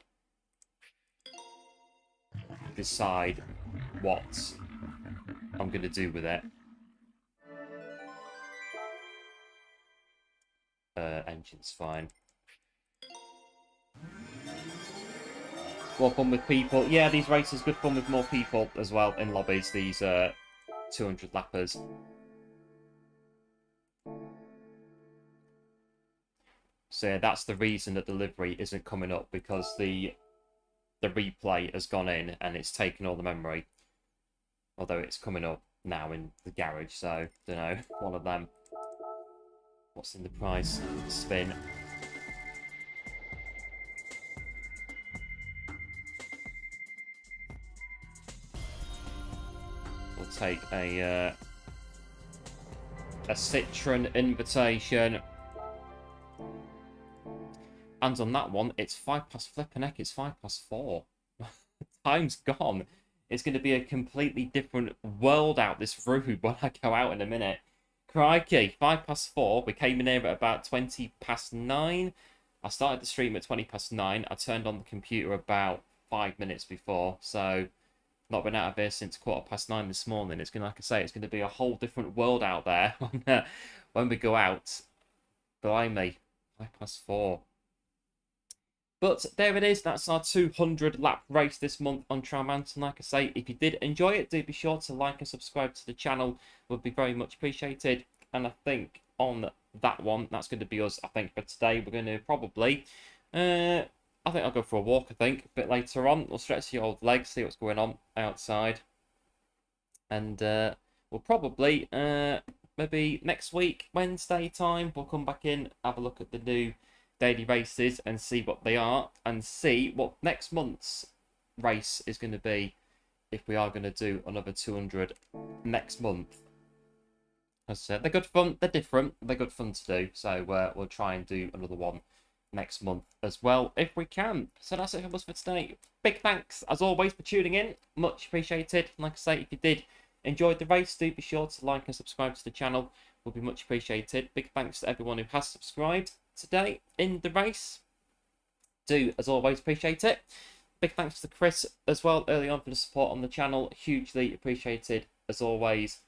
decide what I'm going to do with it. Engine's fine. More fun with people. Yeah, these races good fun with more people as well in lobbies. These 200 lappers. So yeah, that's the reason that delivery isn't coming up, because the replay has gone in and it's taken all the memory. Although it's coming up now in the garage, so don't know. One of them. What's in the price? Spin. We'll take a Citroen invitation. And on that one, it's 5 past flipping heck, it's 5 past 4. Time's gone. It's going to be a completely different world out this room when I go out in a minute. Crikey, 5 past 4. We came in here at about 20 past 9. I started the stream at 20 past 9. I turned on the computer about 5 minutes before. So, not been out of here since 9:15 this morning. It's going to, like I say, it's going to be a whole different world out there when we go out. Blimey, 5 past 4. But there it is. That's our 200 lap race this month on Trial Mountain. Like I say, if you did enjoy it, do be sure to like and subscribe to the channel. Would be very much appreciated. And I think on that one, that's going to be us. I think for today, we're going to probably, I think I'll go for a walk. I think a bit later on, we'll stretch the old legs, see what's going on outside, and we'll probably maybe next week Wednesday time, we'll come back in, have a look at the new daily races and see what they are, and see what next month's race is going to be, if we are going to do another 200 next month. As I said, they're good fun, they're different, they're good fun to do, so we'll try and do another one next month as well, if we can. So that's it from us for today. Big thanks, as always, for tuning in. Much appreciated. Like I say, if you did enjoy the race, do be sure to like and subscribe to the channel. Will be much appreciated. Big thanks to everyone who has subscribed today in the race. Do, as always, appreciate it. Big thanks to Chris as well early on for the support on the channel. Hugely appreciated, as always.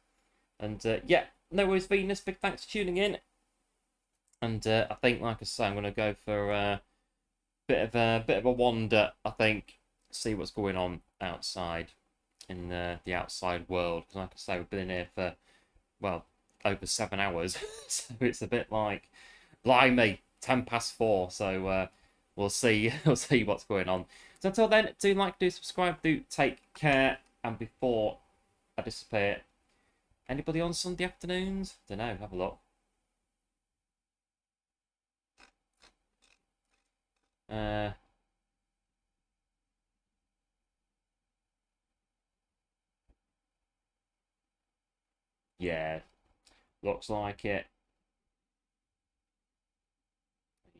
And yeah, no worries, Venus. Big thanks for tuning in. And I think, like I say, I'm going to go for a bit of a wander. I think, see what's going on outside in the outside world. Because, like I say, we've been in here for, well, over 7 hours. So it's a bit like, blimey, 10 past 4. So we'll see. We'll see what's going on. So until then, do like, do subscribe, do take care. And before I disappear, anybody on Sunday afternoons? Don't know. Have a look. Yeah, looks like it.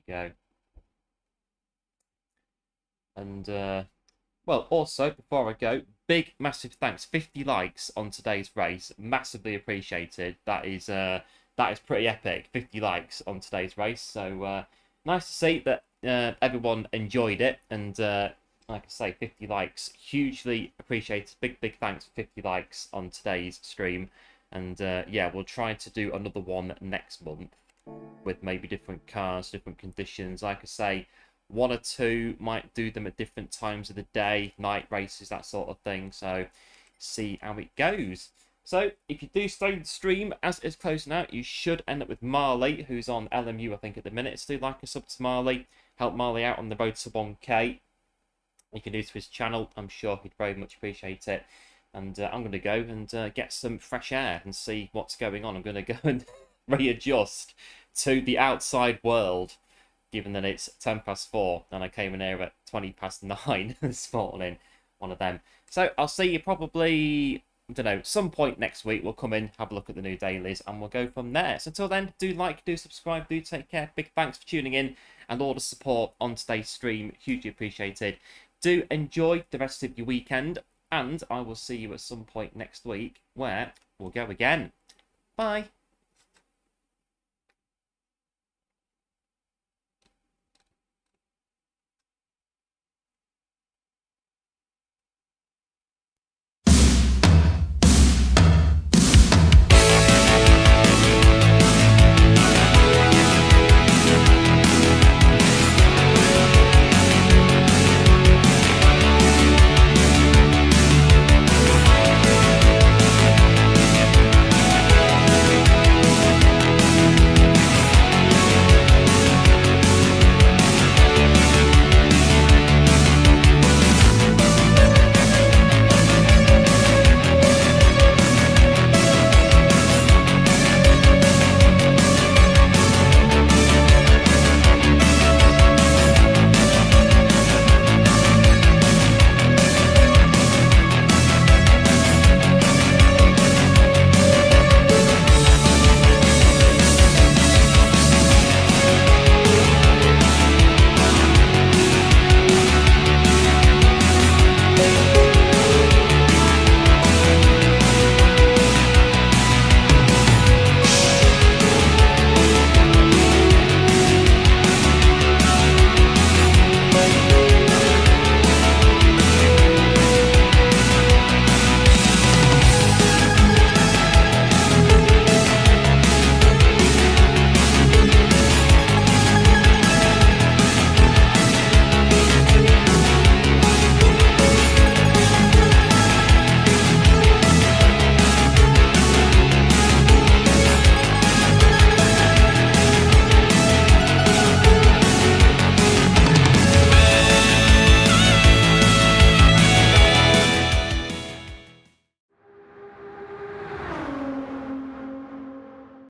There you go. And well, also before I go, big massive thanks, 50 likes on today's race, massively appreciated. That is pretty epic. 50 likes on today's race, so nice to see that everyone enjoyed it. And like I say, 50 likes, hugely appreciated. Big thanks for 50 likes on today's stream. And yeah, we'll try to do another one next month with maybe different cars, different conditions. Like I say, 1 or 2 might do them at different times of the day, night races, that sort of thing. So see how it goes. So if you do stay in the stream as it's closing out, you should end up with Marley, who's on LMU, I think, at the minute. So do like a sub to Marley, help Marley out on the road to 1K. You can do to his channel. I'm sure he'd very much appreciate it. And I'm going to go and get some fresh air and see what's going on. I'm going to go and readjust to the outside world, given that it's 10 past 4 and I came in here at 20 past 9 this morning. One of them. So I'll see you probably, I don't know, some point next week. We'll come in, have a look at the new dailies, and we'll go from there. So until then, do like, do subscribe, do take care. Big thanks for tuning in and all the support on today's stream. Hugely appreciated. Do enjoy the rest of your weekend. And I will see you at some point next week where we'll go again. Bye.